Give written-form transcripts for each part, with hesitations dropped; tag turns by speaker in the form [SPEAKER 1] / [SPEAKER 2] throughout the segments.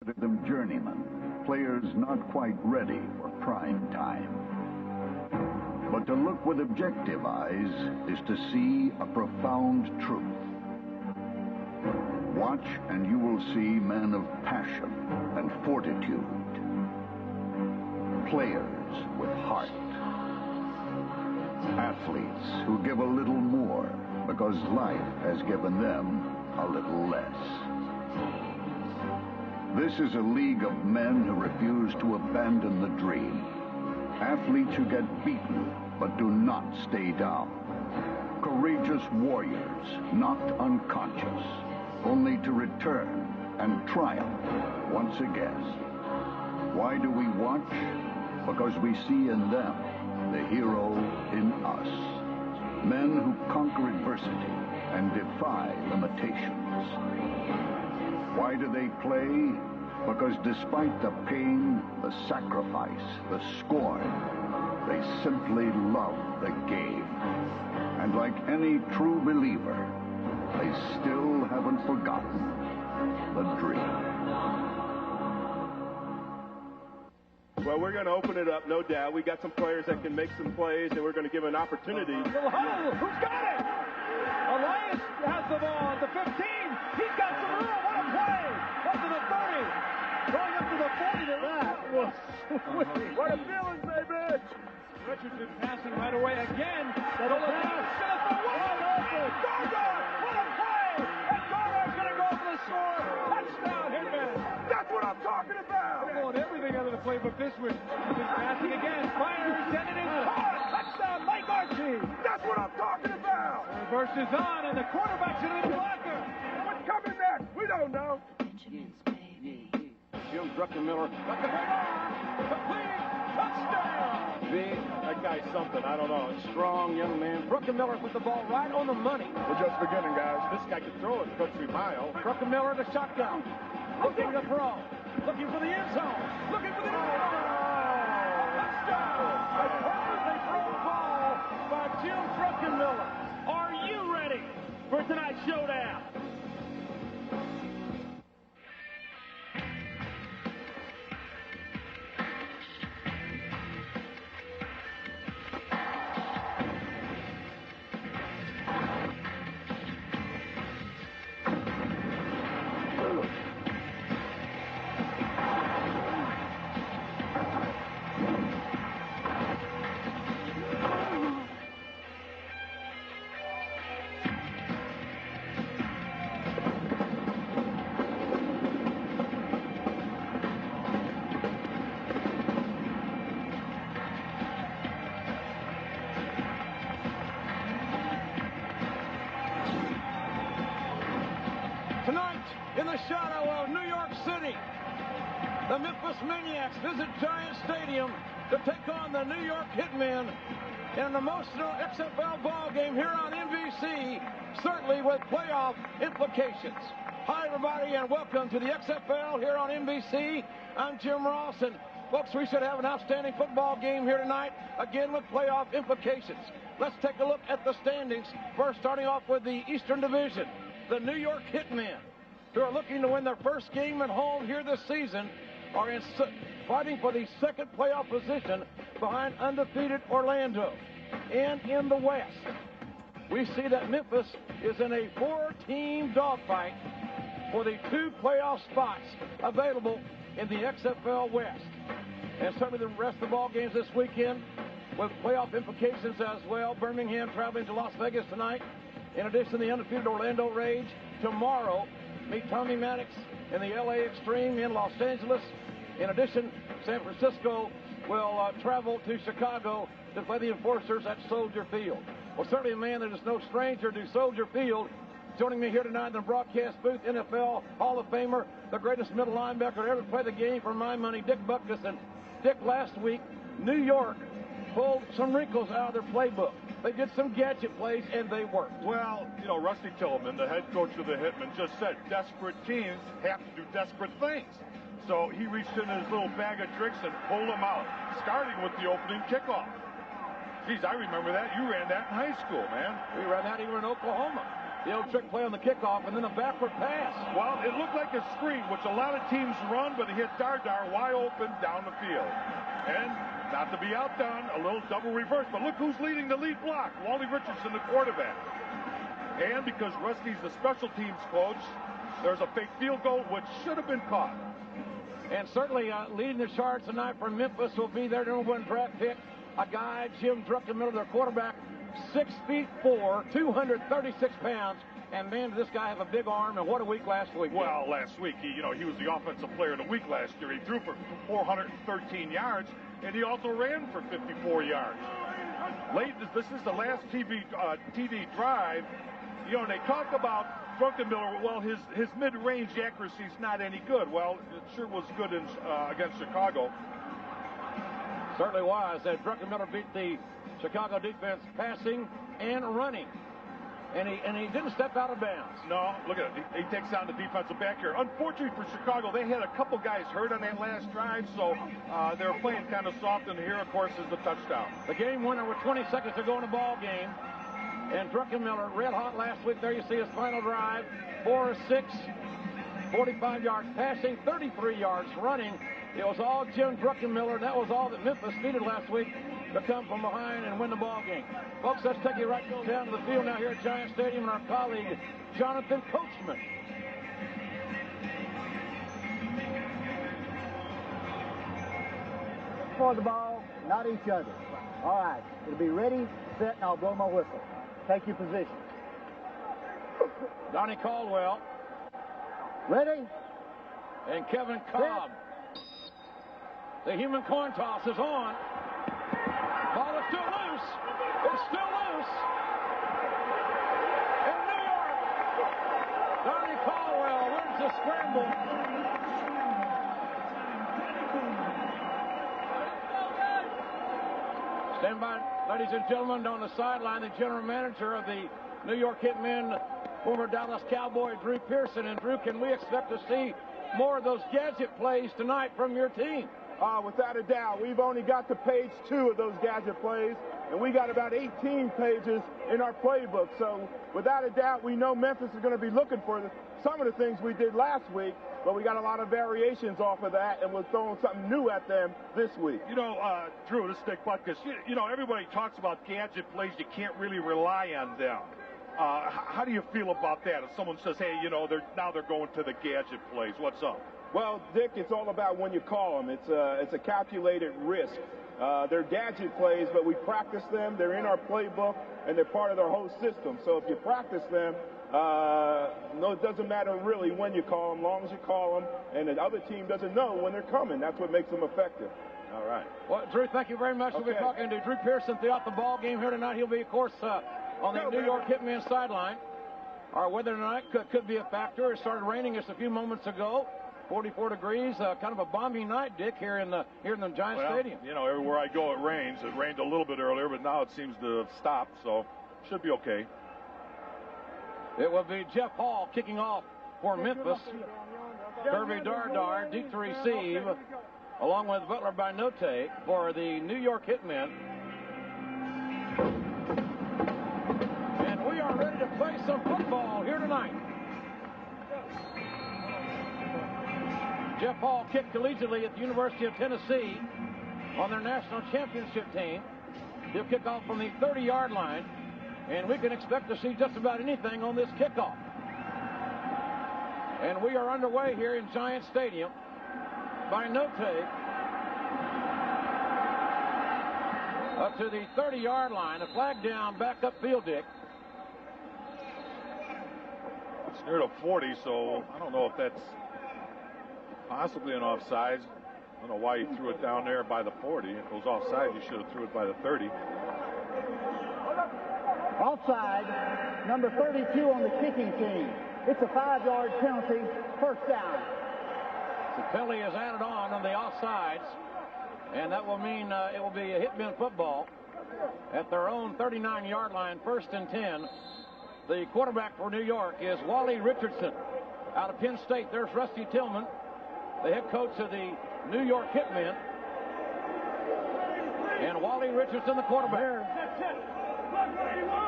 [SPEAKER 1] them journeymen, players not quite ready for prime time. But to look with objective eyes is to see a profound truth. Watch and you will see men of passion and fortitude. Players with heart. Athletes who give a little more because life has given them a little less. This is a league of men who refuse to abandon the dream. Athletes who get beaten but do not stay down. Courageous warriors, knocked unconscious, only to return and triumph once again. Why do we watch? Because we see in them the hero in us. Men who conquer adversity and defy limitations. Why do they play? Because despite the pain, the sacrifice, the scorn, they simply love the game. And like any true believer, they still haven't forgotten the dream.
[SPEAKER 2] Well, we're going to open it up, no doubt. We got some players that can make some plays, and we're going to give an opportunity.
[SPEAKER 3] Little hole. Who's got it? Elias has the ball at the 15. He's got some room. What a play. Up to the 30. Going up to the 40. That was sweet. What a feeling, baby. Richardson passing right away again. That'll pass. Wide open. Gardner. What a play. And Gardner's going to go for the score. Touchdown, Hitman. That's what I'm talking about. They want everything out of the playbook this week. He's passing again. Fires. And it is caught. Touchdown, Mike Archie. That's what I'm talking about. The reverse is on, and the quarterback's in the blocker. What's coming next? We don't know.
[SPEAKER 4] Benjamin's baby.
[SPEAKER 3] Jim Druckenmiller got the great arm. Complete. Touchdown. Big.
[SPEAKER 2] That guy's something. I don't know.
[SPEAKER 3] Strong young man. Druckenmiller with the ball right on the money.
[SPEAKER 2] We're just beginning, guys. This guy can throw it country mile.
[SPEAKER 3] Druckenmiller the shotgun. Looking to throw. Looking for the end zone. Looking for the end zone. Touchdown. A perfectly thrown ball by Jim Druckenmiller. Are you ready for tonight's showdown? Tonight, in the shadow of New York City, the Memphis Maniax visit Giant Stadium to take on the New York Hitmen in an emotional XFL ball game here on NBC, certainly with playoff implications. Hi, everybody, and welcome to the XFL here on NBC. I'm Jim Ross, and folks, we should have an outstanding football game here tonight, again with playoff implications. Let's take a look at the standings. First, starting off with the Eastern Division. The New York Hitmen, who are looking to win their first game at home here this season, are fighting for the second playoff position behind undefeated Orlando. And in the West, we see that Memphis is in a four-team dogfight for the two playoff spots available in the XFL West. And certainly the rest of the ball games this weekend with playoff implications as well. Birmingham traveling to Las Vegas tonight. In addition, the undefeated Orlando Rage tomorrow meet Tommy Maddox in the LA Extreme in Los Angeles. In addition, San Francisco will travel to Chicago to play the Enforcers at Soldier Field. Well, certainly a man that is no stranger to Soldier Field. Joining me here tonight in the broadcast booth, NFL Hall of Famer, the greatest middle linebacker to ever play the game for my money, Dick Butkus. And Dick, last week, New York pulled some wrinkles out of their playbook. They did some gadget plays, and they worked.
[SPEAKER 2] Well, you know, Rusty Tillman, the head coach of the Hitmen, just said desperate teams have to do desperate things. So he reached into his little bag of tricks and pulled them out, starting with the opening kickoff. Geez, I remember that. You ran that in high school, man.
[SPEAKER 3] We ran that even in Oklahoma. The old trick play on the kickoff, and then a backward pass.
[SPEAKER 2] Well, it looked like a screen, which a lot of teams run, but he hit Dardar wide open down the field. And not to be outdone, a little double reverse, but look who's leading the lead block. Wally Richardson, the quarterback. And because Rusty's the special teams coach, there's a fake field goal, which should have been caught.
[SPEAKER 3] And certainly leading the charge tonight for Memphis will be their #1 draft pick, a guy, Jim Druckenmiller, their quarterback, 6'4", 236 pounds. And man, does this guy have a big arm, and what a week last week.
[SPEAKER 2] Well, last week, he was the offensive player of the week last year. He threw for 413 yards, and he also ran for 54 yards. Late, this is the last TD drive. And they talk about Druckenmiller, well, his mid-range accuracy is not any good. Well, it sure was good against Chicago.
[SPEAKER 3] Certainly was. Druckenmiller beat the Chicago defense passing and running. And he didn't step out of bounds.
[SPEAKER 2] No, look at it. He takes down the defensive back here. Unfortunately for Chicago, they had a couple guys hurt on that last drive, so they were playing kind of soft, and here, of course, is the touchdown.
[SPEAKER 3] The game winner with 20 seconds to go in the ball game. And Druckenmiller, red hot last week. There you see his final drive. 4 or 6, 45 yards passing, 33 yards running. It was all Jim Druckenmiller. That was all that Memphis needed last week to come from behind and win the ball game. Folks, let's take you right down to the field now here at Giant Stadium, and our colleague, Jonathan Coachman.
[SPEAKER 4] For the ball, not each other. All right, it'll be ready, set, and I'll blow my whistle. Take your position.
[SPEAKER 3] Donnie Caldwell.
[SPEAKER 4] Ready?
[SPEAKER 3] And Kevin Cobb. The human coin toss is on. Ball is still loose. It's still loose. In New York, Donnie Caldwell wins the scramble. Stand by, ladies and gentlemen, on the sideline, the general manager of the New York Hitmen, former Dallas Cowboy, Drew Pearson. And Drew, can we expect to see more of those gadget plays tonight from your team?
[SPEAKER 5] Without a doubt. We've only got to page 2 of those gadget plays, and we got about 18 pages in our playbook. So without a doubt, we know Memphis is going to be looking for some of the things we did last week, but we got a lot of variations off of that, and we're throwing something new at them this week.
[SPEAKER 2] Drew, this is Dick Butkus. Everybody talks about gadget plays. You can't really rely on them. How do you feel about that? If someone says, hey, they're going to the gadget plays, what's up?
[SPEAKER 5] Well, Dick, it's all about when you call them. It's a calculated risk. They're gadget plays, but we practice them. They're in our playbook, and they're part of our whole system. So if you practice them, no, it doesn't matter really when you call them, as long as you call them, and the other team doesn't know when they're coming. That's what makes them effective.
[SPEAKER 3] All right. Well, Drew, thank you very much. Okay. We'll be talking to Drew Pearson throughout the ball game here tonight. He'll be, of course, on the New York Hitmen sideline. Our weather tonight could be a factor. It started raining just a few moments ago. 44 degrees, kind of a balmy night, Dick, here in the Giant Stadium.
[SPEAKER 2] Everywhere I go it rains. It rained a little bit earlier, but now it seems to have stopped, so should be okay.
[SPEAKER 3] It will be Jeff Hall kicking off for Memphis. Kirby Dardar deep to receive, along with Butler by Note for the New York Hitmen. And we are ready to play some football here tonight. Jeff Hall kicked collegiately at the University of Tennessee on their national championship team. He'll kick off from the 30-yard line, and we can expect to see just about anything on this kickoff. And we are underway here in Giant Stadium by Note up to the 30-yard line. A flag down, back upfield, Dick.
[SPEAKER 2] It's near the 40, so I don't know if that's possibly an offside. I don't know why he threw it down there by the 40. If it was offside, you should have threw it by the 30.
[SPEAKER 4] Offside, number 32 on the kicking team. It's a 5-yard penalty, first down.
[SPEAKER 3] The penalty is added on the offsides, and that will mean it will be a Hitmen football at their own 39-yard line, 1st and 10. The quarterback for New York is Wally Richardson out of Penn State. There's Rusty Tillman, the head coach of the New York Hitmen. And Wally Richardson, the quarterback.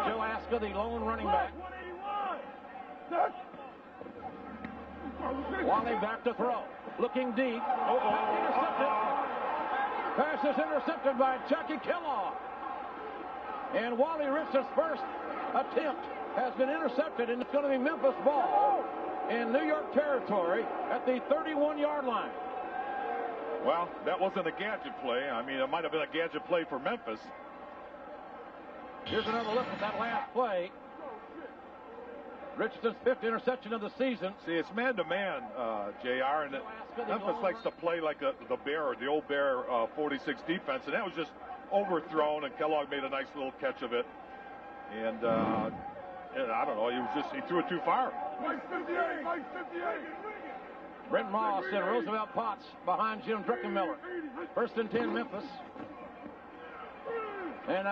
[SPEAKER 3] Joe Aska, the lone running back. Wally back to throw. Looking deep. Intercepted. Pass is intercepted by Jackie Kellogg. And Wally Richardson's first attempt has been intercepted, and it's going to be Memphis ball in New York territory at the 31-yard line.
[SPEAKER 2] Well, that wasn't a gadget play. I mean, it might have been a gadget play for Memphis.
[SPEAKER 3] Here's another look at that last play. Richardson's 5th interception of the season.
[SPEAKER 2] See, it's man-to-man, JR, and Memphis likes to play like the Bear, the old Bear 46 defense, and that was just overthrown, and Kellogg made a nice little catch of it. And I don't know, he threw it too far.
[SPEAKER 5] Mike 58, Mike 58.
[SPEAKER 3] Brent Moss and Roosevelt Potts behind Jim Druckenmiller. 1st and 10, Memphis. And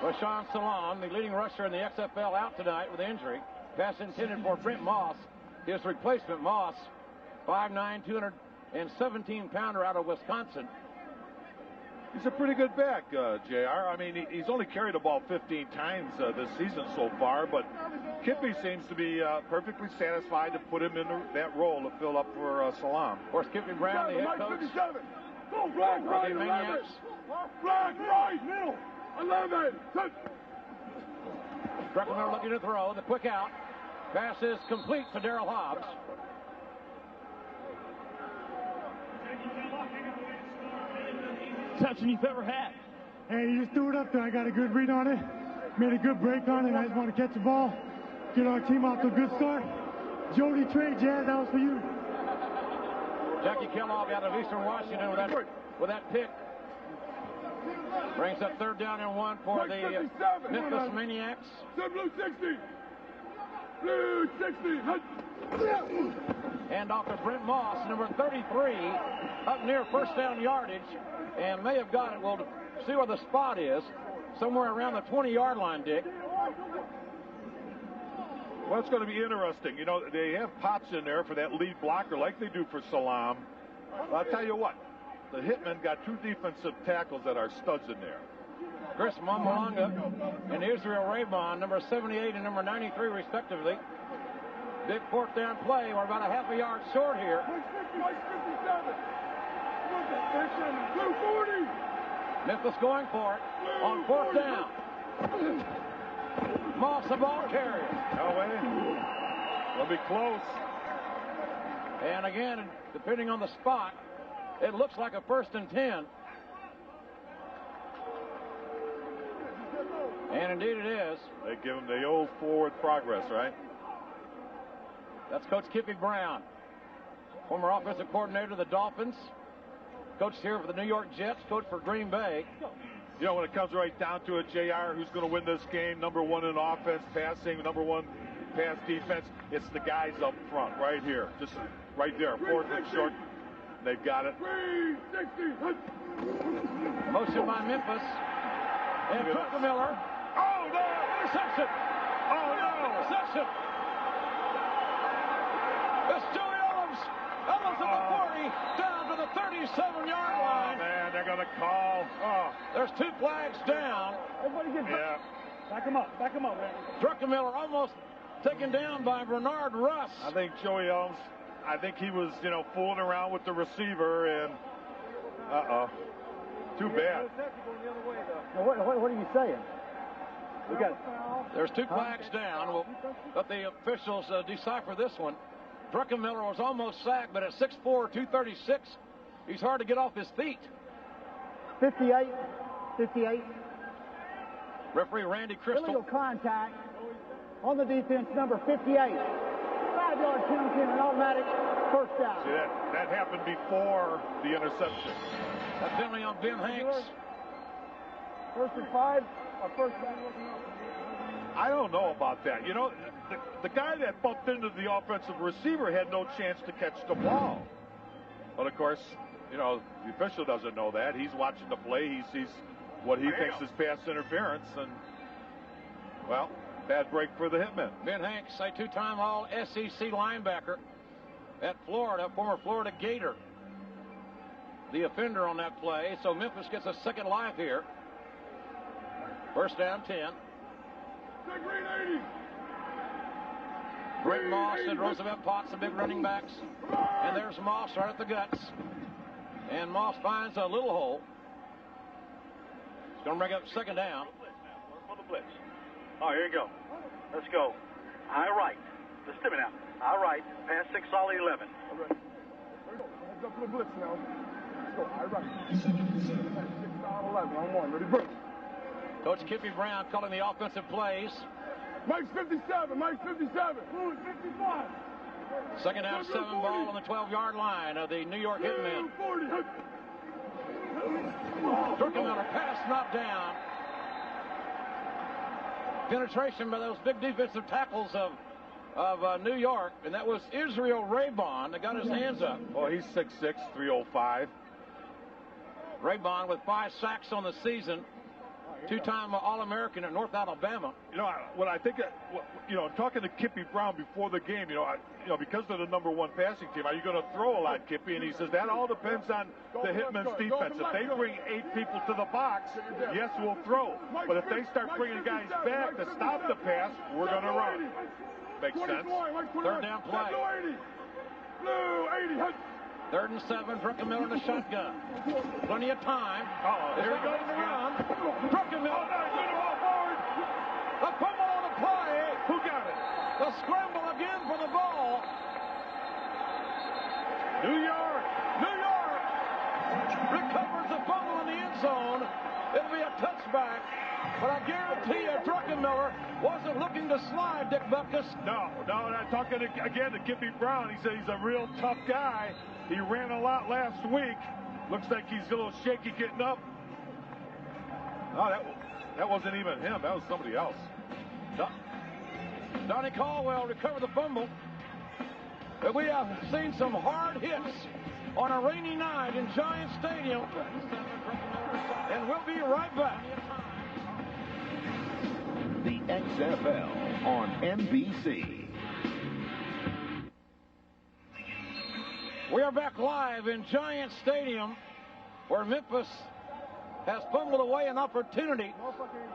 [SPEAKER 3] Rashawn Salam, the leading rusher in the XFL, out tonight with injury. Pass intended for Brent Moss. His replacement, Moss, 5'9", 217-pounder out of Wisconsin.
[SPEAKER 2] He's a pretty good back, JR. I mean, he's only carried the ball 15 times this season so far, but Kippy seems to be perfectly satisfied to put him in that role to fill up for Salam.
[SPEAKER 3] Of course, Kippy Brown, the head coach.
[SPEAKER 5] Go, flag right,
[SPEAKER 3] Maniax.
[SPEAKER 5] Flag right, middle. 11.
[SPEAKER 3] Druckenmiller looking to throw. The quick out. Pass is complete to Darrell Hobbs.
[SPEAKER 6] Reception you've ever had. Hey, you just threw it up there. I got a good read on it. Made a good break on it. I just want to catch the ball. Get our team off to a good start. Jody Trey, Jazz, that was for you.
[SPEAKER 3] Jackie Kellogg out of Eastern Washington with that pick. Brings up 3rd down and 1 for the Memphis Maniax.
[SPEAKER 5] Blue 60. Blue 60.
[SPEAKER 3] And off to Brent Moss, number 33, up near 1st down yardage, and may have got it. We'll see where the spot is. Somewhere around the 20-yard line, Dick.
[SPEAKER 2] Well, it's going to be interesting. You know, they have Potts in there for that lead blocker like they do for Salam. I'll tell you what. The Hitmen got 2 defensive tackles that are studs in there.
[SPEAKER 3] Chris Mamalanga and Israel Raybon, number 78 and number 93, respectively. Big 4th down play. We're about a half a yard short here. Memphis going for it on 4th down. Moss, the ball carrier.
[SPEAKER 2] No way. It'll be close.
[SPEAKER 3] And again, depending on the spot, it looks like a 1st and 10. And indeed it is.
[SPEAKER 2] They give him the old forward progress, right?
[SPEAKER 3] That's Coach Kippy Brown, former offensive coordinator of the Dolphins. Coached here for the New York Jets, coach for Green Bay.
[SPEAKER 2] You know, when it comes right down to it, JR, who's going to win this game? Number 1 in offense, passing, number 1 pass defense. It's the guys up front right here. Just right there, 4th and short. They've got it.
[SPEAKER 3] Motion by Memphis. And Druckenmiller.
[SPEAKER 2] Oh, no!
[SPEAKER 3] Interception.
[SPEAKER 2] Oh, no!
[SPEAKER 3] Interception. It's Joey Owens. Owens at the 40, down to the 37-yard line.
[SPEAKER 2] Oh, man, they're going to call. Oh.
[SPEAKER 3] There's 2 flags down.
[SPEAKER 4] Everybody get back. Back him up, man.
[SPEAKER 3] Druckenmiller almost taken down by Bernard Russ.
[SPEAKER 2] I think Joey Owens, I think he was, fooling around with the receiver, and too bad.
[SPEAKER 4] Now, what are you saying?
[SPEAKER 3] There's 2 flags down. Well, let the officials decipher this one. Druckenmiller was almost sacked, but at 6'4", 236, he's hard to get off his feet.
[SPEAKER 4] 58.
[SPEAKER 3] Referee Randy Crystal.
[SPEAKER 4] Illegal contact on the defense, number 58. 5-yard penalty and an automatic 1st down.
[SPEAKER 2] See, that happened before the interception.
[SPEAKER 3] That penalty on Ben Hanks.
[SPEAKER 4] 1st and 5 or 1st down?
[SPEAKER 2] I don't know about that. You know, the guy that bumped into the offensive receiver had no chance to catch the ball. But, of course, the official doesn't know that. He's watching the play. He sees what he thinks is pass interference. And, well, bad break for the Hitmen.
[SPEAKER 3] Ben Hanks, a 2-time All-SEC linebacker at Florida, former Florida Gator. The offender on that play. So Memphis gets a second life here. 1st down, 10. Brent Moss and Roosevelt Potts, the big running backs. And there's Moss right at the guts. And Moss finds a little hole. He's going to bring up second down.
[SPEAKER 7] For the blitz. Oh, here you go. Let's go. High right. Listen to me now. High right. Pass 6, solid 11.
[SPEAKER 5] All right. Heads up for the blitz now. Let's go. High right. 6, solid 11. On 1. Ready, blitz.
[SPEAKER 3] Coach Kippy Brown calling the offensive plays.
[SPEAKER 5] Mike's 57. Mike's 57. Ooh, 55.
[SPEAKER 3] Second down, 7 ball on the 12-yard line of the New York Hitmen. Druckenmiller pass knocked down. Penetration by those big defensive tackles of New York, and that was Israel Raybon that got his hands up.
[SPEAKER 2] Oh, he's 6'6", 305.
[SPEAKER 3] Raybon with 5 sacks on the season. Two-time All-American at North Alabama.
[SPEAKER 2] You know, when I think, talking to Kippy Brown before the game, because they're the #1 passing team, are you going to throw a lot, Kippy? And he says that all depends on the Hitmen's defense. If they bring 8 people to the box, yes, we'll throw. But if they start bringing guys back to stop the pass, we're going to run. Makes sense.
[SPEAKER 3] Third down play. Third and 7, Druckenmiller in the shotgun. Plenty of time.
[SPEAKER 2] Here he goes.
[SPEAKER 3] Druckenmiller. The fumble on the play.
[SPEAKER 2] Who got it?
[SPEAKER 3] The scramble again for the ball.
[SPEAKER 2] New York.
[SPEAKER 3] New York recovers the fumble in the end zone. It'll be a touchback. But I guarantee you, Druckenmiller wasn't looking to slide, Dick Butkus.
[SPEAKER 2] No, talking again to Kippy Brown. He said he's a real tough guy. He ran a lot last week. Looks like he's a little shaky getting up. Oh, that wasn't even him. That was somebody else.
[SPEAKER 3] Donnie Caldwell recovered the fumble. But we have seen some hard hits on a rainy night in Giant Stadium. And we'll be right back.
[SPEAKER 1] The XFL on NBC.
[SPEAKER 3] We are back live in Giant Stadium, where Memphis has fumbled away an opportunity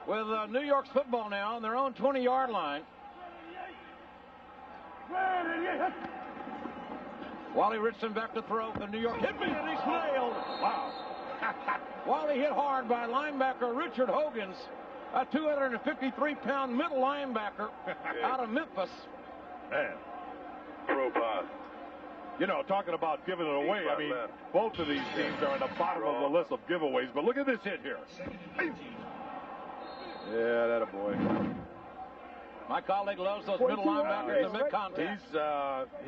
[SPEAKER 3] with New York's football now on their own 20-yard line. Wally Richardson back to throw for the New York Hitmen, and he's nailed. Wow. Wally hit hard by linebacker Richard Hogan's, a 253-pound middle linebacker out of Memphis.
[SPEAKER 2] Man.
[SPEAKER 7] Pro pass.
[SPEAKER 2] Talking about giving it away, I mean, both of these teams are on the bottom of the list of giveaways, but look at this hit here. Yeah, that a boy.
[SPEAKER 3] My colleague loves those middle linebackers in mid-contact.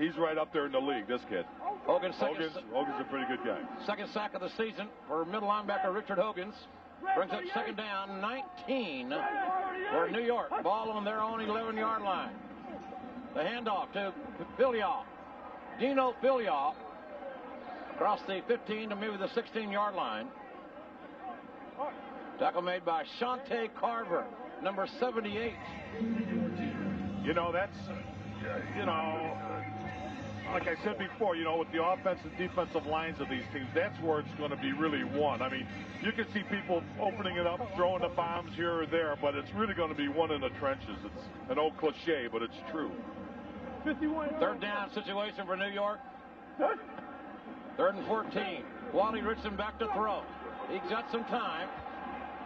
[SPEAKER 2] He's right up there in the league, this kid.
[SPEAKER 3] Hogan's
[SPEAKER 2] a pretty good guy.
[SPEAKER 3] Second sack of the season for middle linebacker Richard Hogan's. Brings up second down, 19 for New York. Ball on their own 11-yard line. The handoff to Filial. Dino Filial across the 15 to maybe the 16-yard line. Tackle made by Shante Carver, number 78.
[SPEAKER 2] That's, like I said before, with the offensive and defensive lines of these teams, that's where it's going to be really won. I mean, you can see people opening it up, throwing the bombs here or there, but it's really going to be won in the trenches. It's an old cliche, but it's true.
[SPEAKER 3] Third down situation for New York. Third and 14. Wally Richardson back to throw. He's got some time.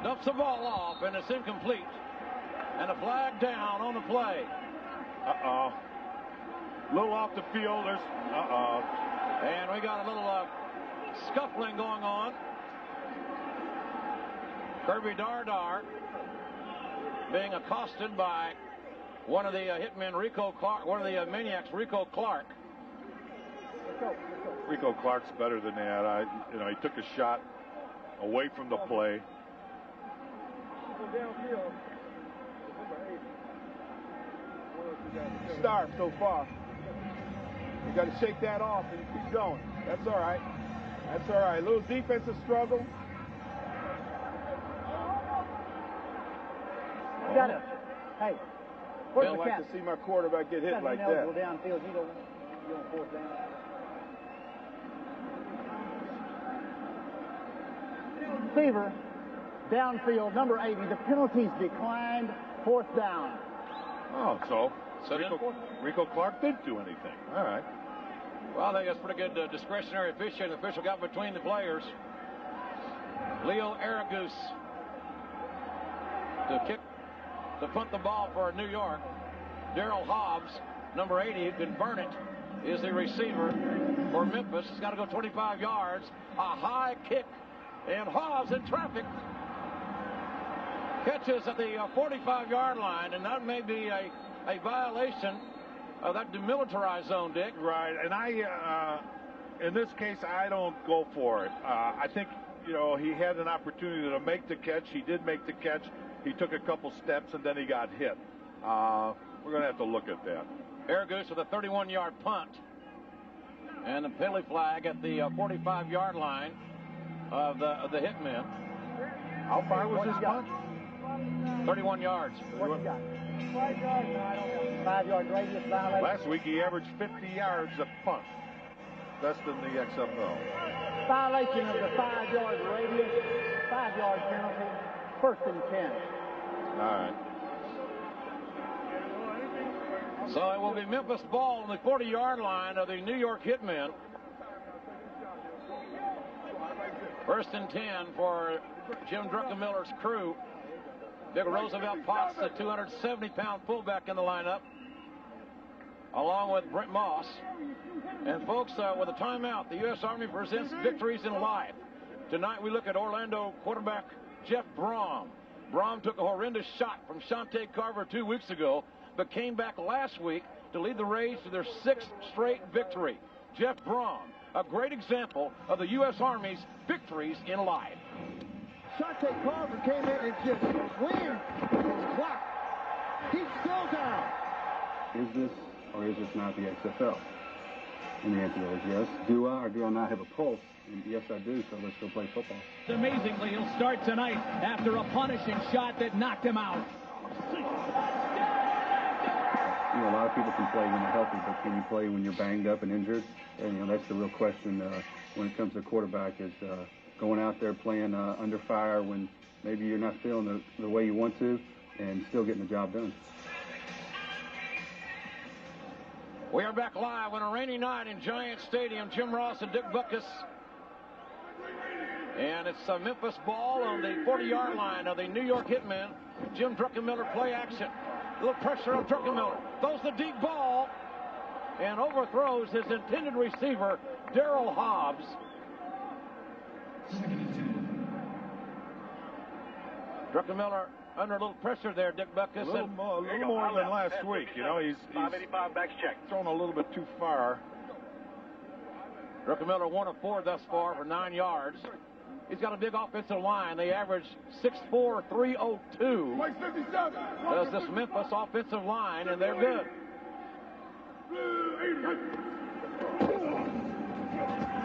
[SPEAKER 3] Dumps the ball off, and it's incomplete. And a flag down on the play.
[SPEAKER 2] Uh-oh. Little off the field. There's
[SPEAKER 3] And we got a little scuffling going on. Kirby Dardar being accosted by one of the Hitmen, Rico Clark, one of the Maniacs, Rico Clark.
[SPEAKER 2] Rico Clark's better than that. He took a shot away from the play.
[SPEAKER 5] Starved so far. You got to shake that off and keep going. That's all right. That's all right. A little defensive struggle.
[SPEAKER 4] You got it. Hey.
[SPEAKER 5] I don't like to see my quarterback get hit like that.
[SPEAKER 4] Go downfield. You don't fourth down. Receiver, downfield, number 80. The penalties declined. Fourth down.
[SPEAKER 2] Oh, so
[SPEAKER 3] So
[SPEAKER 2] Rico Clark didn't do anything. All right.
[SPEAKER 3] Well, I think that's pretty good discretionary officiating. The official got between the players. Leo Aragus to punt the ball for New York. Daryl Hobbs, number 80, who can burn it, is the receiver for Memphis. He's got to go 25 yards. A high kick, and Hobbs in traffic. Catches at the 45-yard line, and that may be a violation of that demilitarized zone, Dick.
[SPEAKER 2] Right, and in this case, I don't go for it. I think, he had an opportunity to make the catch. He did make the catch. He took a couple steps, and then he got hit. We're going to have to look at that.
[SPEAKER 3] Aragus with a 31-yard punt. And the penalty flag at the 45-yard line of the Hitmen.
[SPEAKER 2] How far was this punt?
[SPEAKER 3] 31 yards.
[SPEAKER 4] What you got? 5 yards? No, I don't know. 5-yard radius violation.
[SPEAKER 2] Last week he averaged 50 yards a punt. Best in the XFL.
[SPEAKER 4] Violation of the 5-yard radius. 5-yard penalty. 1st and 10.
[SPEAKER 2] All right.
[SPEAKER 3] So it will be Memphis ball on the 40-yard line of the New York Hitmen. 1st and 10 for Jim Druckenmiller's crew. Big Roosevelt Potts, the 270-pound fullback in the lineup, along with Brent Moss. And folks, with a timeout, the U.S. Army presents Victories in Life. Tonight we look at Orlando quarterback Jeff Brom. Brom took a horrendous shot from Shante Carver 2 weeks ago, but came back last week to lead the Rays to their 6th straight victory. Jeff Brom, a great example of the U.S. Army's victories in life.
[SPEAKER 8] Shante Carver came in and just slammed his clock. He's still down.
[SPEAKER 9] Is this or is this not the XFL? And the answer is yes. Do I or do I not have a pulse? And yes, I do, so let's go play football.
[SPEAKER 10] Amazingly, he'll start tonight after a punishing shot that knocked him out.
[SPEAKER 9] A lot of people can play when they're healthy, but can you play when you're banged up and injured? And, that's the real question when it comes to quarterback is going out there playing under fire when maybe you're not feeling the way you want to and still getting the job done.
[SPEAKER 3] We are back live on a rainy night in Giant Stadium. Jim Ross and Dick Butkus. And it's Memphis ball on the 40-yard line of the New York Hitmen. Jim Druckenmiller play action. A little pressure on Druckenmiller. Throws the deep ball and overthrows his intended receiver, Daryl Hobbs. Druckenmiller under a little pressure there, Dick Butkus.
[SPEAKER 2] A little more than last week. He's
[SPEAKER 7] 585 backs check.
[SPEAKER 2] Thrown a little bit too far.
[SPEAKER 3] Druckenmiller 1 of 4 thus far for 9 yards. He's got a big offensive line. They average 6'4", 302. Does this Memphis offensive line, and they're good.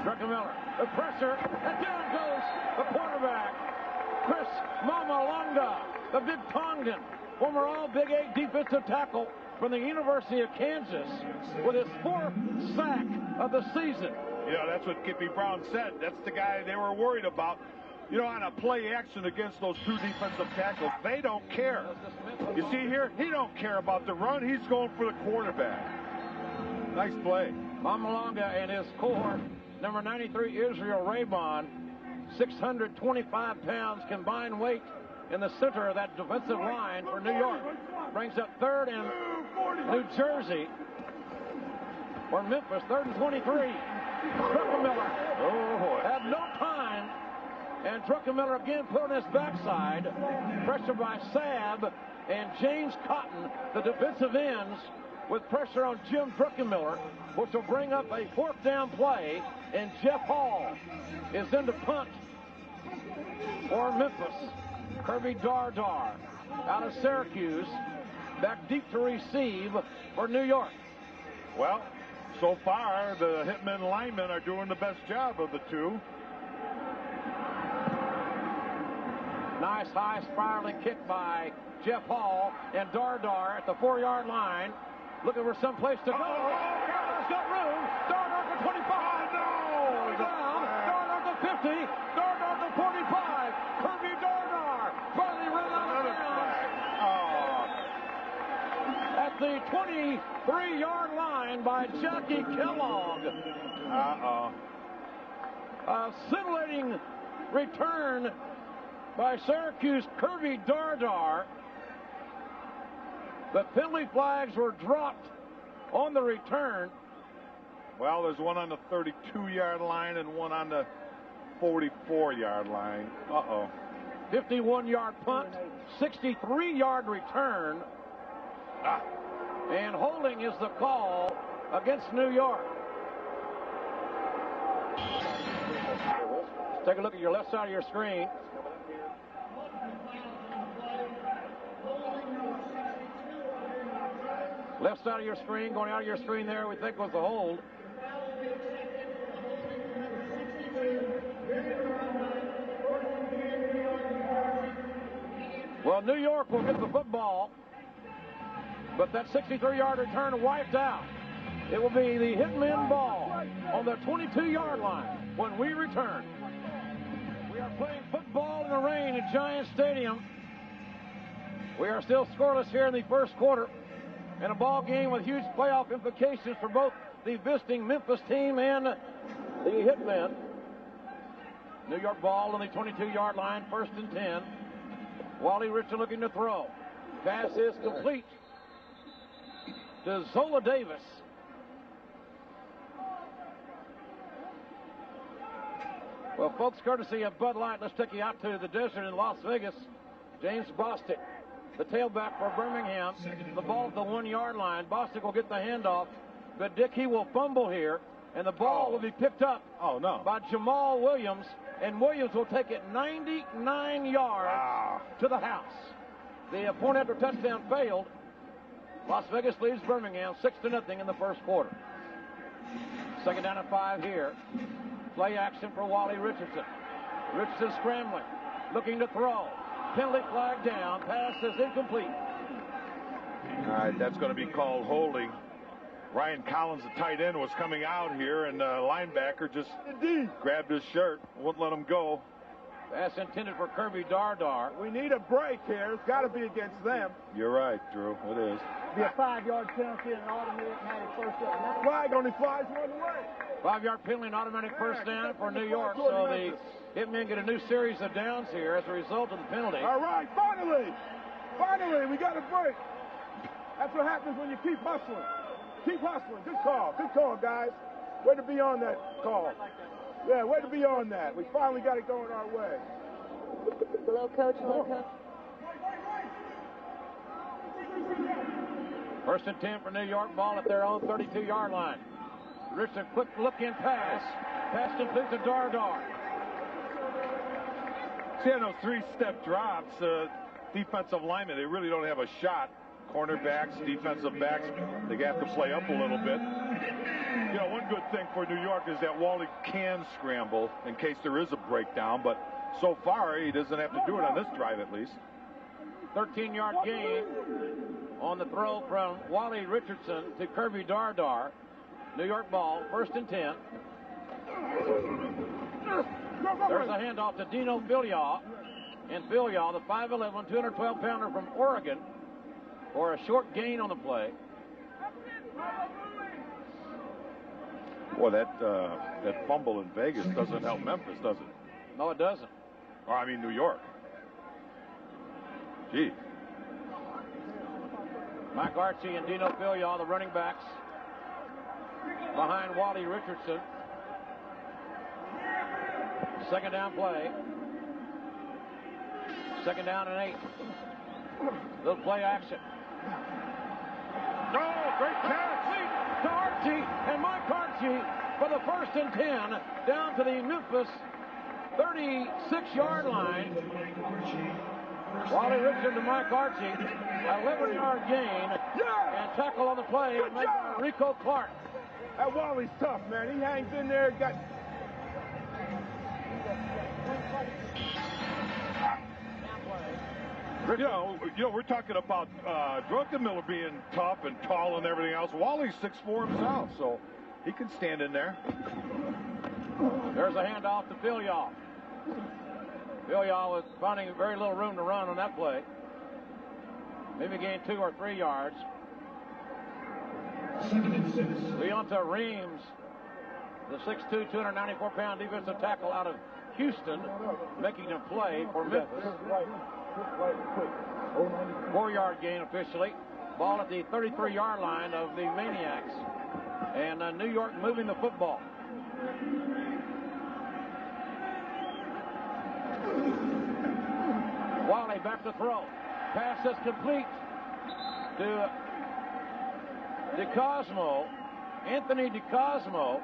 [SPEAKER 3] Druckenmiller, the pressure, and down goes the quarterback, Chris Mamalonga, the big Tongan, former All-Big 8 defensive tackle from the University of Kansas, with his 4th sack of the season.
[SPEAKER 2] That's what Kippy Brown said. That's the guy they were worried about. On a play action against those 2 defensive tackles, they don't care. You see here, he don't care about the run. He's going for the quarterback. Nice play.
[SPEAKER 3] Mamalonga and his cohort, number 93, Israel Raybon, 625 pounds combined weight in the center of that defensive line for New York. Brings up 3rd and New Jersey. For Memphis, 3rd and 23. Druckenmiller had no time, and Druckenmiller again put on his backside. Pressure by Sabb and James Cotton, the defensive ends, with pressure on Jim Druckenmiller, which will bring up a 4th down play, and Jeff Hall is in to punt for Memphis. Kirby Dardar out of Syracuse, back deep to receive for New York.
[SPEAKER 2] Well, so far, the Hitmen linemen are doing the best job of the 2.
[SPEAKER 3] Nice high spiraling kick by Jeff Hall, and Dardar at the 4-yard line, looking for some place to go. Dardar's got room. Dardar to 25.
[SPEAKER 2] No!
[SPEAKER 3] Down. Dardar to 50. Dardar to 45. Kirby Dardar finally ran out of bounds at the 23-yard line by Jackie Kellogg. A scintillating return by Syracuse Kirby Dardar. The penalty flags were dropped on the return.
[SPEAKER 2] Well, there's one on the 32-yard line and one on the 44-yard line.
[SPEAKER 3] 51-yard punt, 63-yard return. And holding is the call against New York. Take a look at your left side of your screen. Left side of your screen, going out of your screen there, we think was the hold. Well, New York will get the football, but that 63-yard return wiped out. It will be the Hitmen ball on the 22-yard line when we return. We are playing football in the rain at Giant Stadium. We are still scoreless here in the first quarter, in a ball game with huge playoff implications for both the visiting Memphis team and the Hitmen. New York ball on the 22-yard line, 1st and 10. Wally Richardson looking to throw. Pass is complete to Zola Davis. Well, folks, courtesy of Bud Light, let's take you out to the desert in Las Vegas. James Bostic, the tailback for Birmingham. The ball at the 1-yard line. Bostic will get the handoff, but Dick, he will fumble here, and the ball will be picked up by Jamal Williams, and Williams will take it 99 yards to the house. The point after touchdown failed. Las Vegas leads Birmingham 6-0 in the first quarter. 2nd down and 5 here. Play action for Wally Richardson. Richardson scrambling, looking to throw. Penalty flag down. Pass is incomplete.
[SPEAKER 2] All right, that's going to be called holding. Ryan Collins, the tight end, was coming out here, and the linebacker just grabbed his shirt, wouldn't let him go.
[SPEAKER 3] Pass intended for Kirby Dardar.
[SPEAKER 5] We need a break here. It's got to be against them.
[SPEAKER 2] You're right, Drew. It is.
[SPEAKER 4] Be a 5-yard penalty and an automatic first down.
[SPEAKER 5] Flag only flies one way.
[SPEAKER 3] 5-yard penalty and automatic first down for New York. So the Hitmen get a new series of downs here as a result of the penalty.
[SPEAKER 5] All right, finally, we got a break. That's what happens when you keep hustling. Keep hustling. Good call, guys. Way to be on that call. Yeah, way to be on that. We finally got it going our way.
[SPEAKER 11] Hello, Coach. Hello, Coach.
[SPEAKER 3] 1st and 10 for New York, ball at their own 32-yard line. Richardson, quick look-in pass. Pass complete to Dardar.
[SPEAKER 2] See, on those 3-step drops, defensive linemen, they really don't have a shot. Cornerbacks, defensive backs, they have to play up a little bit. You know, one good thing for New York is that Wally can scramble in case there is a breakdown, but so far he doesn't have to do it on this drive at least.
[SPEAKER 3] 13-yard gain on the throw from Wally Richardson to Kirby Dardar. New York ball, 1st and 10. There's a handoff to Dino Filiaw. And Filiaw, the 5'11", 212-pounder from Oregon, for a short gain on the play.
[SPEAKER 2] Boy, that fumble in Vegas doesn't help Memphis, does it?
[SPEAKER 3] No, it doesn't.
[SPEAKER 2] Or, I mean, New York. Gee.
[SPEAKER 3] Mike Archie and Dino Filiaw, the running backs, behind Wally Richardson. 2nd down play. 2nd down and 8. Little play action.
[SPEAKER 2] Oh, great catch.
[SPEAKER 3] To Archie, and Mike Archie for the 1st and 10 down to the Memphis 36-yard line. Wally Richardson to Mike Archie, 11-yard gain, and tackle on the play made by Rico Clark.
[SPEAKER 5] That Wally's tough, man. He hangs in there, got...
[SPEAKER 2] You know, we're talking about Druckenmiller being tough and tall and everything else. Wally's 6'4" himself, so he can stand in there.
[SPEAKER 3] There's a handoff to Filiaw. Filiaw was finding very little room to run on that play. Maybe gained 2 or 3 yards. Leonta Reams, the 6'2", 294-pound defensive tackle out of Houston, making a play for Memphis. 4-yard gain officially. Ball at the 33-yard line of the Maniacs. And New York moving the football. Wally back to throw. Pass is complete to DeCosmo. Anthony DeCosmo.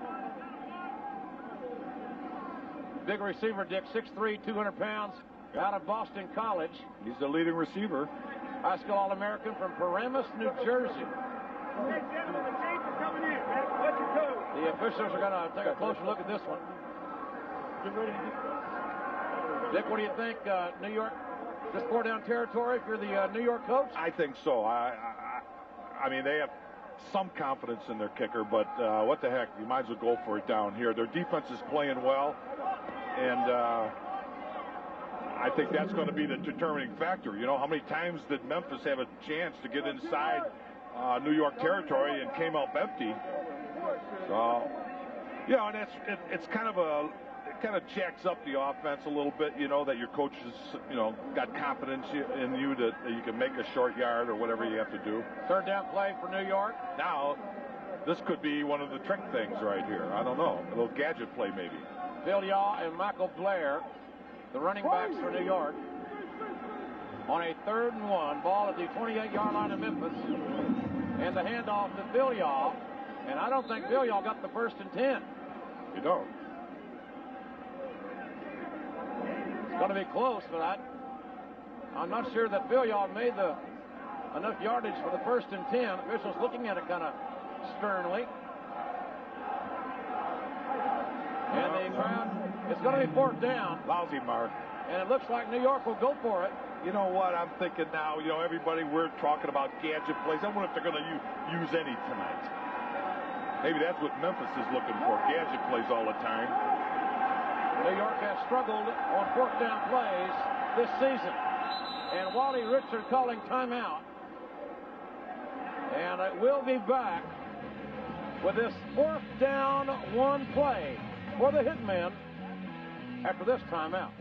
[SPEAKER 3] Big receiver, Dick, 6'3", 200 pounds, out of Boston College.
[SPEAKER 2] He's the leading receiver.
[SPEAKER 3] High school All-American from Paramus, New Jersey. The officials are going to take a closer look at this one. Dick, what do you think, New York? This 4-down territory if you're the New York coach?
[SPEAKER 2] I think so. I mean, they have some confidence in their kicker, but what the heck? You might as well go for it down here. Their defense is playing well, and I think that's going to be the determining factor. You know, how many times did Memphis have a chance to get inside New York territory and came up empty? So, you know, and it's kind of it kind of jacks up the offense a little bit, you know, that your coach has, you know, got confidence in you that you can make a short yard or whatever you have to do.
[SPEAKER 3] 3rd down play for New York.
[SPEAKER 2] Now, this could be one of the trick things right here. I don't know. A little gadget play maybe.
[SPEAKER 3] Phil Yaw and Michael Blair, the running backs for New York. On a 3rd and 1, ball at the 28-yard line of Memphis. And the handoff to Phil Yaw. And I don't think Phil Yaw got the 1st and 10.
[SPEAKER 2] You don't.
[SPEAKER 3] It's going to be close, but I'm not sure that Phil Yaw made enough yardage for the 1st and 10. Officials looking at it kind of sternly. And the crowd, it's going to be 4th down.
[SPEAKER 2] Lousy mark.
[SPEAKER 3] And it looks like New York will go for it.
[SPEAKER 2] You know what? I'm thinking now, you know, everybody, we're talking about gadget plays. I wonder if they're going to use any tonight. Maybe that's what Memphis is looking for, gadget plays all the time.
[SPEAKER 3] New York has struggled on 4th down plays this season. And Wally Richardson calling timeout. And it will be back with this 4th down 1 play for the Hitmen after this timeout.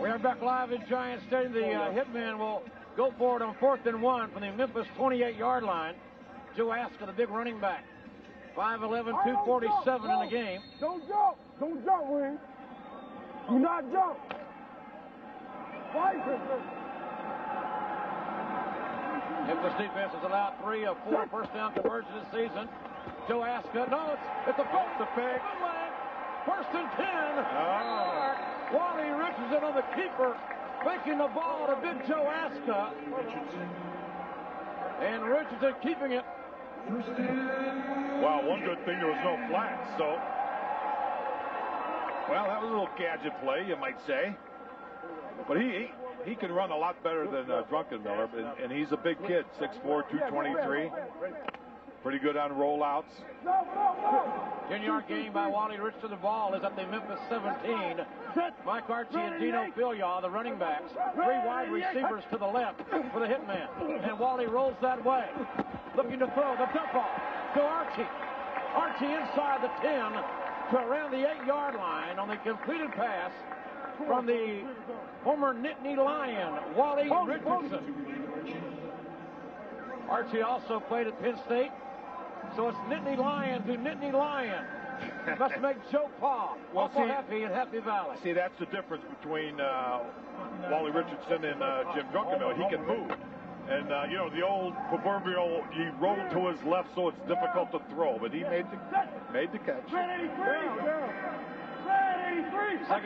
[SPEAKER 3] We are back live in Giant Stadium. The Hitmen will go for it on 4th and 1 from the Memphis 28-yard line. Joe Aska, the big running back. 5'11", 247 in the game.
[SPEAKER 5] Don't jump. Don't jump, Wing. Do not jump.
[SPEAKER 3] Memphis defense has allowed 3 of 4 first-down conversions this season. Joe Aska, no, it's a fake.
[SPEAKER 2] It's a fake.
[SPEAKER 3] 1st and 10. Wally Richardson on the keeper, faking the ball to big Joe Aska. And Richardson keeping it.
[SPEAKER 2] Well, one good thing, there was no flags, so. Well, that was a little gadget play, you might say. But he can run a lot better than Druckenmiller, and he's a big kid, 6'4", 223. Pretty good on rollouts.
[SPEAKER 3] 10-yard gain by Wally Richardson. The ball is at the Memphis 17. Mike Archie and Dino Philyaw, the running backs. 3 wide receivers to the left for the Hitman. And Wally rolls that way. Looking to throw the dump off to Archie. Archie inside the 10 to around the 8-yard line on the completed pass from the former Nittany Lion, Wally Richardson. Archie also played at Penn State. So it's Nittany Lion to Nittany Lion. Must make Joe Pa awful happy in Happy Valley.
[SPEAKER 2] See, that's the difference between Wally Richardson and Jim Druckenmiller. He can move. And, you know, the old proverbial, he rolled to his left so it's difficult to throw. But he made the catch.
[SPEAKER 3] 2nd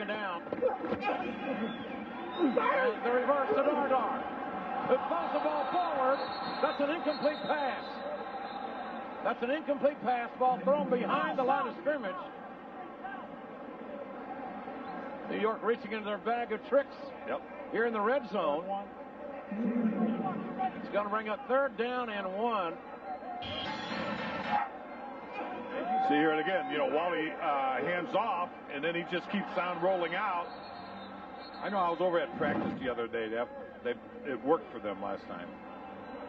[SPEAKER 3] down. And the reverse to Dardar. Who throws the ball forward. That's an incomplete pass. That's an incomplete pass. Ball thrown behind the line of scrimmage. New York reaching into their bag of tricks here in the red zone. It's going to bring up 3rd down and 1.
[SPEAKER 2] See here and again, you know, Wally hands off, and then he just keeps on rolling out. I know I was over at practice the other day. It worked for them last time,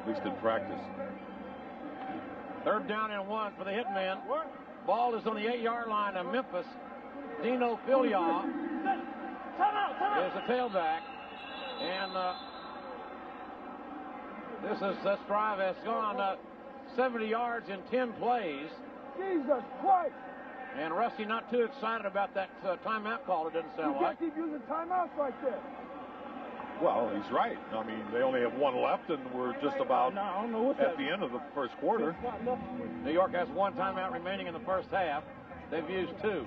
[SPEAKER 2] at least in practice.
[SPEAKER 3] Third down and 1 for the Hitmen. Ball is on the 8-yard line of Memphis. Dino Filiaw is the tailback. And this drive has gone 70 yards in 10 plays.
[SPEAKER 8] Jesus Christ!
[SPEAKER 3] And Rusty not too excited about that timeout call, it doesn't sound like.
[SPEAKER 8] You can't keep using timeouts like that.
[SPEAKER 2] Well, he's right. I mean, they only have one left, and we're just about at the end of the first quarter.
[SPEAKER 3] New York has one timeout remaining in the first half. They've used 2.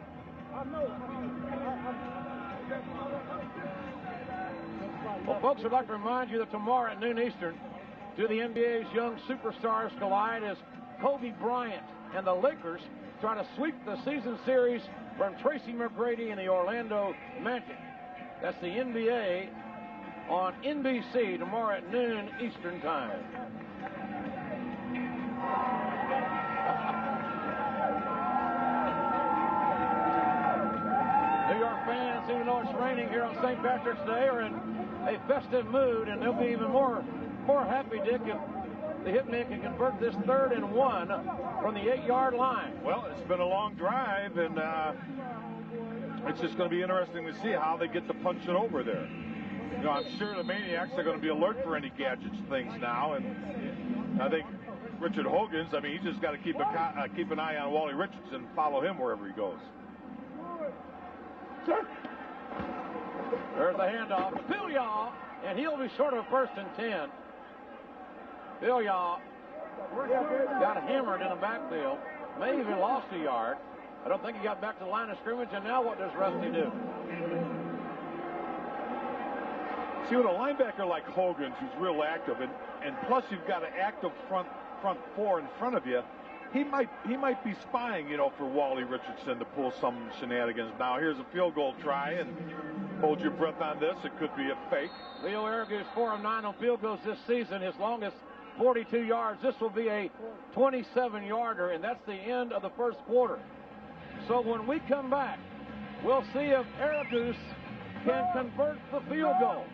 [SPEAKER 3] Well, folks, I'd like to remind you that tomorrow at noon Eastern, two of the NBA's young superstars collide as Kobe Bryant and the Lakers try to sweep the season series from Tracy McGrady and the Orlando Magic. That's the NBA on NBC tomorrow at noon Eastern Time. New York fans, even though it's raining here on St. Patrick's Day, are in a festive mood, and they'll be even more happy, Dick, if the Hitmen can convert this 3rd and 1 from the 8-yard line.
[SPEAKER 2] Well, it's been a long drive, and it's just going to be interesting to see how they get to punch it over there. You know, I'm sure the Maniacs are going to be alert for any gadgets things now, and I think Richard Hogan's, I mean, he's just got to keep an eye on Wally Richardson and follow him wherever he goes.
[SPEAKER 3] There's the handoff to Filiaw, and he'll be short of a 1st and 10. Filiaw got hammered in the backfield, may even lost a yard. I don't think he got back to the line of scrimmage, and now what does Rusty do?
[SPEAKER 2] See, with a linebacker like Hogan's, who's real active, and plus you've got an active front 4 in front of you, he might be spying, you know, for Wally Richardson to pull some shenanigans. Now here's a field goal try, and hold your breath on this. It could be a fake.
[SPEAKER 3] Leo Aragus 4 of 9 on field goals this season. His longest 42 yards. This will be a 27-yarder, and that's the end of the first quarter. So when we come back, we'll see if Aragus can convert the field goal.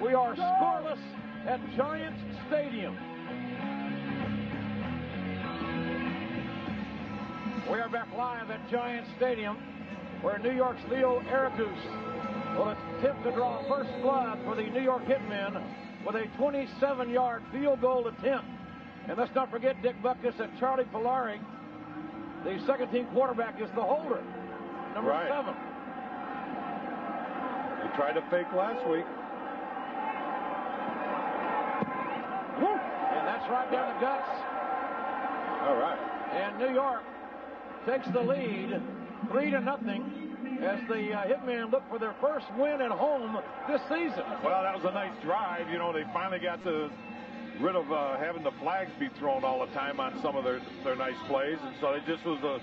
[SPEAKER 3] We are scoreless at Giants Stadium. We are back live at Giants Stadium, where New York's Leo Aragus will attempt to draw first blood for the New York Hitmen with a 27-yard field goal attempt. And let's not forget, Dick Buckus, that Charlie Polari, the second-team quarterback, is the holder, number 7.
[SPEAKER 2] They tried to fake last week.
[SPEAKER 3] And that's right down the guts.
[SPEAKER 2] All right.
[SPEAKER 3] And New York takes the lead 3-0 as the Hitmen look for their first win at home this season.
[SPEAKER 2] Well, that was a nice drive. You know, they finally got rid of having the flags be thrown all the time on some of their nice plays. And so it just was a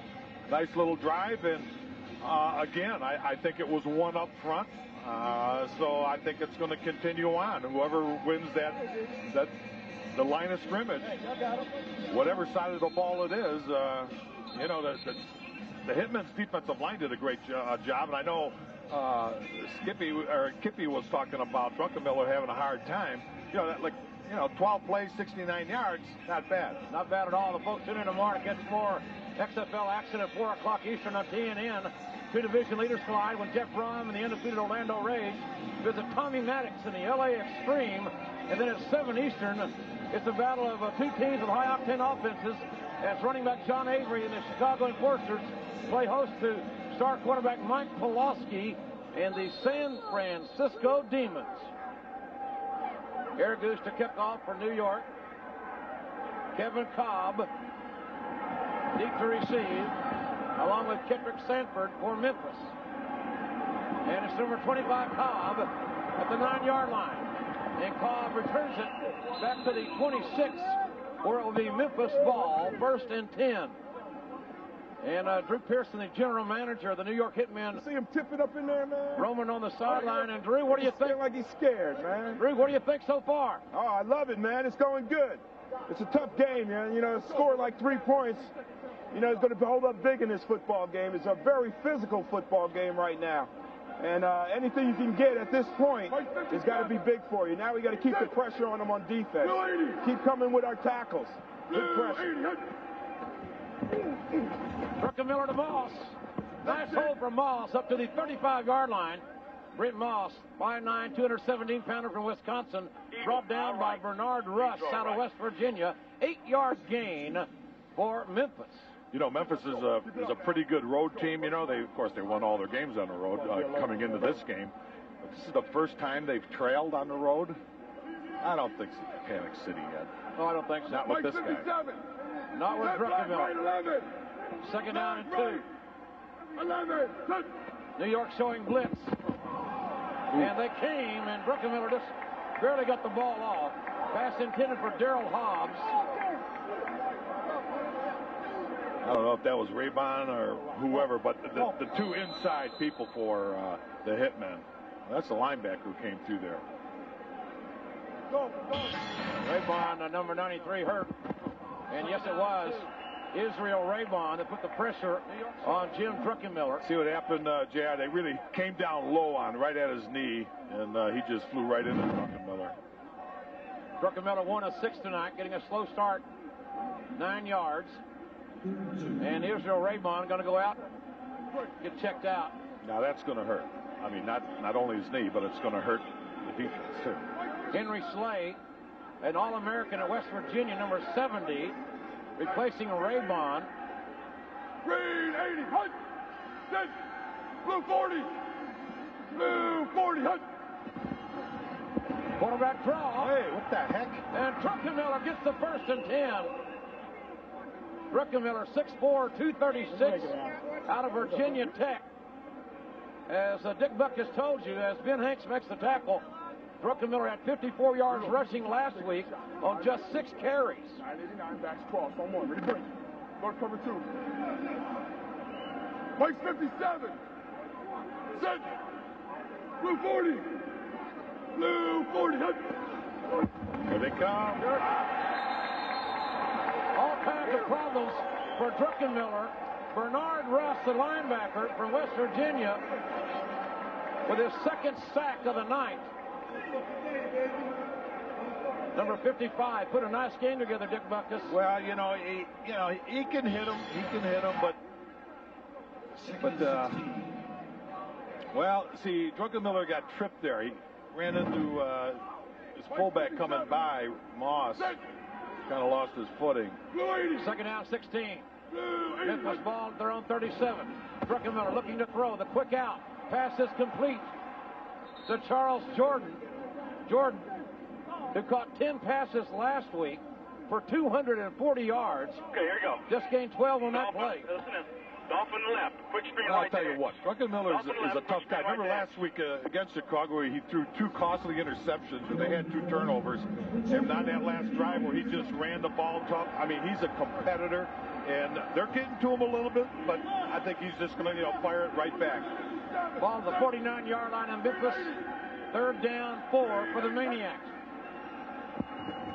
[SPEAKER 2] nice little drive. And again, I think it was one up front. So I think it's going to continue on. Whoever wins the line of scrimmage, whatever side of the ball it is, you know, the Hitmen's defensive line did a great job. And I know Kippy was talking about Druckenmiller having a hard time. You know, 12 plays, 69 yards, not bad.
[SPEAKER 3] Not bad at all. The folks tune in tomorrow to catch more XFL action at 4 o'clock Eastern on TNN. Two division leaders collide when Jeff Brom and the undefeated Orlando Rage visit Tommy Maddox in the LA Extreme. And then at 7 Eastern, it's the battle of two teams with high-octane offenses as running back John Avery and the Chicago Enforcers play host to star quarterback Mike Pawlowski and the San Francisco Demons. Aragus to kick off for New York. Kevin Cobb deep to receive, along with Kendrick Sanford for Memphis. And it's number 25, Cobb, at the 9-yard line. And Cobb returns it back to the 26, where it will be Memphis ball, 1st and 10. And Drew Pearson, the general manager of the New York Hitmen.
[SPEAKER 5] You see him tip it up in there, man?
[SPEAKER 3] Roaming on the sideline. And Drew, what do you think?
[SPEAKER 5] Like he's scared, man.
[SPEAKER 3] Drew, what do you think so far?
[SPEAKER 5] Oh, I love it, man. It's going good. It's a tough game, man. You know, score like 3 points. You know, it's going to hold up big in this football game. It's a very physical football game right now. And anything you can get at this point has got to be big for you. Now we got to keep the pressure on them on defense. Keep coming with our tackles.
[SPEAKER 3] Good pressure. Druckenmiller to Moss. Nice hold from Moss up to the 35-yard line. Brent Moss, 5'9", 217-pounder from Wisconsin, brought down by Bernard Russ out of West Virginia. 8-yard gain for Memphis.
[SPEAKER 2] You know, Memphis is a pretty good road team. You know, of course they won all their games on the road coming into this game. But this is the first time they've trailed on the road. I don't think so. Panic City yet.
[SPEAKER 3] No, I don't think so.
[SPEAKER 2] Not with this guy.
[SPEAKER 3] Not with Druckenmiller. Second down and 2. New York showing blitz. And they came, and Druckenmiller just barely got the ball off. Pass intended for Darrell Hobbs.
[SPEAKER 2] I don't know if that was Raybon or whoever, but the two inside people for the Hitmen. That's the linebacker who came through there.
[SPEAKER 3] Raybon, number 93, hurt. And yes, it was Israel Raybon that put the pressure on Jim Druckenmiller.
[SPEAKER 2] See what happened, JR? They really came down low right at his knee, and he just flew right into Druckenmiller.
[SPEAKER 3] Druckenmiller won a 6 tonight, getting a slow start, 9 yards. And Israel Raybon going to go out, get checked out.
[SPEAKER 2] Now that's going to hurt. I mean, not only his knee, but it's going to hurt the defense too.
[SPEAKER 3] Henry Slay, an All-American at West Virginia, number 70, replacing Raybon.
[SPEAKER 12] Green 80, hut, set, blue 40, blue 40, hut.
[SPEAKER 3] Quarterback draw.
[SPEAKER 8] Hey, what the heck?
[SPEAKER 3] And Druckenmiller gets the 1st and 10. Druckenmiller, 6'4", 236, out of Virginia Tech. As Dick Buck has told you, as Ben Hanks makes the tackle, Druckenmiller had 54 yards rushing last week on just 6 carries.
[SPEAKER 12] 989, backs cross, on 1, ready, break. North cover 2. Mike's 57. Set. Blue 40. Blue 40. Hut.
[SPEAKER 2] Here they come.
[SPEAKER 3] All kinds of problems for Druckenmiller. Bernard Russ, the linebacker from West Virginia, with his 2nd sack of the night. Number 55 put a nice game together, Dick Buckus.
[SPEAKER 2] Well, he can hit him. He can hit him, but see, Druckenmiller got tripped there. He ran into his fullback coming by, Moss. Kind of lost his footing.
[SPEAKER 3] 2nd down, 16. Memphis ball at their own 37. Druckenmiller looking to throw. The quick out. Pass is complete to Charles Jordan. Jordan, who caught 10 passes last week for 240 yards.
[SPEAKER 7] Okay, here you go.
[SPEAKER 3] Just gained 12 on that play.
[SPEAKER 7] Listen in. Dolphin left. Quick screen
[SPEAKER 2] I'll
[SPEAKER 7] right
[SPEAKER 2] tell
[SPEAKER 7] there.
[SPEAKER 2] you what, Druckenmiller is a tough guy. Remember last week against Chicago, he threw 2 costly interceptions, and they had 2 turnovers. And on that last drive where he just ran the ball tough, I mean, he's a competitor, and they're getting to him a little bit, but I think he's just going to fire it right back.
[SPEAKER 3] Ball to the 49-yard line in Memphis. 3rd down, 4 for the Maniacs.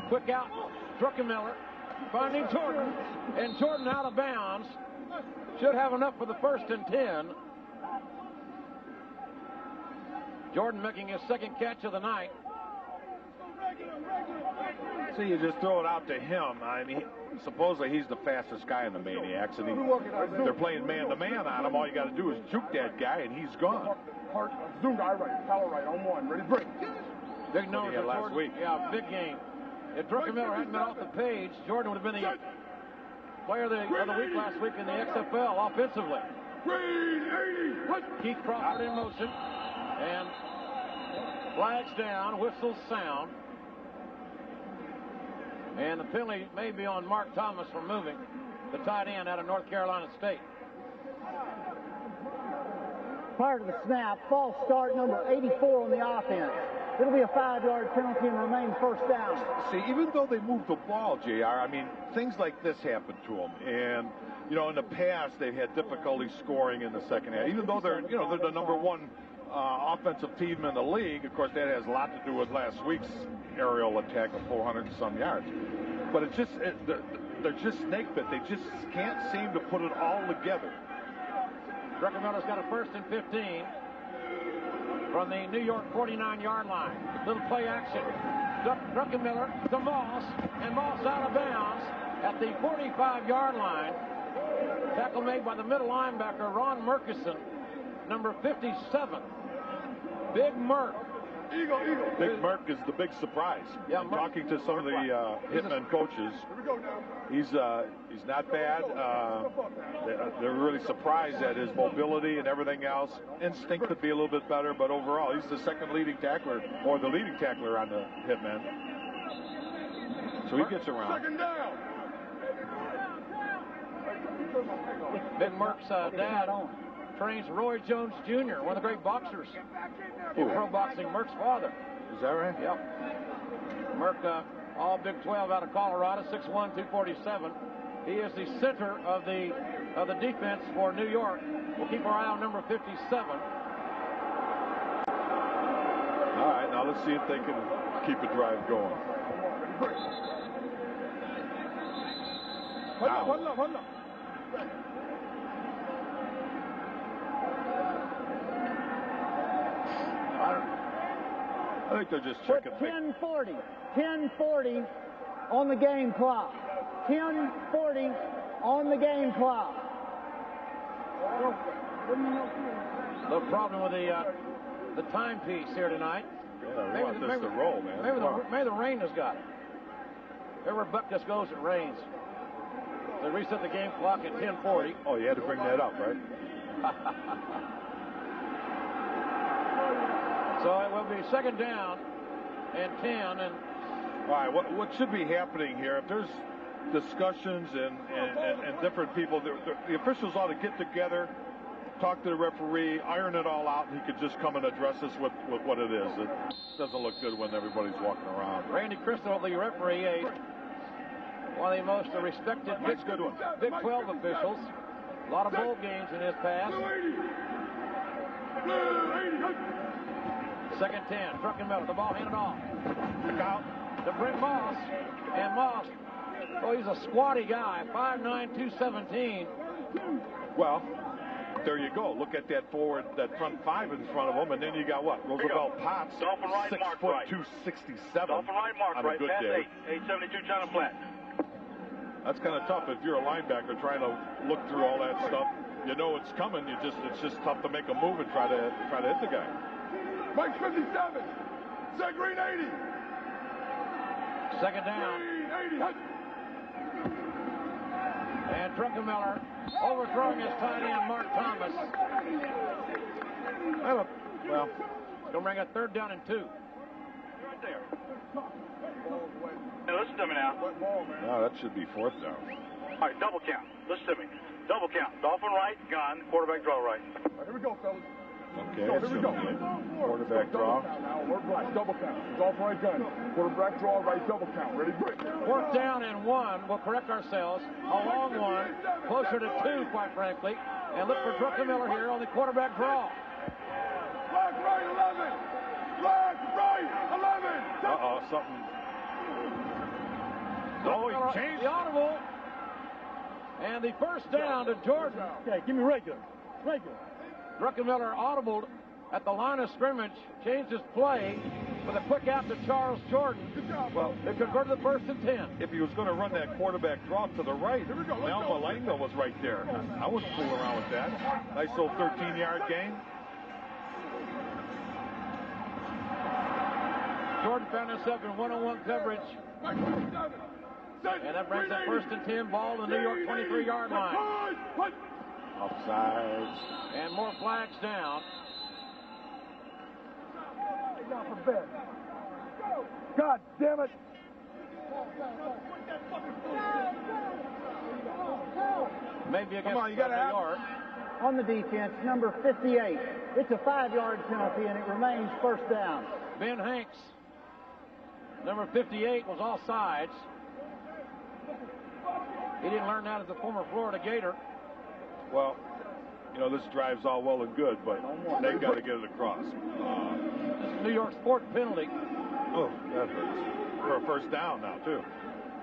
[SPEAKER 3] Quick out, Druckenmiller finding Jordan, and Jordan out of bounds. Should have enough for the 1st and 10. Jordan making his 2nd catch of the night.
[SPEAKER 2] So you just throw it out to him. I mean, supposedly he's the fastest guy in the Maniacs, and they're playing man-to-man on him. All you got to do is juke that guy, and he's gone.
[SPEAKER 12] Zoom guy right, power right, on 1, ready, break.
[SPEAKER 3] Big numbers for
[SPEAKER 2] last
[SPEAKER 3] Jordan.
[SPEAKER 2] week.
[SPEAKER 3] Yeah, big game. If Druckenmiller hadn't been off the page, Jordan would have been the player of the week last week in the XFL offensively. Keith Crawford in motion, and flags down, whistles sound, and the penalty may be on Mark Thomas for moving, the tight end out of North Carolina State.
[SPEAKER 4] Prior to the snap, false start number 84 on the offense. It'll be a 5-yard penalty and remain 1st down.
[SPEAKER 2] See, even though they moved the ball, JR, I mean, things like this happen to them. And, in the past, they've had difficulty scoring in the second half. Even though they're the number 1 offensive team in the league. Of course, that has a lot to do with last week's aerial attack of 400 and some yards. But it's just, they're just snake bit. They just can't seem to put it all together.
[SPEAKER 3] Druckenmiller's got a 1st and 15 from the New York 49-yard line. Little play action. Druckenmiller to Moss, and Moss out of bounds at the 45-yard line. Tackle made by the middle linebacker, Ron Murkison, number 57. Big Murk.
[SPEAKER 2] Big Murk is the big surprise.
[SPEAKER 3] Yeah,
[SPEAKER 2] talking to some of the Hitmen coaches, he's not bad. They're really surprised at his mobility and everything else. Instinct could be a little bit better, but overall, he's the second leading tackler, or the leading tackler on the Hitmen. So he gets around.
[SPEAKER 12] Second down.
[SPEAKER 3] Big Murk's dad trains Roy Jones Jr., one of the great boxers in pro boxing. Murk's father.
[SPEAKER 2] Is that right?
[SPEAKER 3] Yep. Murk, all Big 12 out of Colorado, 6'1", 247. He is the center of the defense for New York. We'll keep our eye on number 57.
[SPEAKER 2] All right, now let's see if they can keep a drive going.
[SPEAKER 12] Hold up.
[SPEAKER 2] I think they're just checking.
[SPEAKER 4] 10:40 on the game clock. 10:40 on the game clock.
[SPEAKER 3] No problem with the timepiece here tonight.
[SPEAKER 2] Yeah, we want this to roll, man.
[SPEAKER 3] Maybe the rain has got it. Everywhere Buckus goes, it rains. They reset the game clock at 10:40.
[SPEAKER 2] Oh, you had to bring that up, right?
[SPEAKER 3] So it will be second down and 10. And
[SPEAKER 2] all right, what should be happening here? If there's discussions and different people, the officials ought to get together, talk to the referee, iron it all out, and he could just come and address us with what it is. It doesn't look good when everybody's walking around.
[SPEAKER 3] Randy Crystal, the referee, one of the most respected Big 12 officials. A lot of bowl games in his past. Second 10, Druckenmiller, the ball handed off. Out to Brent Moss, and Moss, oh, he's a squatty guy, 5'9", 217.
[SPEAKER 2] Well, there you go. Look at that front five in front of him, and then you got what? Roosevelt Potts, 6 foot 267
[SPEAKER 7] Dolphin right mark
[SPEAKER 2] on a good day.
[SPEAKER 7] 872 China flat.
[SPEAKER 2] That's kind of tough if you're a linebacker trying to look through all that stuff. You know it's coming. It's just tough to make a move and try to hit the guy.
[SPEAKER 12] Mike 57. Zach Green 80.
[SPEAKER 3] Second down. And Druckenmiller overthrowing his tight end, Mark Thomas. Well, it's going to bring a third down and 2.
[SPEAKER 7] Right there. Now listen to me now.
[SPEAKER 2] No, that should be fourth down.
[SPEAKER 7] All right, double count. Listen to me. Double count. Dolphin right, gun, quarterback draw right.
[SPEAKER 12] Here we go, fellas.
[SPEAKER 2] Okay,
[SPEAKER 12] here we go.
[SPEAKER 2] Quarterback draw.
[SPEAKER 12] Now, right, double count. Dolphin right gun. Quarterback draw, right, double count. Ready, break.
[SPEAKER 3] Fourth down and 1. We'll correct ourselves. A long one. Closer to 2, quite frankly. And look for Druckenmiller here on the quarterback draw.
[SPEAKER 12] Black right, 11. Black right, 11.
[SPEAKER 2] Uh-oh, something. Oh, he changed
[SPEAKER 3] the audible. And the first down to Jordan.
[SPEAKER 6] Okay, give me regular.
[SPEAKER 3] Druckenmiller audibled at the line of scrimmage, changed his play with a quick out to Charles Jordan. Well, they converted the first and 10.
[SPEAKER 2] If he was going to run that quarterback draw to the right, Mel Malengo was right there. I wouldn't fool around with that. Nice little 13-yard gain.
[SPEAKER 3] Jordan found himself in one-on-one coverage. And that brings up first and 10, ball to the New York 23-yard line.
[SPEAKER 2] Offsides.
[SPEAKER 3] And more flags down.
[SPEAKER 12] God damn it.
[SPEAKER 3] Maybe against New York.
[SPEAKER 4] On the defense, number 58. It's a 5-yard penalty, and it remains first down.
[SPEAKER 3] Ben Hanks, number 58, was offsides. He didn't learn that as a former Florida Gator.
[SPEAKER 2] Well, you know, this drive's all well and good, but they've got to get it across.
[SPEAKER 3] New York sport penalty.
[SPEAKER 2] Oh, that hurts. For a first down now, too.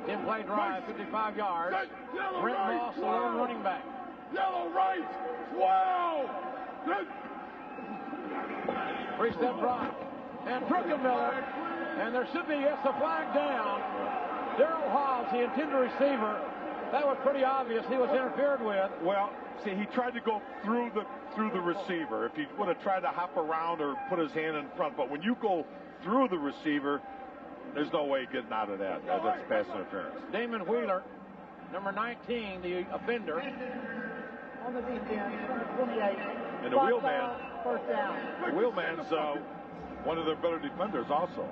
[SPEAKER 3] 10-play drive, 55 yards. Brent Moss, the lone running back.
[SPEAKER 12] Yellow right, 12.
[SPEAKER 3] 3-step drop. And Druckenmiller. And there should be, yes, a flag down. Daryl Hobbs, the intended receiver, that was pretty obvious he was interfered with.
[SPEAKER 2] Well, see, he tried to go through the receiver. If he would have tried to hop around or put his hand in front, but when you go through the receiver, there's no way getting out of that. That's pass interference.
[SPEAKER 3] Damon Wheeler, number 19, the offender.
[SPEAKER 4] On the defense, number 28.
[SPEAKER 2] And the wheelman.
[SPEAKER 4] First down.
[SPEAKER 2] The wheelman's one of their better defenders also.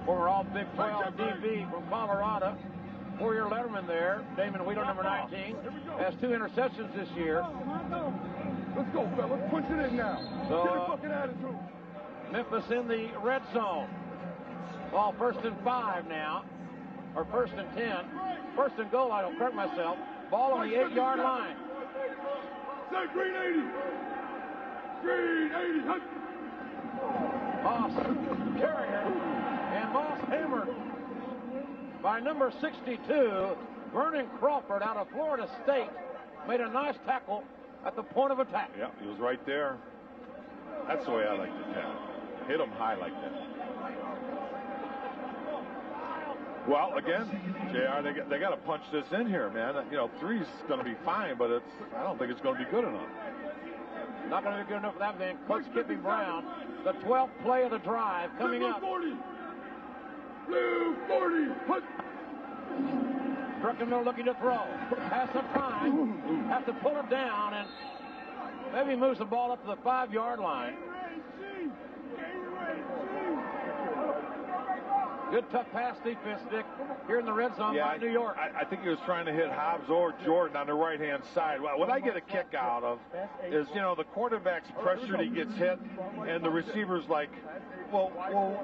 [SPEAKER 3] Former all Big 12 DB from Colorado. Four-year letterman there. Damon Wheeler, number 19, has 2 interceptions this year.
[SPEAKER 12] Let's go, fellas. Punch it in now.
[SPEAKER 3] So,
[SPEAKER 12] get a fucking attitude.
[SPEAKER 3] Memphis in the red zone. Ball 1st and 5 now. Or 1st and 10. 1st and goal, I don't correct myself. Ball on the 8-yard line.
[SPEAKER 12] Say green 80. Green 80. Hunt.
[SPEAKER 3] Moss carrier. And Moss hammered by number 62, Vernon Crawford out of Florida State. Made a nice tackle at the point of attack.
[SPEAKER 2] Yeah, he was right there. That's the way I like to tackle. Hit him high like that. Well, again, JR, they got to punch this in here, man. You know, 3's going to be fine, but I don't think it's going to be good enough.
[SPEAKER 3] Not going to be good enough for that man. Coach Skippy Brown, the 12th play of the drive coming up.
[SPEAKER 12] Blue 40. Hunt.
[SPEAKER 3] Druckenmiller looking to throw. Has some time. Have to pull it down and maybe moves the ball up to the 5-yard line. Good tough pass defense, Dick, here in the red zone by New York.
[SPEAKER 2] I think he was trying to hit Hobbs or Jordan on the right-hand side. Well, what I get a kick out of is, you know, the quarterback's pressured, he gets hit, and the receiver's like, well,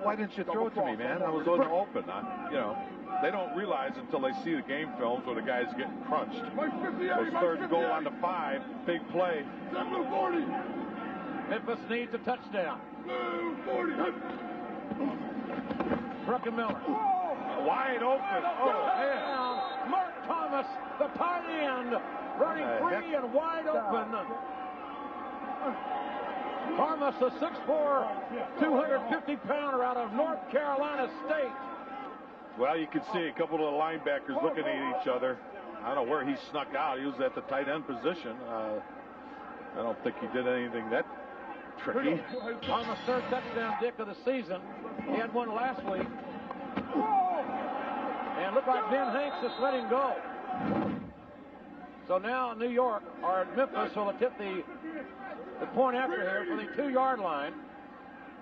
[SPEAKER 2] why didn't you throw it to me, man? I was open. You know, they don't realize until they see the game films where the guy's getting crunched. So it's 3rd and goal on the 5. Big play.
[SPEAKER 3] Memphis needs a touchdown.
[SPEAKER 12] Blue 40.
[SPEAKER 3] Druckenmiller.
[SPEAKER 2] Wide open. Oh, man.
[SPEAKER 3] Mark Thomas, the tight end, running free and wide open. Thomas, a 6'4", 250-pounder out of North Carolina State.
[SPEAKER 2] Well, you can see a couple of the linebackers looking at each other. I don't know where he snuck out. He was at the tight end position. I don't think he did anything that tricky.
[SPEAKER 3] Thomas' 3rd touchdown, Dick, of the season. He had one last week. And looked like Ben Hanks just let him go. So now New York, or Memphis, will attempt the point after here for the 2-yard line.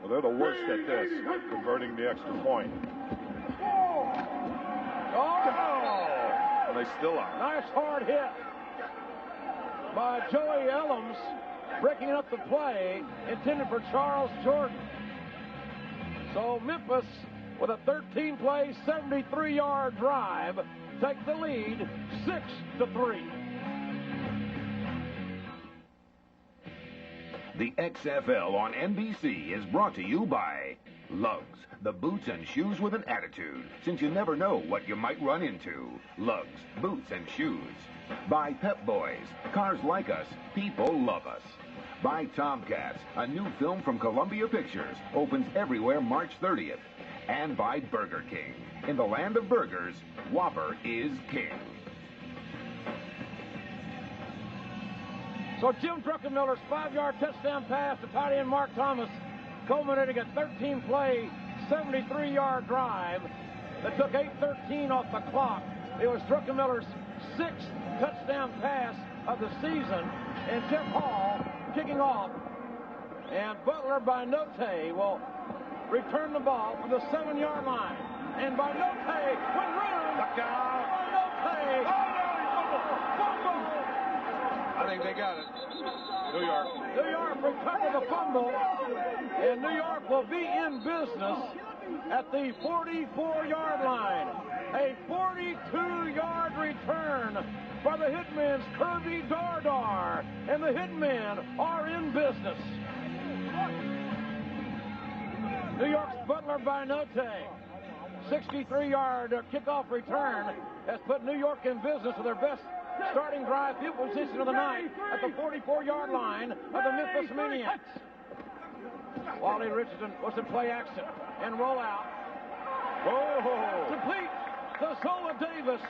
[SPEAKER 2] Well, they're the worst at this, converting the extra point.
[SPEAKER 3] Oh!
[SPEAKER 2] They still are.
[SPEAKER 3] Nice hard hit by Joey Ellums, breaking up the play intended for Charles Jordan. So Memphis, with a 13-play, 73-yard drive, take the lead 6-3.
[SPEAKER 13] The XFL on NBC is brought to you by Lugs, the boots and shoes with an attitude, since you never know what you might run into. Lugs, boots and shoes. By Pep Boys, cars like us, people love us. By Tomcats, a new film from Columbia Pictures, opens everywhere March 30th. And by Burger King. In the land of burgers, Whopper is king.
[SPEAKER 3] So Jim Druckenmiller's 5-yard touchdown pass to tight end Mark Thomas, culminating a 13-play, 73-yard drive that took 8:13 off the clock. It was Druckenmiller's 6th touchdown pass of the season, and Jeff Hall kicking off. And Butler by Note will return the ball from the 7-yard line. And by Note, with room, fumble.
[SPEAKER 2] I think they got it. New York.
[SPEAKER 3] New York recovered the fumble, and New York will be in business at the 44-yard line. A 42-yard return by the Hitmen's Kirby Dardar, and the Hitmen are in business. New York's Butler by Note, 63-yard kickoff return has put New York in business with their best starting drive field position of the night at the 44-yard line of the Memphis Maniax. Wally Richardson was in play action and roll out.
[SPEAKER 2] Oh!
[SPEAKER 3] Complete. to Zola Davis.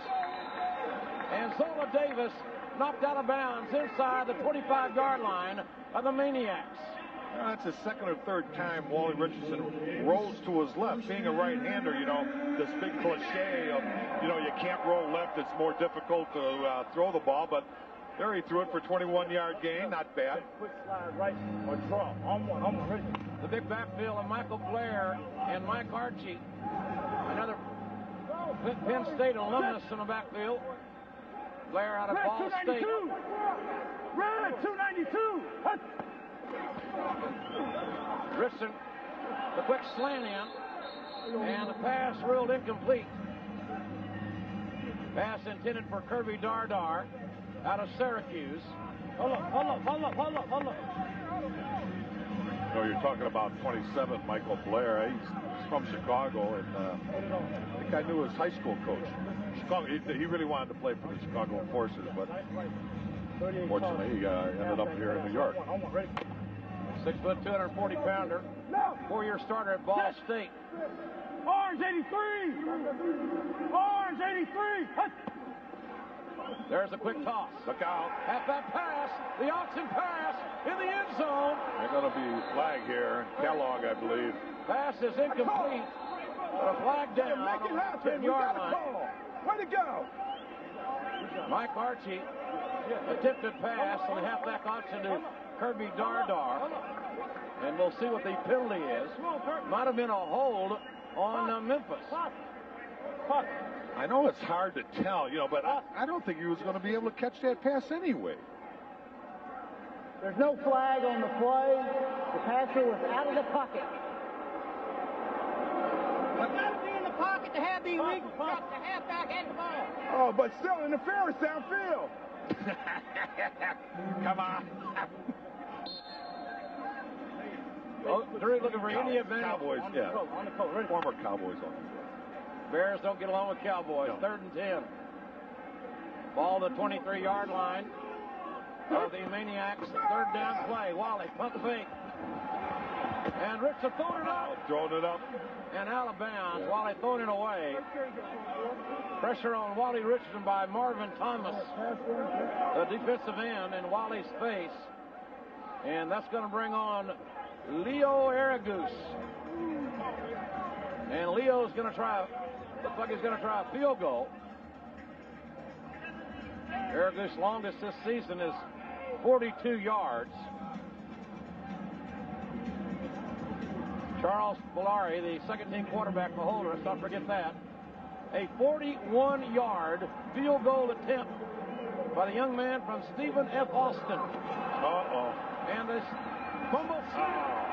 [SPEAKER 3] And Zola Davis knocked out of bounds inside the 25-yard line of the Maniacs.
[SPEAKER 2] That's the second or third time Wally Richardson rolls to his left. Being a right-hander, you know, this big cliche of, you know, you can't roll left. It's more difficult to throw the ball, but there he threw it for 21-yard gain. Not bad.
[SPEAKER 12] Quick slide right or draw. On one, ready.
[SPEAKER 3] The big backfield of Michael Blair and Mike Archie. Another Penn State alumnus in the backfield. Blair out of Ball State.
[SPEAKER 12] Red 292.
[SPEAKER 3] Richardson, the quick slant in, and the pass ruled incomplete. Pass intended for Kirby Dardar out of Syracuse.
[SPEAKER 12] Hold up.
[SPEAKER 2] You know, you're talking about 27th, Michael Blair. He's from Chicago, and I think I knew his high school coach. Chicago, he really wanted to play for the Chicago Forces, but fortunately, he ended up here in New York.
[SPEAKER 3] 6 foot, 240 pounder, 4-year starter at Ball State.
[SPEAKER 12] Orange 83. Orange 83.
[SPEAKER 3] There's a quick toss.
[SPEAKER 2] Look out.
[SPEAKER 3] Halfback pass, the option pass in the end zone.
[SPEAKER 2] They're going to be flag here. Kellogg, I believe.
[SPEAKER 3] Pass is incomplete. But a flag down on the 10-yard line.
[SPEAKER 12] Way to go.
[SPEAKER 3] Mike Archie attempted pass on the halfback option to Kirby Dardar. And we'll see what the penalty is. Might have been a hold on Memphis.
[SPEAKER 2] I know it's hard to tell, you know, but I don't think he was going to be able to catch that pass anyway.
[SPEAKER 4] There's no flag on the play. The passer was out of the pocket.
[SPEAKER 8] You've got to be in the pocket to have the illegal catch, the halfback and the ball.
[SPEAKER 5] Oh, but still interference downfield.
[SPEAKER 2] Come on.
[SPEAKER 3] Oh, Drury looking for any advantage.
[SPEAKER 2] Cowboys,
[SPEAKER 3] on the coat. Ready?
[SPEAKER 2] Former Cowboys on.
[SPEAKER 3] Bears don't get along with Cowboys. No. 3rd and 10. Ball the 23-yard line of the Maniacs. 3rd down play. Wally, pump fake. And Richardson throwing it up.
[SPEAKER 2] Throwing it up.
[SPEAKER 3] And out of bounds. Wally throwing it away. Pressure on Wally Richardson by Marvin Thomas, the defensive end, in Wally's face. And that's going to bring on Leo Aragus. And Leo's going to try, looks like he's going to try a field goal. Aragus' longest this season is 42 yards. Charles Polari, the second-team quarterback for Holder, let's not forget that. A 41-yard field goal attempt by the young man from Stephen F. Austin.
[SPEAKER 2] Uh-oh.
[SPEAKER 3] And this fumble snap.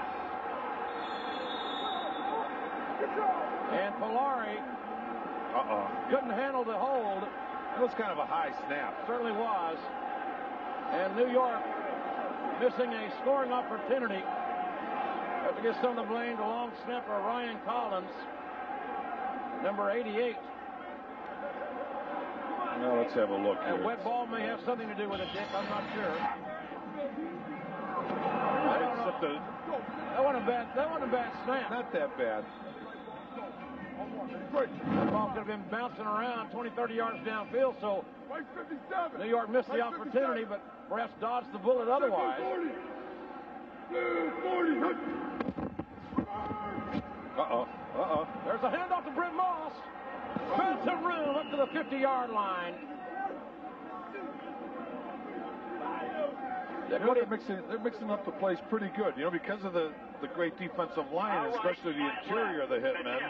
[SPEAKER 3] And Polari couldn't handle the hold.
[SPEAKER 2] That was kind of a high snap.
[SPEAKER 3] Certainly was. And New York missing a scoring opportunity. Have to give some of the blame to long snapper Ryan Collins, number 88.
[SPEAKER 2] Now let's have a look here.
[SPEAKER 3] And wet ball may have something to do with it, Dick. I'm not sure. That wasn't a bad snap.
[SPEAKER 2] Not that bad.
[SPEAKER 3] That ball could have been bouncing around 20, 30 yards downfield, so New York missed the opportunity, but perhaps dodged the bullet otherwise. There's a handoff to Brent Moss. Phantom room up to the 50-yard line.
[SPEAKER 2] You know, they're mixing up the plays pretty good, you know, because of the great defensive line, especially the interior of the Hitmen.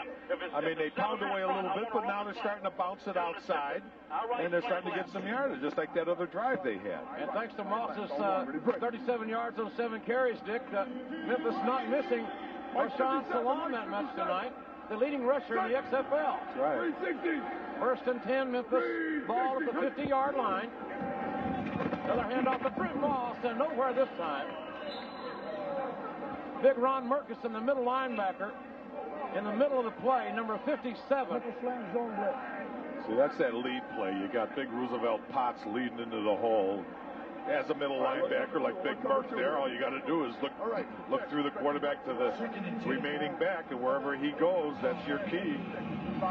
[SPEAKER 2] I mean, they pound away a little bit, but now they're starting to bounce it outside, and they're starting to get some yardage, just like that other drive they had.
[SPEAKER 3] And thanks to Moss's 37 yards on 7 carries, Dick, Memphis not missing Marshawn Salam that much tonight, the leading rusher in the XFL.
[SPEAKER 2] That's right.
[SPEAKER 3] 1st and 10, Memphis, ball at the 50-yard line. Another handoff to Brent Moss, and nowhere this time. Big Ron Murkison, the middle linebacker, in the middle of the play, number 57.
[SPEAKER 2] See, that's that lead play. You got big Roosevelt Potts leading into the hole. As a middle linebacker like Big Merc there, all you got to do is look through the quarterback to the remaining back, and wherever he goes, that's your key.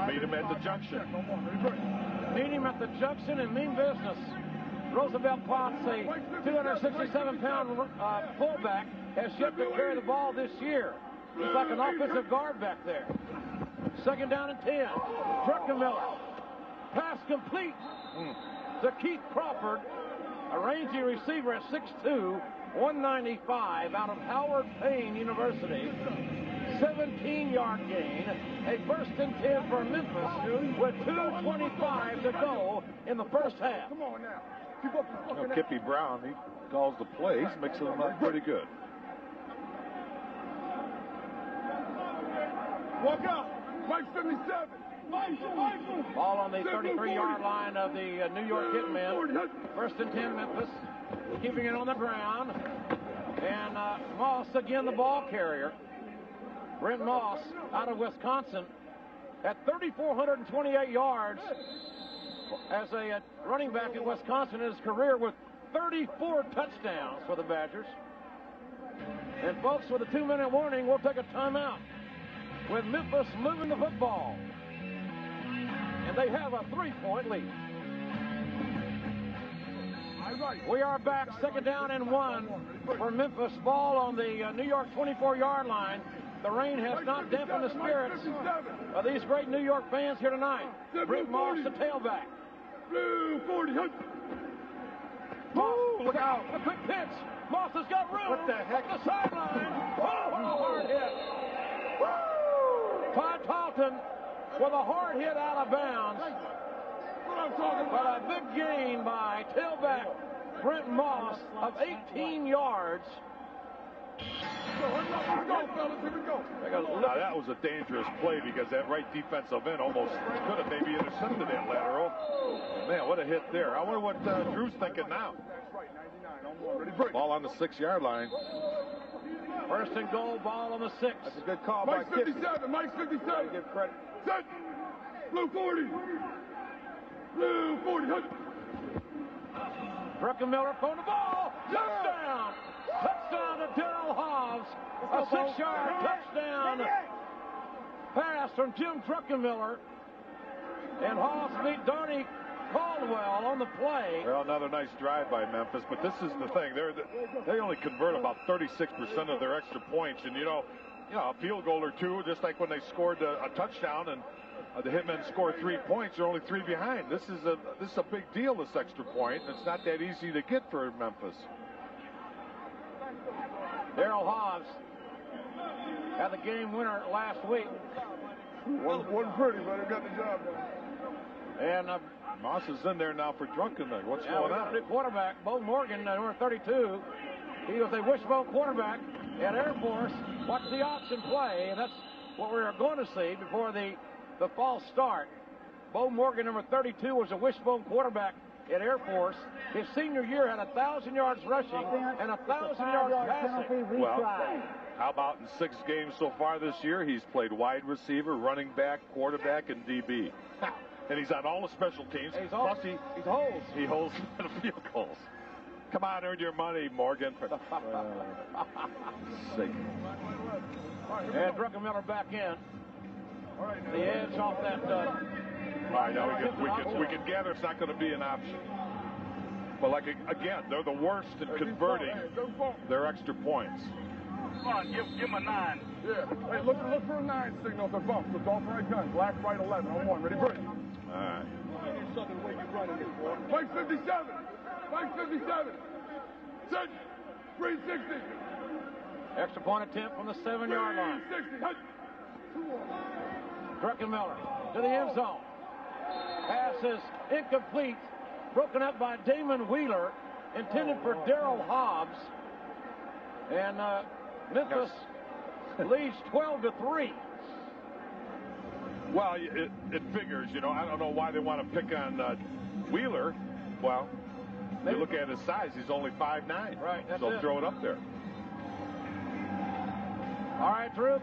[SPEAKER 2] Meet him at the junction.
[SPEAKER 3] Meet him at the junction and mean business. Roosevelt Potts, a 267-pound fullback, has yet to carry the ball this year. He's like an offensive guard back there. Second down and 10. Druckenmiller. Pass complete to Keith Crawford, a rangy receiver at 6'2", 195 out of Howard Payne University. 17-yard gain. A first and 10 for Memphis with 2:25 to go in the first half.
[SPEAKER 12] Come on now.
[SPEAKER 2] Kippy Brown, he calls the plays, mixing them up pretty good.
[SPEAKER 12] Walk out. Mike 77.
[SPEAKER 3] Ball on the 33-yard line of the New York Hitmen. First and 10, Memphis. Keeping it on the ground. And Moss, again, the ball carrier. Brent Moss, out of Wisconsin, at 3,428 yards as a running back in Wisconsin in his career, with 34 touchdowns for the Badgers. And folks, with a 2-minute warning, we'll take a timeout with Memphis moving the football. And they have a 3-point lead. We are back, second down and 1 for Memphis. Ball on the New York 24-yard line. The rain has not dampened the spirits of these great New York fans here tonight. Brent Moss, the tailback.
[SPEAKER 12] Blue 40.
[SPEAKER 3] Moss, look out. A quick pitch. Moss has got room.
[SPEAKER 2] What the heck?
[SPEAKER 3] At the sideline. Oh, what a hard hit. Todd Talton with a hard hit out of bounds. But a big gain by tailback Brent Moss of 18 yards.
[SPEAKER 2] Now, that was a dangerous play because that right defensive end almost could have maybe intercepted that lateral. Man, what a hit there. I wonder what Drew's thinking now. Ball on the 6-yard line.
[SPEAKER 3] First and goal, ball on the 6.
[SPEAKER 2] That's a good call
[SPEAKER 12] Mike
[SPEAKER 2] by Kippy.
[SPEAKER 12] 57. Mike 57.
[SPEAKER 2] Give credit.
[SPEAKER 12] Set. Blue 40. Blue 40.
[SPEAKER 3] Druckenmiller throwing the ball. Touchdown. Touchdown to Darrell Hobbs. A 6-yard touchdown pass from Jim Druckenmiller. And Hobbs beat Donnie Caldwell on the play.
[SPEAKER 2] Well, another nice drive by Memphis, but this is the thing. They only convert about 36% of their extra points. And, you know, a field goal or two, just like when they scored a touchdown and the Hitmen scored 3 points, they're only 3 behind. This is a big deal, this extra point. It's not that easy to get for Memphis.
[SPEAKER 3] Darrell Hobbs had the game winner last week.
[SPEAKER 12] Wasn't pretty, but he got the job done.
[SPEAKER 3] And
[SPEAKER 2] Moss is in there now for Druckenmiller. What's going on?
[SPEAKER 3] The quarterback, Bo Morgan, number 32. He was a wishbone quarterback at Air Force. Watch the option play, and that's what we are going to see before the false start. Bo Morgan, number 32, was a wishbone quarterback at Air Force. His senior year had 1,000 yards rushing and 1,000 yards passing.
[SPEAKER 2] Well, how about in 6 games so far this year? He's played wide receiver, running back, quarterback, and DB. And he's on all the special teams. Plus, he holds the field goals. Come on, earn your money, Morgan.
[SPEAKER 3] And Druckenmiller back in. The edge off that.
[SPEAKER 2] All right, now we can gather it's not going to be an option. But like again, they're the worst in converting their extra points.
[SPEAKER 7] Come on, give him a 9.
[SPEAKER 12] Yeah. Hey, look for a 9 signal. The bump. The golf right gun. Black right 11 on 1. Ready, break.
[SPEAKER 2] All right.
[SPEAKER 12] Mike 57. Mike 57. Set. 360.
[SPEAKER 3] Extra point attempt from the 7-yard line.
[SPEAKER 12] 360.
[SPEAKER 3] Druckenmiller to the end zone. Pass is incomplete. Broken up by Damon Wheeler. Intended for Darrell Hobbs. And Memphis leads 12-3.
[SPEAKER 2] Well, it figures, you know. I don't know why they want to pick on Wheeler. Well, you look at his size, he's only 5'9".
[SPEAKER 3] Right, that's
[SPEAKER 2] so throw it up there.
[SPEAKER 3] All right, Drew,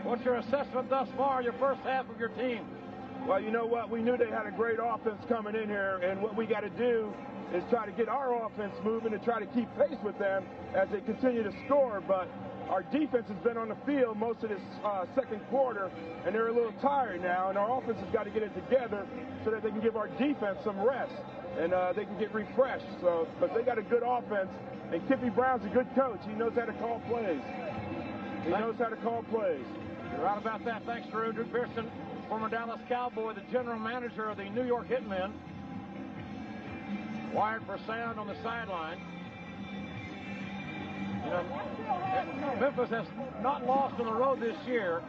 [SPEAKER 3] what's your assessment thus far, your first half of your team?
[SPEAKER 5] Well, you know what? We knew they had a great offense coming in here, and what we got to do is try to get our offense moving and try to keep pace with them as they continue to score. But our defense has been on the field most of this second quarter, and they're a little tired now, and our offense has got to get it together so that they can give our defense some rest and they can get refreshed. So, but they got a good offense, and Kippy Brown's a good coach. He knows how to call plays. He knows how to call plays.
[SPEAKER 3] You're right about that. Thanks to Drew Pearson, former Dallas Cowboy, the general manager of the New York Hitmen. Wired for sound on the sideline. You know, Memphis has not lost on the road this year,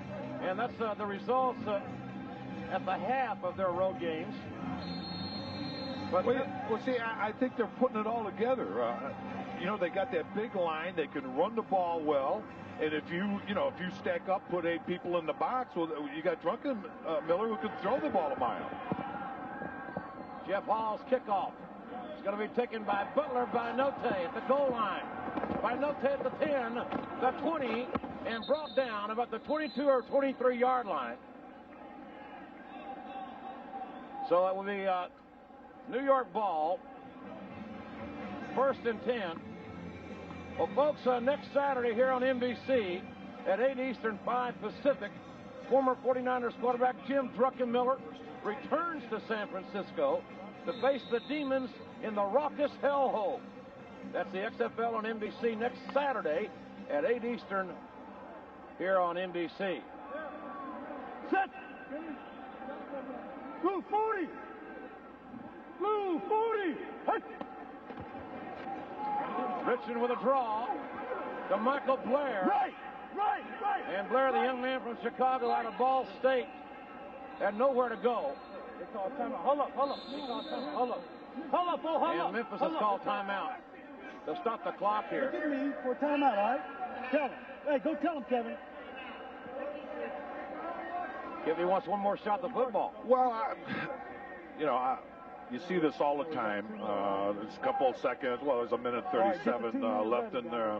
[SPEAKER 3] and that's the results at the half of their road games.
[SPEAKER 2] But well, see, I think they're putting it all together. You know, they got that big line. They can run the ball well. And if you stack up, put 8 people in the box, well, you got Drunken Miller who can throw the ball a mile.
[SPEAKER 3] Jeff Hall's kickoff. It's going to be taken by Butler by Note at the goal line. By Note at the 10, the 20, and brought down about the 22 or 23-yard line. So it will be New York ball, 1st and 10. Well, folks, next Saturday here on NBC at 8 Eastern, 5 Pacific, former 49ers quarterback Jim Druckenmiller returns to San Francisco to face the Demons in the raucous hellhole. That's the XFL on NBC next Saturday at 8 Eastern here on NBC.
[SPEAKER 6] Set! Blue 40! Blue 40! Hey!
[SPEAKER 3] Richardson with a draw to Michael Blair.
[SPEAKER 6] Right!
[SPEAKER 3] And Blair, the young man from Chicago out of Ball State, had nowhere to go.
[SPEAKER 6] Hold up.
[SPEAKER 3] And Memphis has called timeout to stop the clock here.
[SPEAKER 6] Look at me for a timeout, all right? Tell him. Hey, go tell him, Kevin.
[SPEAKER 3] Kippy wants one more shot at the football.
[SPEAKER 2] Well, you see this all the time. There's a couple of seconds. Well, there's a minute 37 left in there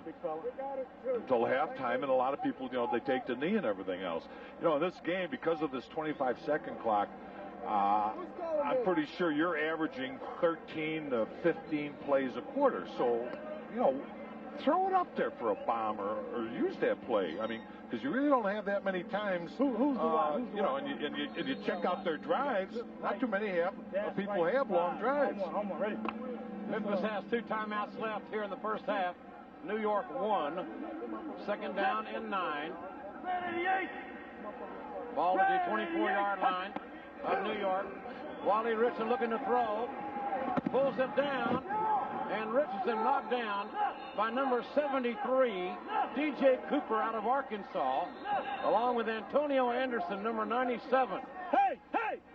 [SPEAKER 2] until halftime, and a lot of people, they take the knee and everything else. In this game, because of this 25-second clock, I'm pretty sure you're averaging 13 to 15 plays a quarter. So, throw it up there for a bomb or use that play. I mean, because you really don't have that many times. And you check out their drives. Not too many people have long drives.
[SPEAKER 6] Ready.
[SPEAKER 3] Memphis has 2 timeouts left here in the first half. New York 1. 2nd down and 9. Ball at the 24-yard line of New York. Wally Richardson looking to throw. Pulls it down. And Richardson knocked down by number 73, DJ Cooper out of Arkansas, along with Antonio Anderson, number 97.
[SPEAKER 6] Hey,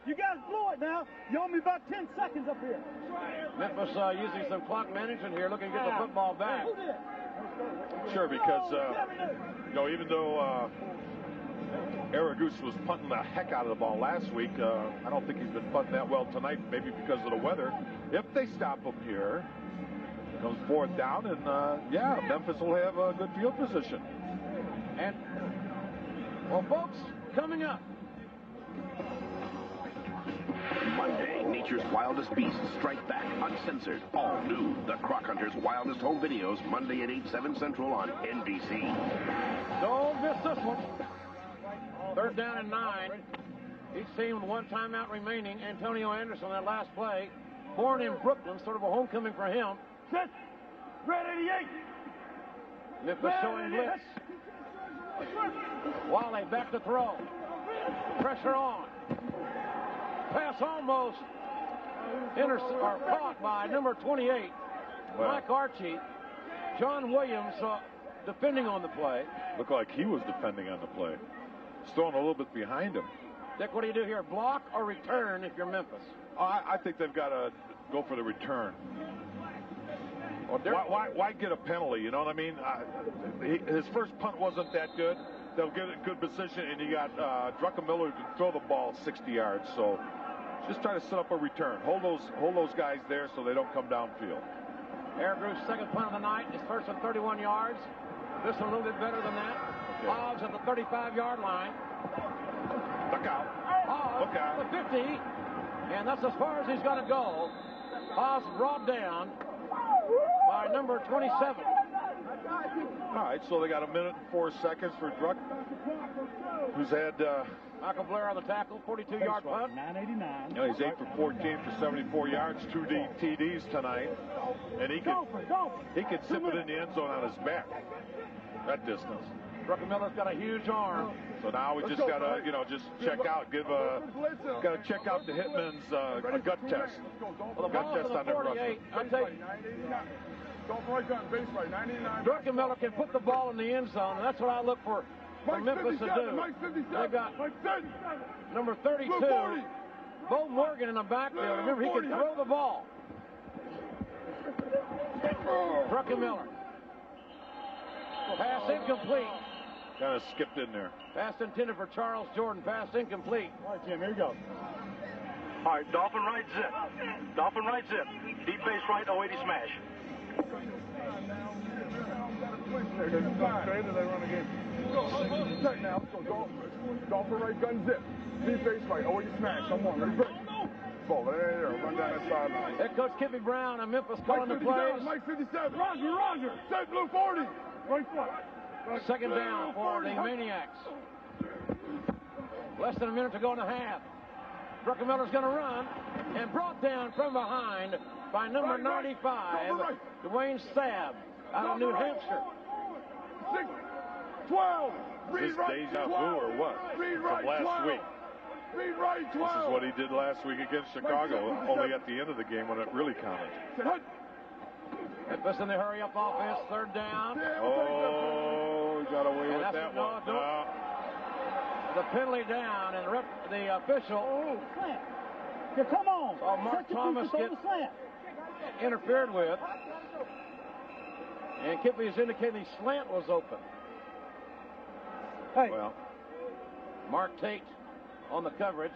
[SPEAKER 6] you guys blew it now. You owe me about 10 seconds up here.
[SPEAKER 3] Memphis using some clock management here, looking to get the football back.
[SPEAKER 2] Sure, because, even though Aragoose was punting the heck out of the ball last week, I don't think he's been punting that well tonight, maybe because of the weather. If they stop him here, comes 4th down, and Memphis will have a good field position.
[SPEAKER 3] And, well, folks, coming up.
[SPEAKER 14] Monday, nature's wildest beasts strike back, uncensored, all new. The Croc Hunter's Wildest Home Videos, Monday at 8, 7 Central on NBC.
[SPEAKER 3] Don't miss this one. 3rd down and 9. Each team with 1 timeout remaining. Antonio Anderson, that last play, born in Brooklyn, sort of a homecoming for him.
[SPEAKER 6] Set. Red 88.
[SPEAKER 3] Memphis showing blitz. Wally back to throw. Pressure on. Pass almost caught by number 28, Mike Archie. John Williams defending on the play.
[SPEAKER 2] Looked like he was defending on the play. He's throwing a little bit behind him.
[SPEAKER 3] Dick, what do you do here? Block or return if you're Memphis?
[SPEAKER 2] I think they've got to go for the return. Why get a penalty? You know what I mean? His first punt wasn't that good. They'll get a good position, and you got Druckenmiller who can throw the ball 60 yards. So just try to set up a return. Hold those guys there so they don't come downfield.
[SPEAKER 3] Aragoose, 2nd punt of the night, is first and 31 yards. This one a little bit better than that. Okay. Hobbs at the 35-yard line.
[SPEAKER 2] Look out.
[SPEAKER 3] Hobbs
[SPEAKER 2] Look out.
[SPEAKER 3] The 50, and that's as far as he's going to go. Haas brought down by number 27.
[SPEAKER 2] All right, so they got a minute and 4 seconds for Druck, who's had
[SPEAKER 3] Michael Blair on the tackle, 42-yard punt.
[SPEAKER 2] 989. You know, he's 8 for 14 for 74 yards, 2 TDs tonight, and he can zip it in the end zone on his back. That distance.
[SPEAKER 3] Druckenmiller's got a huge arm.
[SPEAKER 2] So now we just gotta, just check out, gotta check out the Hitmen's a gut test.
[SPEAKER 3] Well, the
[SPEAKER 2] gut
[SPEAKER 3] ball
[SPEAKER 2] test
[SPEAKER 3] to the
[SPEAKER 2] on their
[SPEAKER 3] 48. I take Druckenmiller can put the ball in the end zone, and that's what I look for Memphis to do. They've got number 32, Bo Morgan in the backfield. Remember, he can throw the ball. Druckenmiller. Pass incomplete.
[SPEAKER 2] Kind of skipped in there.
[SPEAKER 3] Pass intended for Charles Jordan. Pass incomplete.
[SPEAKER 12] All right, Jim, here you go.
[SPEAKER 7] All right, Dolphin right zip. Dolphin right zip. Deep base right, 080 smash.
[SPEAKER 12] They run again. Check now. Let's go. Dolphin right gun zip. Deep base right, 080 smash. Come on, ready, break. Ball, there. Run down that sideline.
[SPEAKER 3] Head coach Kippy Brown and Memphis calling the plays.
[SPEAKER 12] Mike 57. Roger. Set blue 40. Right foot.
[SPEAKER 3] Second down for the Maniacs. Less than a minute to go in the half. Druckenmiller's going to run and brought down from behind by number 95, Dwayne Stab out of New Hampshire.
[SPEAKER 12] 6, 12.
[SPEAKER 2] Is this deja vu or what? From last week.
[SPEAKER 12] Read right 12.
[SPEAKER 2] This is what he did last week against Chicago, only at the end of the game when it really counted.
[SPEAKER 3] Memphis in the hurry-up offense, third down.
[SPEAKER 2] Oh, he got away with that one. No.
[SPEAKER 3] The penalty down, and the official.
[SPEAKER 4] Oh, slant. Yeah, come on.
[SPEAKER 3] Saw Mark Thomas get interfered with. And Kippy is indicating the slant was open.
[SPEAKER 4] Hey.
[SPEAKER 2] Well,
[SPEAKER 3] Mark Tate on the coverage.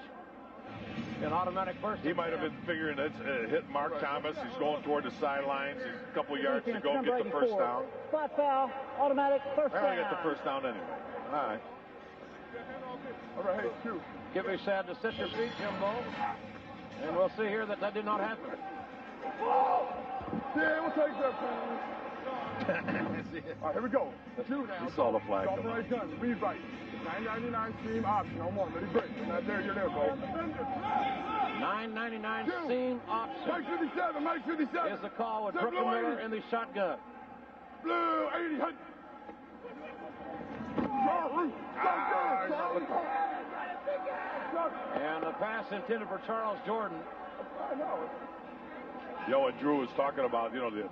[SPEAKER 3] An automatic first.
[SPEAKER 2] He might have been figuring it's hit Mark Thomas. He's going toward the sidelines. He's a couple yards to go, get the first down.
[SPEAKER 4] Spot foul, automatic first down.
[SPEAKER 2] Well, get the first down anyway. All right.
[SPEAKER 12] All right, hey, shoot.
[SPEAKER 3] Kippy said to sit your feet, Jimbo. And we'll see here that did not happen.
[SPEAKER 12] Yeah, we'll take that penalty. All right, here we go. 2 now.
[SPEAKER 2] You saw the flag.
[SPEAKER 12] Dolphin right gun. Read right. 999 seam option. On 1. Ready, break. Not there. You're there, Bo.
[SPEAKER 3] 999 seam option.
[SPEAKER 12] Mike 57. Mike 57.
[SPEAKER 3] Is the call with Druckenmiller in the shotgun.
[SPEAKER 12] Blue 80. Hut.
[SPEAKER 3] And the pass intended for Charles Jordan.
[SPEAKER 2] And Drew was talking about, the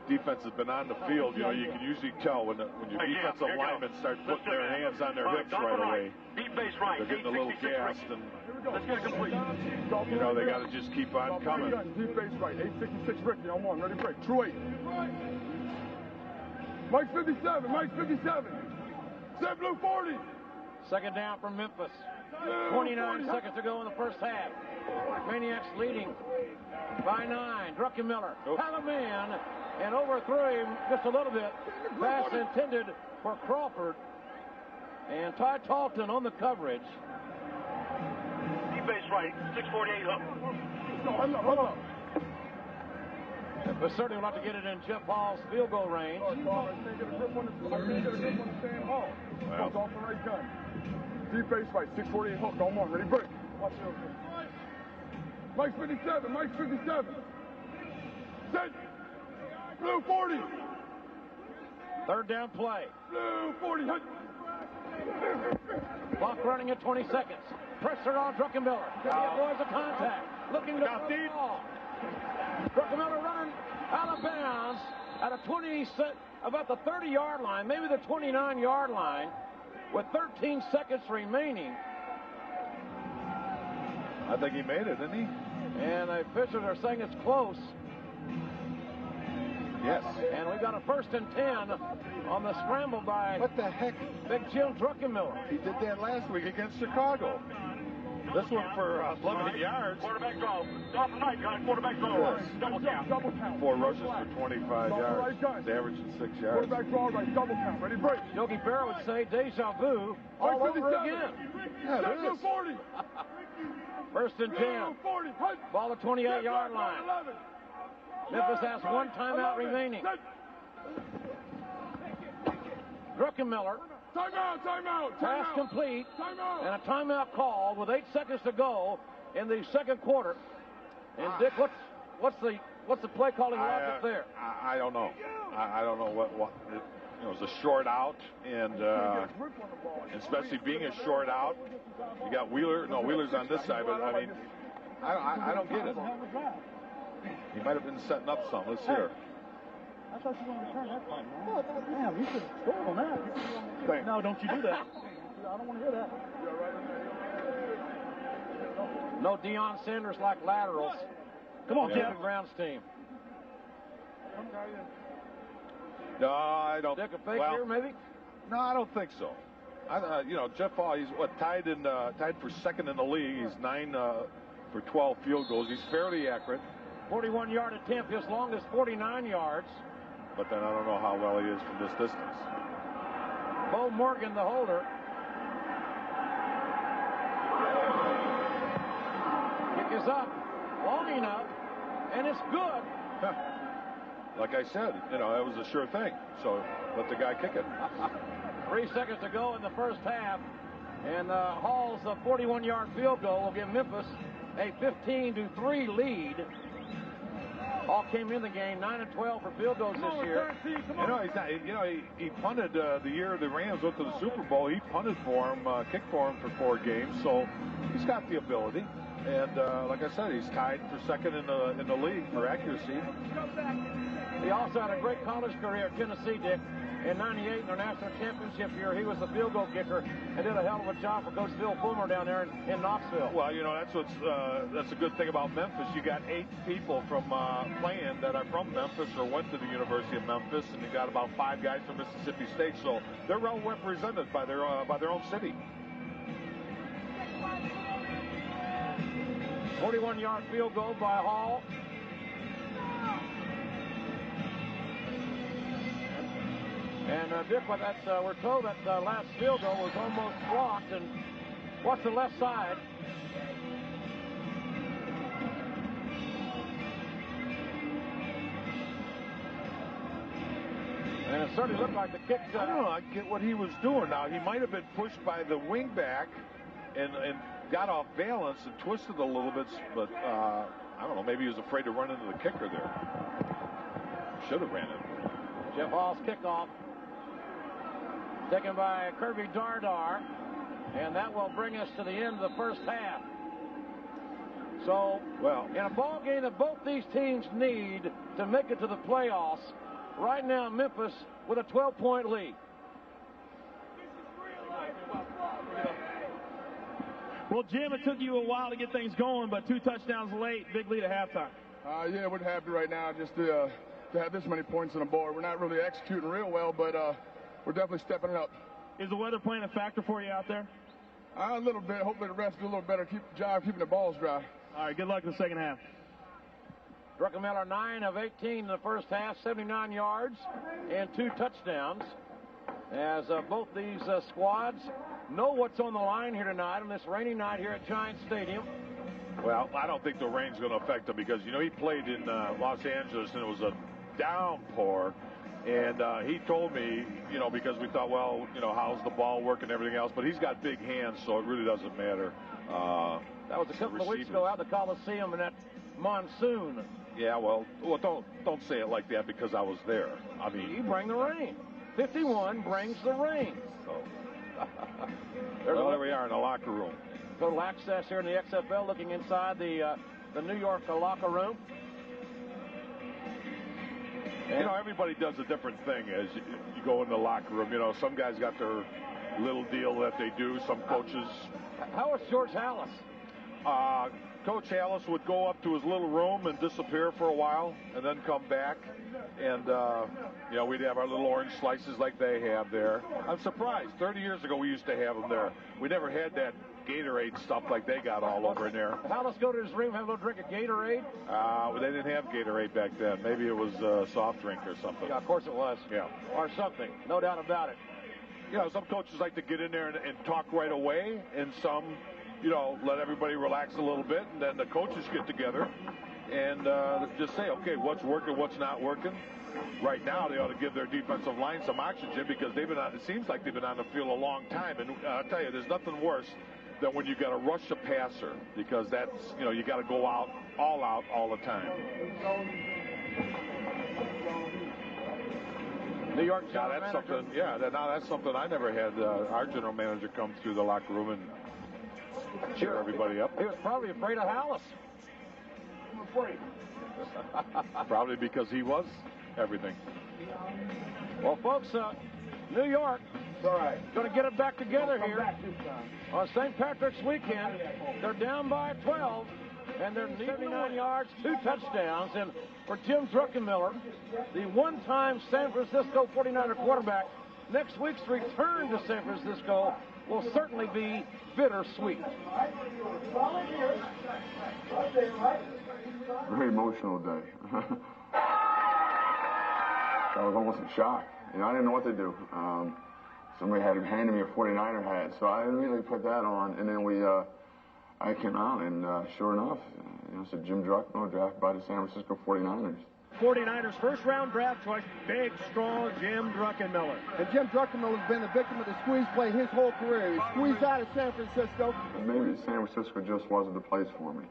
[SPEAKER 2] defense has been on the field. You can usually tell when your defensive linemen start putting their hands on their hips right away.
[SPEAKER 7] Deep base right.
[SPEAKER 2] They're getting a little gassed, and
[SPEAKER 7] let's get it complete.
[SPEAKER 2] They got to just keep on coming.
[SPEAKER 12] Deep base right. 866 Ricky on 1. Ready, break. True 8. Mike 57. Mike 57. Set blue 40.
[SPEAKER 3] Second down from Memphis. 29 seconds to go in the first half. Maniacs leading by 9. Druckenmiller had him in and overthrew him just a little bit. Pass intended for Crawford. And Ty Talton on the coverage.
[SPEAKER 7] Deep base right, 648 hook.
[SPEAKER 12] Hold on.
[SPEAKER 3] But certainly we'll have to get it in Jeff Hall's field goal range.
[SPEAKER 12] I can't get a grip on the Sam Hall. Dolphin right gun. Deep base right, 648 hook. On 1. Ready, break. Watch it. Mike 57. Mike 57. Set. Blue 40.
[SPEAKER 3] Third down play.
[SPEAKER 12] Blue 40. Hut.
[SPEAKER 3] Clock running at 20 seconds. Pressure on Druckenmiller. He avoids the contact. Looking to throw the ball. Druckenmiller running out of bounds at about the 30-yard line, maybe the 29-yard line, with 13 seconds remaining.
[SPEAKER 2] I think he made it, didn't he?
[SPEAKER 3] And the officials are saying it's close.
[SPEAKER 2] Yes.
[SPEAKER 3] And we've got a 1st and 10 on the scramble by
[SPEAKER 9] what the heck?
[SPEAKER 3] Big Jim Druckenmiller.
[SPEAKER 2] He did that last week against Chicago. This one for 11 yards.
[SPEAKER 7] Quarterback draw. Dolphin right gun. Quarterback draw.
[SPEAKER 2] Yes.
[SPEAKER 7] Double count.
[SPEAKER 2] 4 rushes for 25 yards. He's averaging 6 yards.
[SPEAKER 12] Quarterback draw right. Double count. Ready, break.
[SPEAKER 3] Yogi Berra would say deja vu all over again.
[SPEAKER 12] Yeah, it is. 40.
[SPEAKER 3] 1st and 10.
[SPEAKER 12] 40.
[SPEAKER 3] Ball at 28-yard line. Memphis has one timeout remaining. Druckenmiller.
[SPEAKER 12] Timeout.
[SPEAKER 3] Pass complete. And a timeout call with 8 seconds to go in the second quarter. And Dick, what's the play calling logic there?
[SPEAKER 2] I don't know. I don't know what it was a short out, and especially being a short out, you got Wheeler's on this side, but I mean, I don't get it. He might have been setting up some. Let's hear.
[SPEAKER 4] I thought you wanted to turn that part. Damn, you should have scored on that.
[SPEAKER 3] No, don't you do that.
[SPEAKER 4] I don't want to hear that.
[SPEAKER 3] No Deion Sanders like laterals. Come on, David Brown's team.
[SPEAKER 2] No, I don't.
[SPEAKER 3] Dick, a fake here, maybe?
[SPEAKER 2] No, I don't think so. Jeff Hall, he's tied for second in the league. He's 9 for 12 field goals. He's fairly accurate.
[SPEAKER 3] 41-yard attempt, his longest 49 yards.
[SPEAKER 2] But then I don't know how well he is from this distance.
[SPEAKER 3] Bo Morgan, the holder. Kick is up, long enough, and it's good.
[SPEAKER 2] Like I said, it was a sure thing. So let the guy kick it.
[SPEAKER 3] 3 seconds to go in the first half. And Hall's 41-yard field goal will give Memphis a 15-3 lead. Hall came in the game 9 and 12 for field goals this year.
[SPEAKER 2] He punted the year the Rams went to the Super Bowl. He punted for him, kicked for him for 4 games. So he's got the ability. And like I said, he's tied for second in the league for accuracy.
[SPEAKER 3] He also had a great college career at Tennessee, Dick. In '98, in their national championship year, he was the field goal kicker and did a hell of a job for Coach Phil Fulmer down there in Knoxville.
[SPEAKER 2] Well, that's a good thing about Memphis. You got 8 people from playing that are from Memphis or went to the University of Memphis, and you got about 5 guys from Mississippi State. So they're well represented by their own city.
[SPEAKER 3] 41-yard field goal by Hall. And Dick, we're told that last field goal was almost blocked. And what's the left side? And it certainly looked like the kick.
[SPEAKER 2] I don't know. I get what he was doing. Now, he might have been pushed by the wingback and got off balance and twisted a little bit. But I don't know. Maybe he was afraid to run into the kicker there. Should have ran it.
[SPEAKER 3] Jeff Hall's kickoff. Taken by Kirby Dardar, and that will bring us to the end of the first half. So, in a ball game that both these teams need to make it to the playoffs, right now Memphis with a 12-point lead.
[SPEAKER 15] Well, Jim, it took you a while to get things going, but 2 touchdowns late, big lead at halftime.
[SPEAKER 12] Yeah, we're happy right now just to have this many points on the board. We're not really executing real well, but we're definitely stepping it up.
[SPEAKER 15] Is the weather playing a factor for you out there?
[SPEAKER 12] A little bit. Hopefully the refs do a little better job keeping the balls dry.
[SPEAKER 15] All right, good luck in the second half.
[SPEAKER 3] Druckenmiller 9 of 18 in the first half, 79 yards and 2 touchdowns. As both these squads know what's on the line here tonight on this rainy night here at Giant Stadium.
[SPEAKER 2] Well, I don't think the rain's going to affect him because, he played in Los Angeles and it was a downpour. And he told me, because we thought, well, how's the ball work and everything else. But he's got big hands, so it really doesn't matter.
[SPEAKER 3] That was a couple of weeks ago out the Coliseum in that monsoon.
[SPEAKER 2] Yeah, well, don't say it like that because I was there. I mean,
[SPEAKER 3] you bring the rain. 51 brings the rain.
[SPEAKER 2] So, there we are in the locker room.
[SPEAKER 3] Total access here in the XFL, looking inside the New York locker room.
[SPEAKER 2] Everybody does a different thing as you go in the locker room. Some guys got their little deal that they do. Some coaches.
[SPEAKER 3] How was George Hallis?
[SPEAKER 2] Coach Hallis would go up to his little room and disappear for a while and then come back. And, we'd have our little orange slices like they have there. I'm surprised. 30 years ago, we used to have them there. We never had that Gatorade stuff like they got all over in there.
[SPEAKER 3] Hallis go to his room, have a little drink of Gatorade?
[SPEAKER 2] They didn't have Gatorade back then. Maybe it was a soft drink or something.
[SPEAKER 3] Yeah, of course it was.
[SPEAKER 2] Yeah.
[SPEAKER 3] Or something. No doubt about it.
[SPEAKER 2] Some coaches like to get in there and talk right away, and some, let everybody relax a little bit, and then the coaches get together and just say, okay, what's working, what's not working. Right now, they ought to give their defensive line some oxygen because they've been on, it seems like they've been on the field a long time. And I'll tell you, there's nothing worse than when you got to rush a passer because that's, you got to go out all the time.
[SPEAKER 3] New York
[SPEAKER 2] now that's something. Yeah, now that's something I never had our general manager come through the locker room and cheer everybody up.
[SPEAKER 3] He was probably afraid of Hallis.
[SPEAKER 12] I'm afraid.
[SPEAKER 2] Probably because he was everything.
[SPEAKER 3] Well, folks, New York going to get it back together here on St. Patrick's weekend. They're down by 12, and they're 79 yards, 2 touchdowns. And for Jim Druckenmiller, the one-time San Francisco 49er quarterback, next week's return to San Francisco will certainly be bittersweet.
[SPEAKER 9] Very emotional day. I was almost in shock. I didn't know what to do. Somebody had handed me a 49er hat, so I immediately put that on, and then I came out, and sure enough, it's a Jim Druckenmiller drafted by the San Francisco 49ers.
[SPEAKER 15] 49ers first-round draft choice, big, strong Jim Druckenmiller.
[SPEAKER 8] And Jim Druckenmiller has been a victim of the squeeze play his whole career. He squeezed out of San Francisco.
[SPEAKER 9] Maybe San Francisco just wasn't the place for me.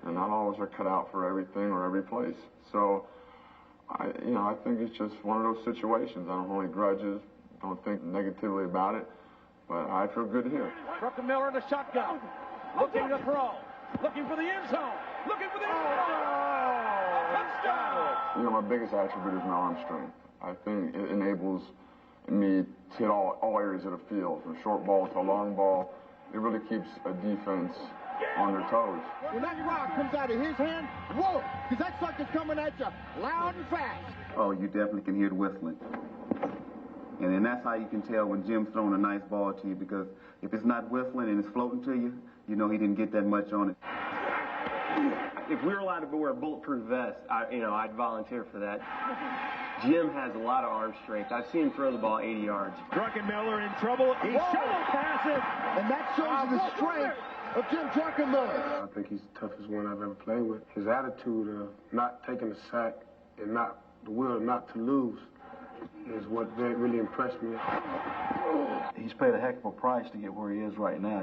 [SPEAKER 9] And not always are cut out for everything or every place. So, I think it's just one of those situations. I don't hold any grudges, don't think negatively about it, but I feel good here.
[SPEAKER 3] Druckenmiller in the shotgun, looking to throw, looking for the end zone, looking for the end zone. Touchdown!
[SPEAKER 9] My biggest attribute is my arm strength. I think it enables me to hit all areas of the field, from short ball to long ball. It really keeps a defense on their toes.
[SPEAKER 8] When that rock comes out of his hand, whoa, because that sucker's coming at you loud and fast.
[SPEAKER 16] Oh, you definitely can hear the whistling. And then that's how you can tell when Jim's throwing a nice ball to you, because if it's not whistling and it's floating to you, you know he didn't get that much on it.
[SPEAKER 17] If we were allowed to wear a bulletproof vest, I'd volunteer for that. Jim has a lot of arm strength. I've seen him throw the ball 80 yards.
[SPEAKER 15] Druckenmiller in trouble. He shovel passes.
[SPEAKER 8] And that shows you the strength of Jim Druckenmiller.
[SPEAKER 18] I think he's the toughest one I've ever played with. His attitude of not taking a sack and the will not to lose is what really impressed me.
[SPEAKER 19] He's paid a heck of a price to get where he is right now.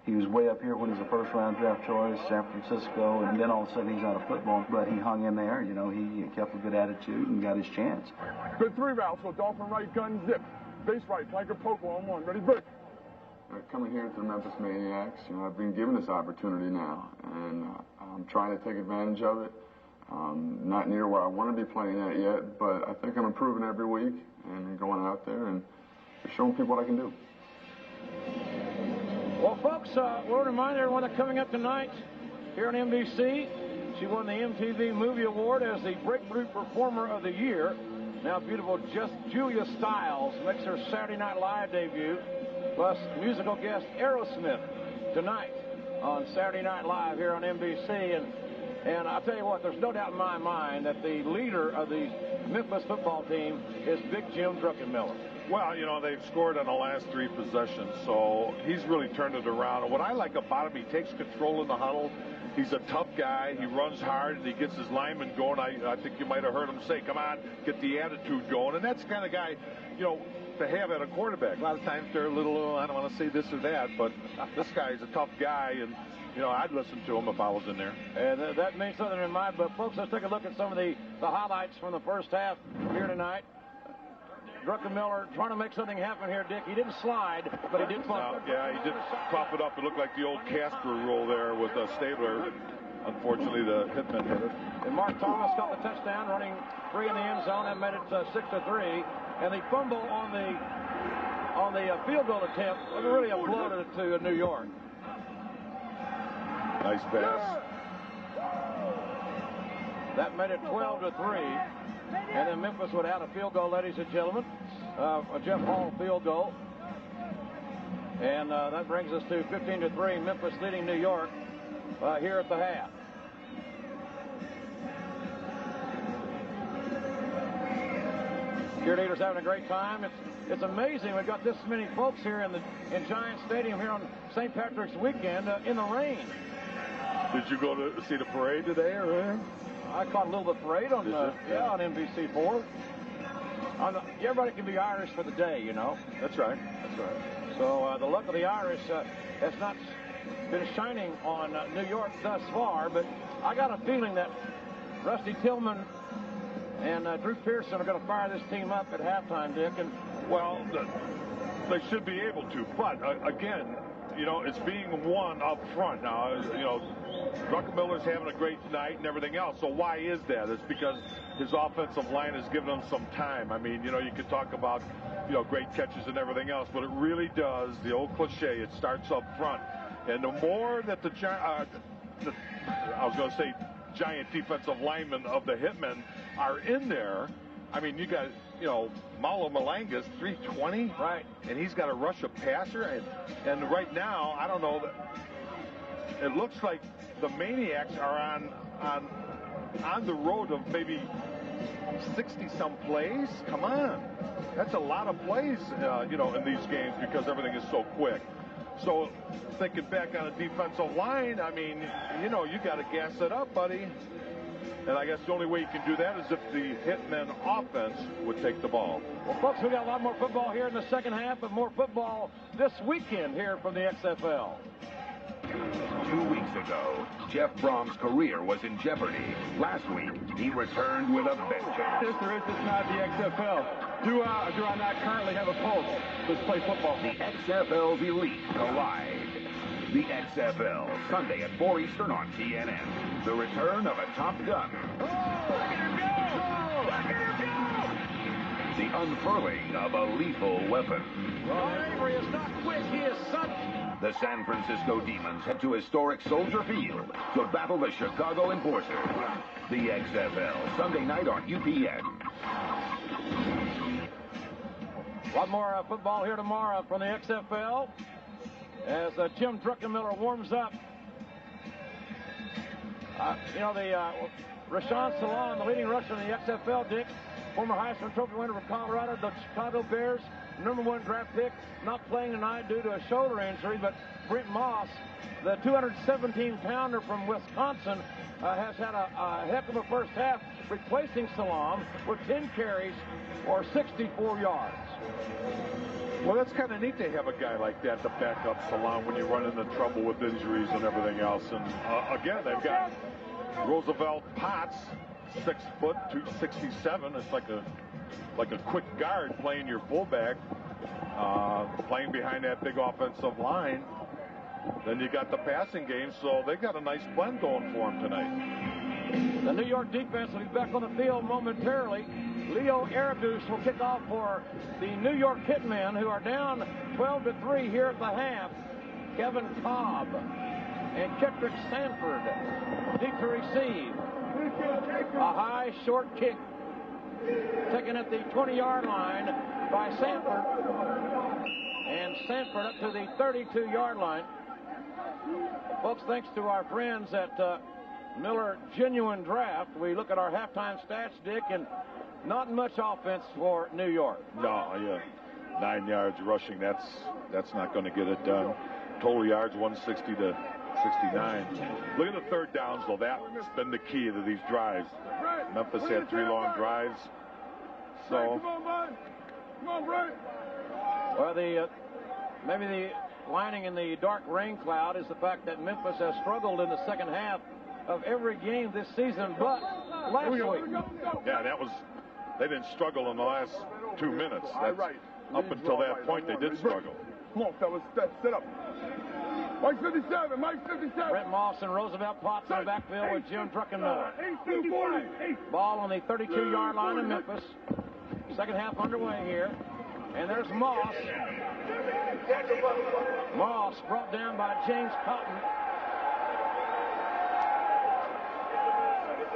[SPEAKER 19] He was way up here when he was a first-round draft choice, San Francisco, and then all of a sudden he's out of football. But he hung in there. He kept a good attitude and got his chance.
[SPEAKER 12] Good 3 routes with Dolphin right gun zip. Base right, flanker poke 1-1. Ready, break.
[SPEAKER 9] Coming here to the Memphis Maniax, I've been given this opportunity now, and I'm trying to take advantage of it. Not near where I want to be playing at yet, but I think I'm improving every week and going out there and showing people what I can do.
[SPEAKER 3] Well, folks, we'll remind everyone that coming up tonight here on NBC, she won the MTV Movie Award as the Breakthrough Performer of the Year. Now, beautiful Julia Stiles makes her Saturday Night Live debut, plus musical guest Aerosmith tonight on Saturday Night Live here on NBC. And I'll tell you what, there's no doubt in my mind that the leader of the Memphis football team is Big Jim Druckenmiller.
[SPEAKER 2] Well, they've scored on the last 3 possessions, so he's really turned it around. And what I like about him, he takes control in the huddle. He's a tough guy. He runs hard, and he gets his linemen going. I think you might have heard him say, come on, get the attitude going. And that's the kind of guy, to have at a quarterback. A lot of times they're a little, I don't want to say this or that, but this guy's a tough guy, and, I'd listen to him if I was in there.
[SPEAKER 3] And that means something in my book. Folks, let's take a look at some of the highlights from the first half here tonight. Druckenmiller trying to make something happen here, Dick. He didn't slide, but he did pop it.
[SPEAKER 2] Yeah, he did pop it up. It looked like the old Casper rule there with Stabler. Unfortunately, the Hitmen hit it.
[SPEAKER 3] And Mark Thomas got the touchdown, running free in the end zone. That made it 6-3. And the fumble on the field goal attempt was really a blow to New York.
[SPEAKER 2] Nice pass.
[SPEAKER 3] That made it 12-3. And then Memphis would add a field goal, ladies and gentlemen. A Jeff Hall field goal. And that brings us to 15-3. Memphis leading New York here at the half. Cheerleaders having a great time. It's amazing we've got this many folks here in Giant Stadium here on St. Patrick's weekend in the rain.
[SPEAKER 2] Did you go to see the parade today or anything?
[SPEAKER 3] I caught a little bit of parade on on NBC4. Everybody can be Irish for the day, you know.
[SPEAKER 2] That's right. That's right.
[SPEAKER 3] So the luck of the Irish has not been shining on New York thus far, but I got a feeling that Rusty Tillman and Drew Pearson are going to fire this team up at halftime, Dick. And
[SPEAKER 2] well, they should be able to, but again, you know, it's being won up front now. You know, Druckenmiller's having a great night and everything else. So why is that? It's because his offensive line has given him some time. I mean, you know, you could talk about, you know, great catches and everything else, but it really does, the old cliche, it starts up front. And the more that I was going to say giant defensive linemen of the Hitmen are in there, I mean, you got, you know, Malo Malanga's 320,
[SPEAKER 3] right?
[SPEAKER 2] And he's got to rush a passer. And right now, I don't know, it looks like the Maniacs are on the road of maybe 60-some plays. Come on. That's a lot of plays, you know, in these games because everything is so quick. So thinking back on a defensive line, I mean, you know, you got to gas it up, buddy. And I guess the only way you can do that is if the Hitmen offense would take the ball.
[SPEAKER 3] Well, folks, we got a lot more football here in the second half, but more football this weekend here from the XFL.
[SPEAKER 13] 2 weeks ago, Jeff Brom's career was in jeopardy. Last week, he returned with a vengeance.
[SPEAKER 20] This is not the XFL. Do I not currently have a pulse? Let's play football.
[SPEAKER 13] The XFL's elite collide. The XFL, Sunday at 4 Eastern on TNN. The return of a top gun.
[SPEAKER 3] Oh, look at him go! Look at him go!
[SPEAKER 13] The unfurling of a lethal weapon.
[SPEAKER 3] Ron Avery is not quick, he is sudden.
[SPEAKER 13] The San Francisco Demons head to historic Soldier Field to battle the Chicago Enforcers. The XFL, Sunday night on UPN.
[SPEAKER 3] A lot more football here tomorrow from the XFL as Jim Druckenmiller warms up. You know, the Rashawn Salaam, the leading rusher in the XFL, Dick, former Heisman Trophy winner from Colorado, the Chicago Bears, #1 draft pick, not playing tonight due to a shoulder injury, but Brent Moss, the 217-pounder from Wisconsin, has had a heck of a first half, replacing Salaam with 10 carries or 64 yards.
[SPEAKER 2] Well, that's kind of neat to have a guy like that to back up Salaam when you run into trouble with injuries and everything else. And again, they've got Roosevelt Potts, 6 foot, 267. It's like a quick guard playing your fullback, playing behind that big offensive line. Then you got the passing game, so they got a nice blend going for them tonight.
[SPEAKER 3] The New York defense will be back on the field momentarily. Leo Aragus will kick off for the New York Hitmen, who are down 12-3 here at the half. Kevin Cobb and Kettrick Sanford deep to receive. A high, short kick taken at the 20-yard line by Sanford. And Sanford up to the 32-yard line. Folks, thanks to our friends at Miller Genuine Draft, we look at our halftime stats, Dick, and not much offense for New York.
[SPEAKER 2] No, yeah. 9 yards rushing, that's not going to get it done. Total yards, 160 to 69. Look at the third downs, though. That's been the key to these drives. Memphis had 3 long drives. So,
[SPEAKER 12] come on, Brett.
[SPEAKER 3] Well, maybe the lining in the dark rain cloud is the fact that Memphis has struggled in the second half of every game this season, but last week.
[SPEAKER 2] Yeah, they didn't struggle in the last 2 minutes. Up until that point, they did struggle.
[SPEAKER 12] Come on, fellas, set up. Mike 57, Mike 57.
[SPEAKER 3] Brent Moss and Roosevelt Potts in the backfield with Jim Druckenmiller. Ball on the 32-yard line of Memphis. Second half underway here. And there's Moss. Moss brought down by James Cotton.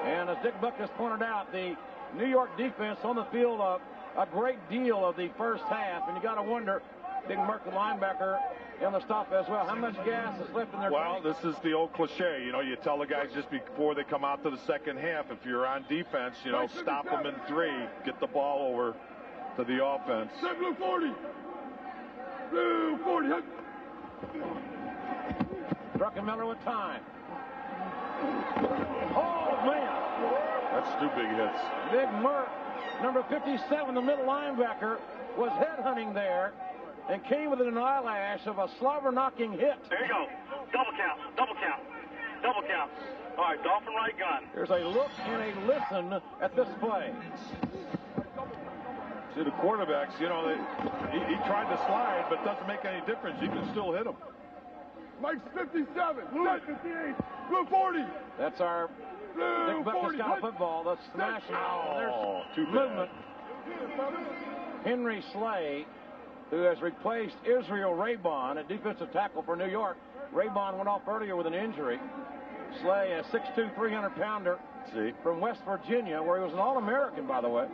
[SPEAKER 3] And as Dick Buck has pointed out, the New York defense on the field a great deal of the first half. And you got to wonder, Big Merck, the linebacker, in the stop as well, how much gas is left in their tank?
[SPEAKER 2] This is the old cliche. You know, you tell the guys just before they come out to the second half, if you're on defense, you know, stop them in 3, get the ball over to the offense.
[SPEAKER 12] Blue 40. Blue 40.
[SPEAKER 3] Druckenmiller with time. Oh, man.
[SPEAKER 2] That's 2 big hits.
[SPEAKER 3] Big Murph, number 57, the middle linebacker, was headhunting there and came with an eyelash of a slobber-knocking hit.
[SPEAKER 7] There you go. Double count. Double count. Double count. All right, Dolphin right gun.
[SPEAKER 3] There's a look and a listen at this play.
[SPEAKER 2] See, the quarterbacks, you know, he tried to slide, but doesn't make any difference. You can still hit him.
[SPEAKER 12] Mike's 57. Blue 58. Blue 40.
[SPEAKER 3] That's our Dick Buckus style football. That's smashing.
[SPEAKER 2] Oh,
[SPEAKER 3] there's
[SPEAKER 2] too
[SPEAKER 3] movement. Henry Slay, who has replaced Israel Raybon at defensive tackle for New York. Raybon went off earlier with an injury. Slay, a 6'2", 300-pounder from West Virginia, where he was an All-American, by the way.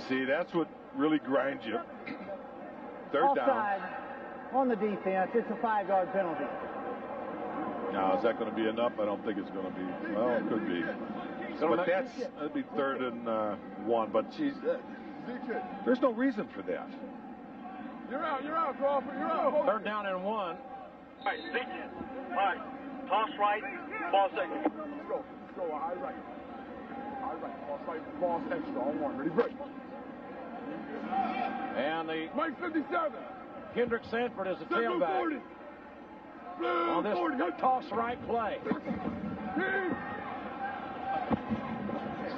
[SPEAKER 2] See, that's what really grinds you. Third
[SPEAKER 4] Offside
[SPEAKER 2] down.
[SPEAKER 4] on the defense. It's a 5-yard penalty.
[SPEAKER 2] Now, is that going to be enough? I don't think it's going to be. Well, it could be. But that'd be 3rd and 1. But geez, there's no reason for that.
[SPEAKER 12] You're out, Crawford. You're out.
[SPEAKER 3] 3rd down and 1.
[SPEAKER 7] All right, Zeke. All right, toss right, ball second.
[SPEAKER 12] Let's go. High right. Toss right, ball extra on 1. Ready, break.
[SPEAKER 3] And the
[SPEAKER 12] Mike 57.
[SPEAKER 3] Kendrick Sanford is the tailback on this toss right play.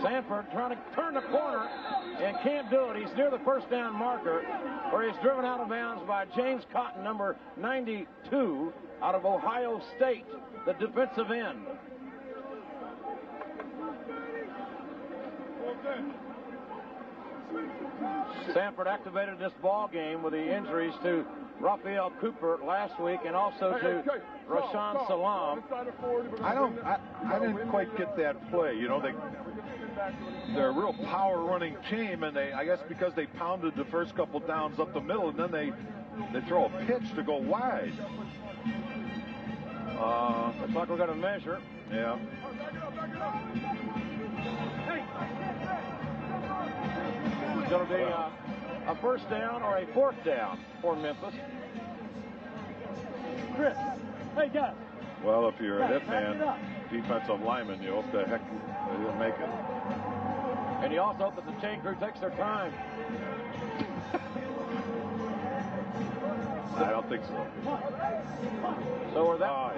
[SPEAKER 3] Sanford trying to turn the corner and can't do it. He's near the 1st down marker, where he's driven out of bounds by James Cotton, number 92, out of Ohio State, the defensive end. Sanford activated this ball game with the injuries to Raphael Cooper last week and also to Rashawn Salam.
[SPEAKER 2] I didn't quite get that play. You know, they're a real power running team, and I guess because they pounded the first couple downs up the middle, and then they throw a pitch to go wide.
[SPEAKER 3] Looks like we're going to measure.
[SPEAKER 2] Yeah.
[SPEAKER 3] It's going to be a 1st down or a 4th down for Memphis.
[SPEAKER 6] Chris, hey guys.
[SPEAKER 2] Well, if you're a hitman, defensive lineman, you hope the heck they didn't make it.
[SPEAKER 3] And you also hope that the chain crew takes their time.
[SPEAKER 2] I don't think so.
[SPEAKER 3] So we're about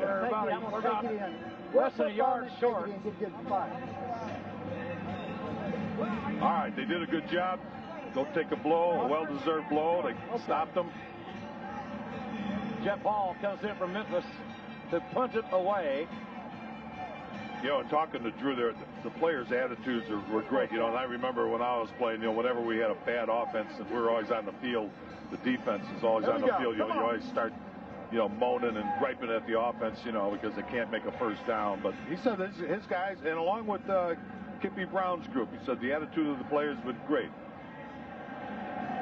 [SPEAKER 3] less than a yard short.
[SPEAKER 2] All right, they did a good job. Go take a blow, a well-deserved blow. They stopped them.
[SPEAKER 3] Jeff Hall comes in from Memphis to punt it away.
[SPEAKER 2] You know, and talking to Drew there, the players' attitudes were great. You know, and I remember when I was playing, you know, whenever we had a bad offense and we were always on the field, the defense is always on the field. You always start, you know, moaning and griping at the offense, you know, because they can't make a 1st down. But he said his guys, and along with Kippy Brown's group, he said the attitude of the players was great.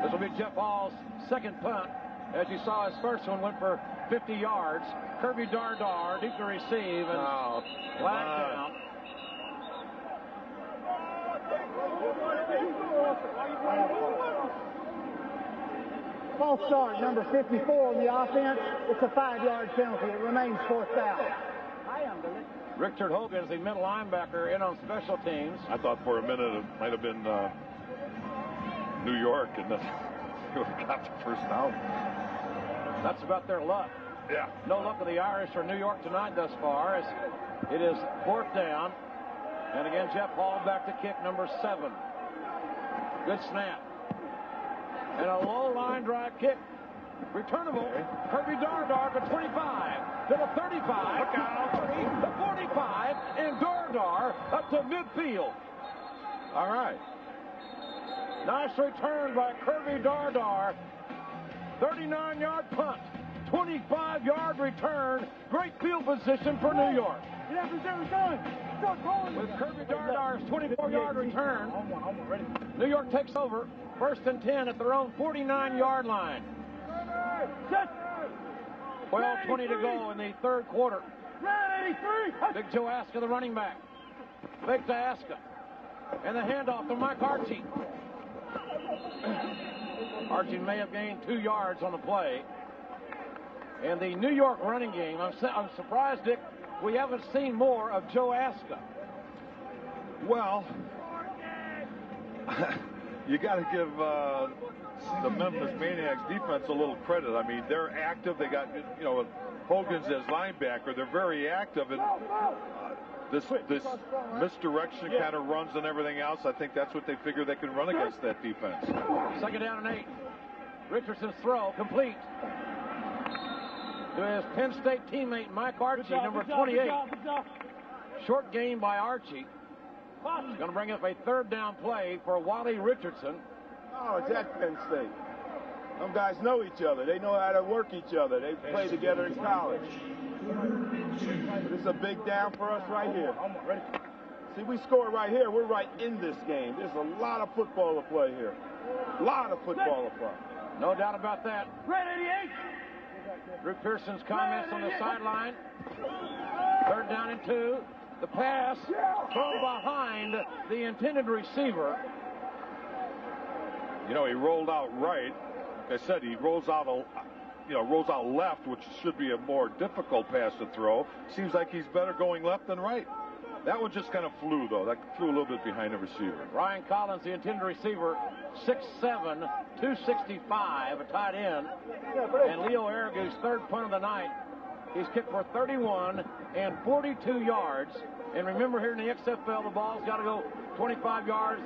[SPEAKER 3] This will be Jeff Hall's 2nd punt. As you saw, his first one went for 50 yards. Kirby Dardar deep to receive and flag down.
[SPEAKER 4] False start, number 54 on the offense. It's a 5-yard penalty. It remains 4th down.
[SPEAKER 3] Richard Hogan is the middle linebacker in on special teams.
[SPEAKER 2] I thought for a minute it might have been New York, and then they would have got the 1st down.
[SPEAKER 3] That's about their luck.
[SPEAKER 2] Yeah.
[SPEAKER 3] No luck of the Irish or New York tonight thus far, as it is 4th down. And again, Jeff Hall back to kick, number 7. Good snap. And a low line drive kick. Returnable. Kirby Dardar to 25, to the 35, 30, the 45, and Dardar up to midfield. All right. Nice return by Kirby Dardar. 39-yard punt. 25-yard return. Great field position for New York. With Kirby Dardar's 24-yard return, New York takes over. 1st and 10 at their own 49-yard line. 12:20 to go in the 3rd quarter. Big Joe Aska, the running back. Fake to Aska. And the handoff to Mike Archie. Archie may have gained 2 yards on the play. And the New York running game, I'm surprised, Dick, we haven't seen more of Joe Aska.
[SPEAKER 2] Well, you got to give the Memphis Maniax defense a little credit. I mean, they're active. They got, you know, Hogan's as linebacker. They're very active, and this misdirection kind of runs and everything else. I think that's what they figure they can run against that defense.
[SPEAKER 3] 2nd down and 8. Richardson's throw complete to his Penn State teammate Mike Archie, number 28. Short gain by Archie. He's going to bring up a 3rd down play for Wally Richardson.
[SPEAKER 5] Oh, it's at Penn State. Some guys know each other. They know how to work each other. They play together in college. This is a big down for us right here. See, we score right here. We're right in this game. There's a lot of football to play here. A lot of football to play.
[SPEAKER 3] No doubt about that. Red 88. Drew Pearson's comments on the sideline. 3rd down and 2. The pass thrown behind the intended receiver.
[SPEAKER 2] You know, he rolled out right. Like I said, he rolls out left, which should be a more difficult pass to throw. Seems like he's better going left than right. That one just kind of flew, though. That flew a little bit behind the receiver.
[SPEAKER 3] Ryan Collins, the intended receiver, 6'7", 265, a tight end. And Leo Aragu's 3rd punt of the night. He's kicked for 31 and 42 yards. And remember, here in the XFL, the ball's got to go 25 yards.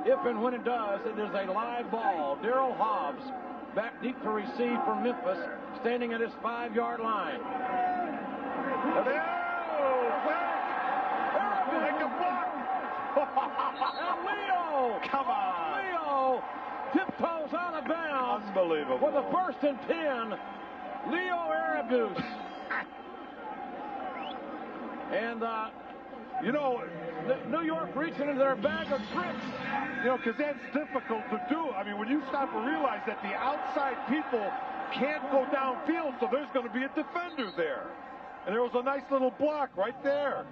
[SPEAKER 3] If and when it does, it is a live ball. Darrell Hobbs, back deep to receive from Memphis, standing at his 5-yard line.
[SPEAKER 2] Make a block.
[SPEAKER 3] And Leo!
[SPEAKER 2] Come on!
[SPEAKER 3] Leo tiptoes out of bounds.
[SPEAKER 2] Unbelievable.
[SPEAKER 3] With a 1st and 10, Leo Aragus. And,
[SPEAKER 2] you know,
[SPEAKER 3] New York reaching into their bag of tricks.
[SPEAKER 2] You know, because that's difficult to do. I mean, when you stop and realize that the outside people can't go downfield, so there's going to be a defender there. And there was a nice little block right there.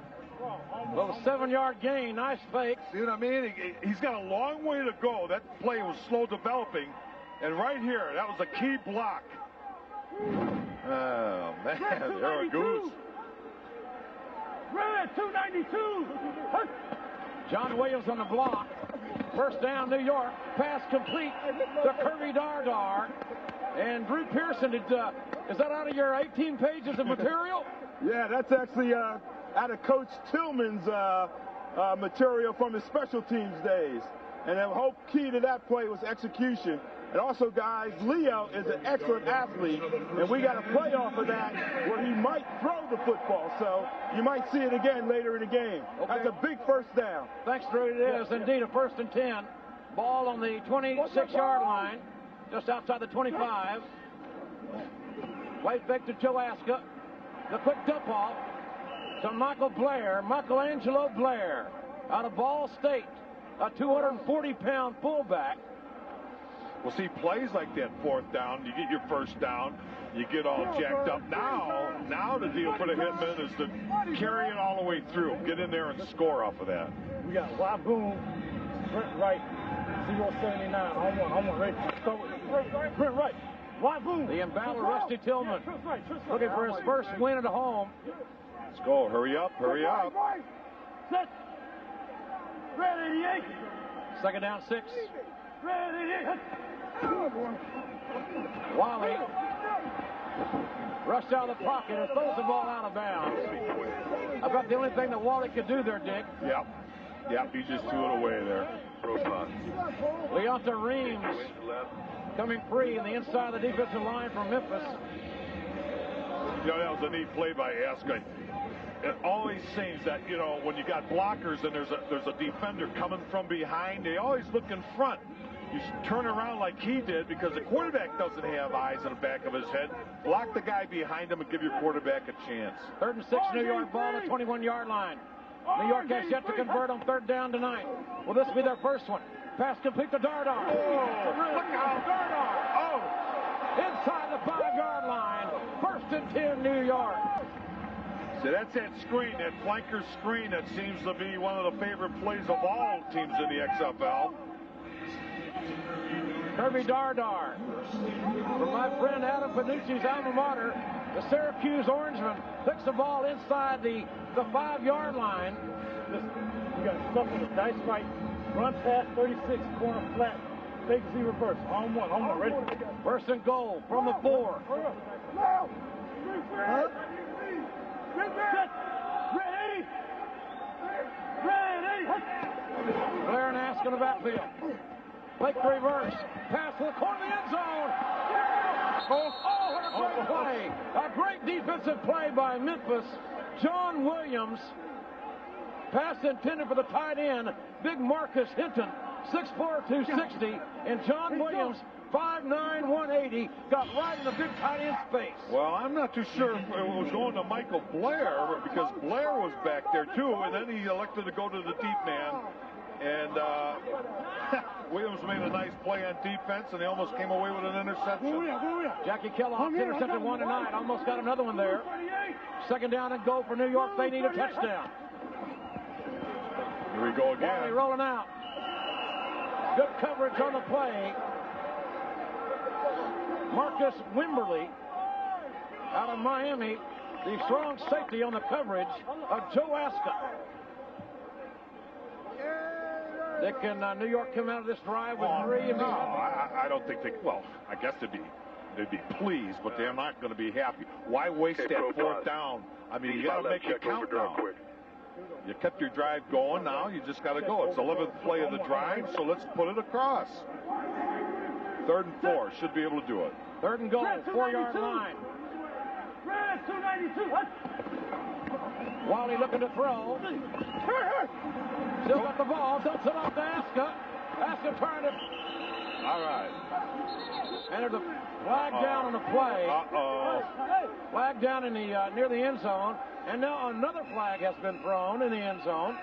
[SPEAKER 3] Little 7-yard gain, nice fake.
[SPEAKER 2] See what I mean? He's got a long way to go. That play was slow developing. And right here, that was a key block. Oh, man, there a goose.
[SPEAKER 3] Red 292. John Williams on the block. 1st down, New York. Pass complete to Kirby Dardar. And Drew Pearson, is that out of your 18 pages of material?
[SPEAKER 5] Yeah, that's actually out of Coach Tillman's material from his special teams days. And the whole key to that play was execution. And also, guys, Leo is an excellent athlete, and we got a play off of that where he might throw the football. So you might see it again later in the game. Okay. That's a big 1st down.
[SPEAKER 3] Thanks, Drew. It is indeed a 1st and 10. Ball on the 26-yard line, just outside the 25. Play fake to Joe Aska. The quick dump off to Michelangelo Blair, out of Ball State, a 240-pound fullback.
[SPEAKER 2] Well, see, plays like that 4th down, you get your 1st down, you get all jacked up. Now the deal for the Hitmen is to carry it all the way through. Get in there and score off of that.
[SPEAKER 6] We got Waboom, sprint right, 079. I want right. Sprint right. Waboom.
[SPEAKER 3] The embattled Rusty Tillman looking for his 1st win at home.
[SPEAKER 2] Let's go. Hurry up. Hurry up.
[SPEAKER 6] Set. Red 88.
[SPEAKER 3] 2nd down, 6.
[SPEAKER 6] Red 88.
[SPEAKER 3] Wally rushed out of the pocket and throws the ball out of bounds. About the only thing that Wally could do there, Dick.
[SPEAKER 2] Yep, he just threw it away there.
[SPEAKER 3] Leonta Reams coming free in the inside of the defensive line from Memphis.
[SPEAKER 2] You know, that was a neat play by Aska. It always seems that, you know, when you got blockers and there's a defender coming from behind, they always look in front. You turn around like he did because the quarterback doesn't have eyes in the back of his head. Block the guy behind him and give your quarterback a chance.
[SPEAKER 3] 3rd and 6, New York ball at 21-yard line. New York has yet to convert on 3rd down tonight. Will this be their 1st one? Pass complete to Dardar.
[SPEAKER 2] Look out.
[SPEAKER 3] Dardar. Inside the 5-yard line. 1st and 10, New York.
[SPEAKER 2] See, that's that screen, that flanker screen that seems to be one of the favorite plays of all teams in the XFL.
[SPEAKER 3] Kirby Dardar. From my friend Adam Panucci's alma mater, the Syracuse Orangeman picks the ball inside the 5-yard line.
[SPEAKER 6] You got stuff in the dice right. Run pass 36, corner flat. Fake Z reverse. Home one, ready?
[SPEAKER 3] First and goal from the 4. Blair and Ask in the backfield. Fake reverse. Pass to the corner of the end zone. Oh, what a great play. A great defensive play by Memphis. John Williams. Pass intended for the tight end, big Marcus Hinton, 6'4", 260, and John Williams, 5'9", 180, got right in the big tight end's face.
[SPEAKER 2] Well, I'm not too sure if it was going to Michael Blair, because Blair was back there too, and then he elected to go to the deep man. And Williams made a nice play on defense, and he almost came away with an interception.
[SPEAKER 3] Jackie Kellogg intercepted one tonight, almost got another one there. Second down and goal for New York. They need a touchdown.
[SPEAKER 2] Here we go again.
[SPEAKER 3] Wally rolling out. Good coverage on the play. Marcus Wimberly out of Miami, the strong safety on the coverage of Joe Aska. Can New York come out of this drive with 3?
[SPEAKER 2] No, I don't think they. Well, I guess they'd be pleased, but they're not going to be happy. Why waste that fourth down? I mean, you got to make it count now. You kept your drive going. Now you just got to go. It's the 11th play of the drive, so let's put it across. 3rd and 4 should be able to do it.
[SPEAKER 3] 3rd and goal, 4-yard line. Wally looking to throw. Still got the ball. Dumps it off to Aska. Aska trying to.
[SPEAKER 2] All right.
[SPEAKER 3] And there's a flag down on the play. Flag down in the near the end zone. And now another flag has been thrown in the end zone.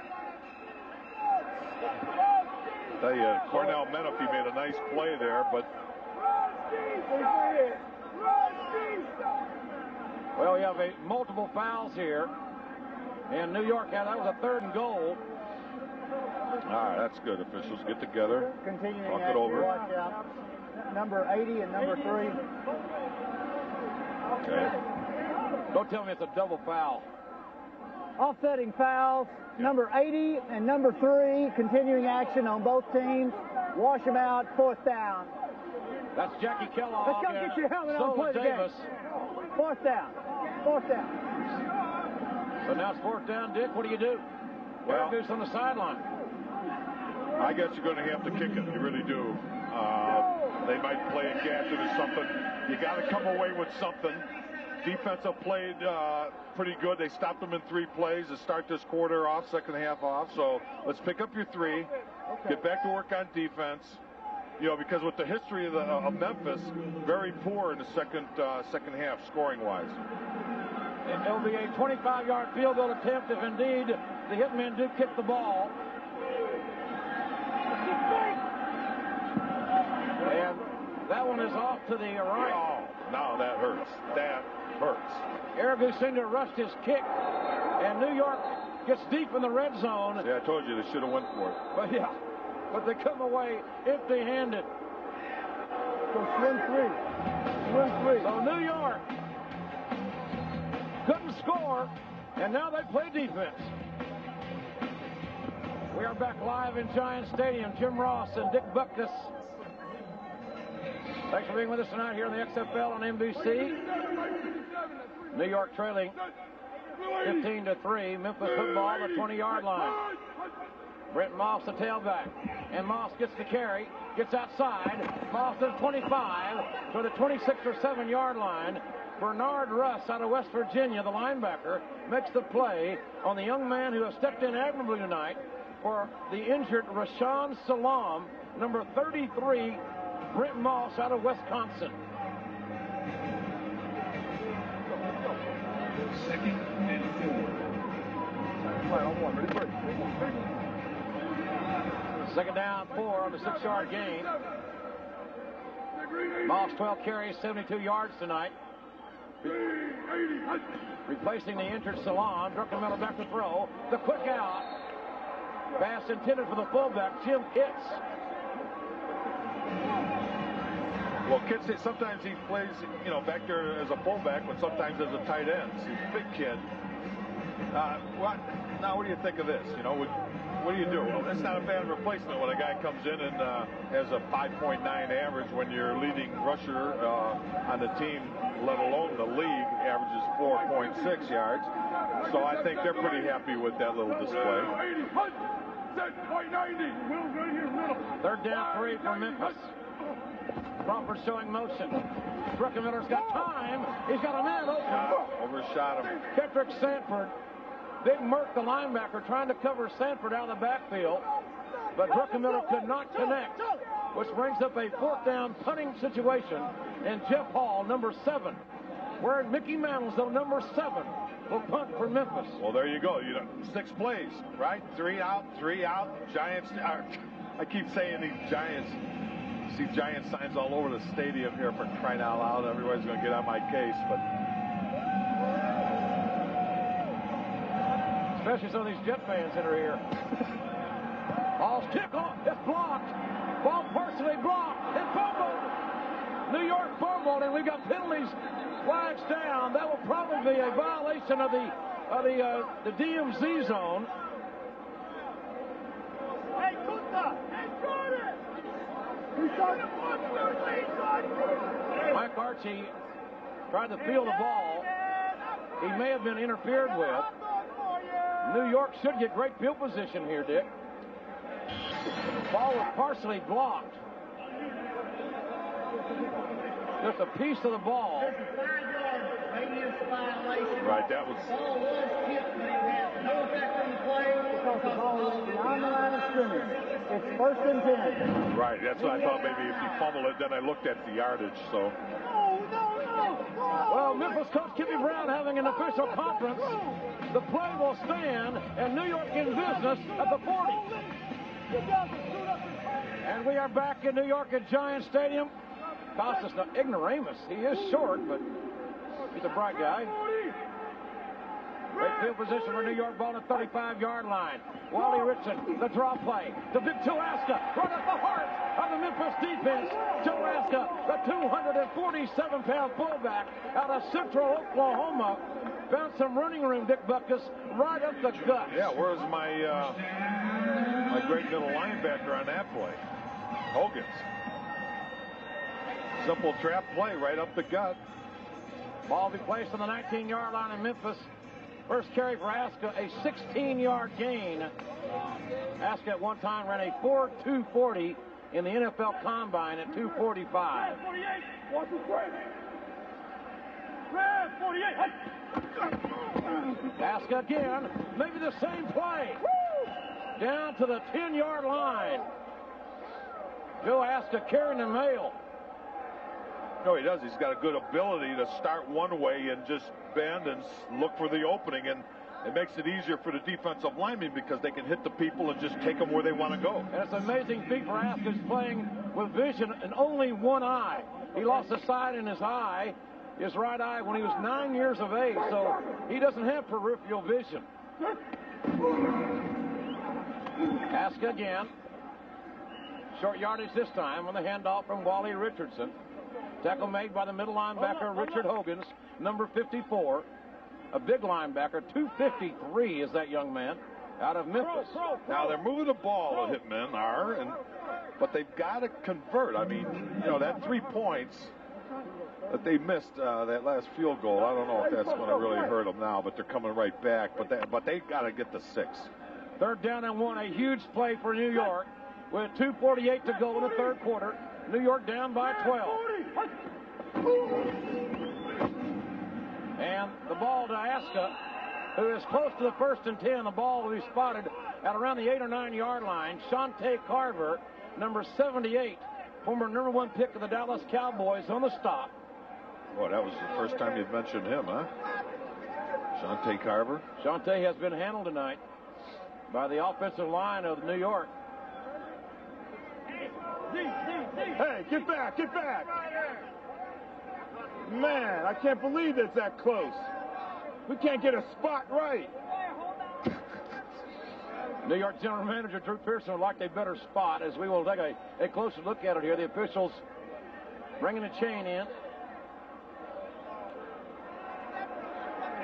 [SPEAKER 2] Tell you, Cornell Menifee made a nice play there, but.
[SPEAKER 3] Well, we have multiple fouls here. And New York, that was a 3rd and goal.
[SPEAKER 2] All right, that's good. Officials get together.
[SPEAKER 4] Continuing
[SPEAKER 2] talk it over.
[SPEAKER 4] Watch out. Number 80 and number 3.
[SPEAKER 2] Okay.
[SPEAKER 3] Don't tell me it's a double foul.
[SPEAKER 4] Offsetting fouls. Number 80 and number 3. Continuing action on both teams. Wash them out. 4th down.
[SPEAKER 3] That's Jackie Kellogg.
[SPEAKER 4] Let's go get your helmet on and play the game. 4th down. 4th down.
[SPEAKER 3] So now it's 4th down, Dick. What do you do?
[SPEAKER 2] Well,
[SPEAKER 3] Goose on the sideline.
[SPEAKER 2] I guess you're going to have to kick it. You really do. They might play a gadget or something. You got to come away with something. Defense have played pretty good. They stopped them in 3 plays to start this quarter off, second half off. So let's pick up your 3. Get back to work on defense. You know, because with the history of Memphis, very poor in the second half scoring-wise.
[SPEAKER 3] It'll be a 25-yard field goal attempt if indeed the Hitmen do kick the ball. And that one is off to the right.
[SPEAKER 2] Oh, now that hurts. That hurts.
[SPEAKER 3] Aragusinga rushed his kick, and New York gets deep in the red zone.
[SPEAKER 2] Yeah, I told you they should have went for it.
[SPEAKER 3] But they come away empty-handed.
[SPEAKER 4] So swim 3. Swim 3.
[SPEAKER 3] So New York couldn't score, and now they play defense. We are back live in Giant Stadium. Jim Ross and Dick Butkus. Thanks for being with us tonight here in the XFL on NBC. New York trailing 15-3. Memphis football at the 20-yard line. Brent Moss, the tailback. And Moss gets the carry, gets outside. Moss is 25 to the 26 or 7-yard line. Bernard Russ out of West Virginia, the linebacker, makes the play on the young man who has stepped in admirably tonight for the injured Rashawn Salam, number 33, Brent Moss out of Wisconsin.
[SPEAKER 6] 2nd and 4.
[SPEAKER 3] Second down, 4 on the 6-yard gain. Moss 12 carries, 72 yards tonight. Replacing the injured Salam. Druckenmiller back to throw. The quick out. Pass intended for the fullback, Jim Pitts.
[SPEAKER 2] Well, Kid, sometimes he plays, back there as a fullback, but sometimes as a tight end. He's a big kid. Now, what do you think of this? What do you do? Well, it's not a bad replacement when a guy comes in and has a 5.9 average when your leading rusher on the team, let alone the league, averages 4.6 yards. So I think they're pretty happy with that little display.
[SPEAKER 3] Third down 3 for Memphis. Crawford showing motion. Druckenmiller's got time. He's got a man open.
[SPEAKER 2] Overshot him.
[SPEAKER 3] Kendrick Sanford. Big Merck, the linebacker, trying to cover Sanford out of the backfield. But Druckenmiller could not connect, which brings up a 4th down punting situation. And Jeff Hall, number 7, wearing Mickey Mantle's, though, number 7, will punt for Memphis.
[SPEAKER 2] Well, there you go. 6 plays, right? 3 out, 3 out. Giants. I keep saying these Giants. See Giant signs all over the stadium here for crying out loud. Everybody's going to get on my case, but
[SPEAKER 3] especially some of these Jet fans that are here. Ball's kickoff. It's blocked. Ball partially blocked and fumbled. New York fumbled, and we've got penalties, flags down. That will probably be a violation of the DMZ zone.
[SPEAKER 8] Hey, Kuta! Hey, Jordan!
[SPEAKER 3] Mike Archie tried to field the ball. He may have been interfered with. New York should get great field position here, Dick. Ball was partially blocked. Just a piece of the ball.
[SPEAKER 2] Right, that was.
[SPEAKER 4] Ball was tipped, but it has no effect on the play because the ball was beyond the line of scrimmage. It's 1st and 10.
[SPEAKER 2] Right, that's what I thought. Maybe if he fumbled it, then I looked at the yardage. So.
[SPEAKER 3] Well, Memphis coach Kippy Brown having an official conference. The play will stand, and New York in business at the 40. And we are back in New York at Giant Stadium. Costas ignoramus. He is short, but he's a bright guy. Great field position for New York, ball at the 35-yard line. Wally Richardson, the draw play. The big Joe Aska, right at the heart of the Memphis defense. Joe Aska, the 247-pound fullback out of Central Oklahoma. Found some running room, Dick Butkus, right up the gut.
[SPEAKER 2] Yeah, where's my great middle linebacker on that play? Hogan's. Simple trap play right up the gut.
[SPEAKER 3] Ball be placed on the 19-yard line in Memphis. First carry for Aska, a 16-yard gain. Aska at one time ran a 4.240 in the NFL Combine at 2:45. Aska again, maybe the same play. Down to the 10-yard line. Joe Aska carrying the mail.
[SPEAKER 2] No, he does. He's got a good ability to start one way and just bend and look for the opening, and it makes it easier for the defensive linemen because they can hit the people and just take them where they want to go.
[SPEAKER 3] And it's an amazing feat for Aska. He's playing with vision in only one eye. He lost the sight in his eye, his right eye, when he was 9 years of age, so he doesn't have peripheral vision. Aska again. Short yardage this time on the handoff from Wally Richardson. Tackle made by the middle linebacker, Richard Hogan's, number 54. A big linebacker, 253 is that young man, out of Memphis.
[SPEAKER 2] Now, they're moving the ball, the Hitmen are, but they've got to convert. I mean, that 3 points that they missed, that last field goal, I don't know if that's going to really hurt them now, but they're coming right back. But they got to get the 6.
[SPEAKER 3] Third down and 1, a huge play for New York with 2:48 to go in the third quarter. New York down by 12. And the ball to Aska, who is close to the 1st and 10. The ball will be spotted at around the 8 or 9 yard line. Shante Carver, number 78, former number 1 pick of the Dallas Cowboys, on the stop.
[SPEAKER 2] Boy, that was the first time you'd mentioned him, huh? Shante Carver.
[SPEAKER 3] Shante has been handled tonight by the offensive line of New York.
[SPEAKER 5] Hey, get back, get back. Man, I can't believe it's that close. We can't get a spot right.
[SPEAKER 3] New York General Manager Drew Pearson would like a better spot, as we will take a closer look at it here. The officials Bringing the chain in.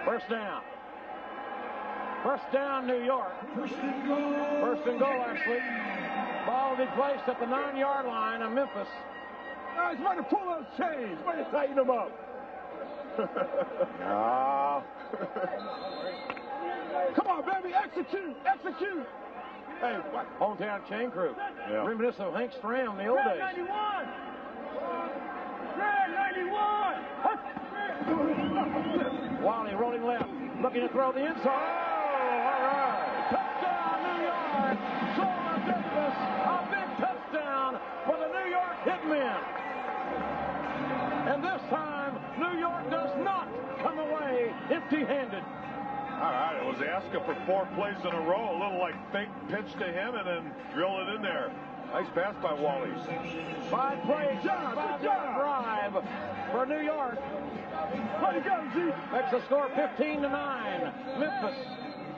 [SPEAKER 3] First down. First down, New York. First and goal, actually. Ball will be placed at the 9-yard line of Memphis.
[SPEAKER 5] Guys, way to pull those chains. Way to tighten them up. Come on, baby. Execute. Execute.
[SPEAKER 3] Hey, what? Hometown chain crew.
[SPEAKER 5] Yeah.
[SPEAKER 3] Reminiscent of Hank Stram in the old days.
[SPEAKER 6] 91. 91.
[SPEAKER 3] Wally rolling left. Looking to throw the inside. Oh, all right. Touchdown, New York. Zola Davis. A big touchdown for the New York Hitmen. And this time, New York does not come away empty-handed.
[SPEAKER 2] All right, it was asking for 4 plays in a row. A little like fake pitch to him and then drill it in there. Nice pass by Wally.
[SPEAKER 3] 5 plays, 5-yard drive for New York. Makes the score 15-9. Memphis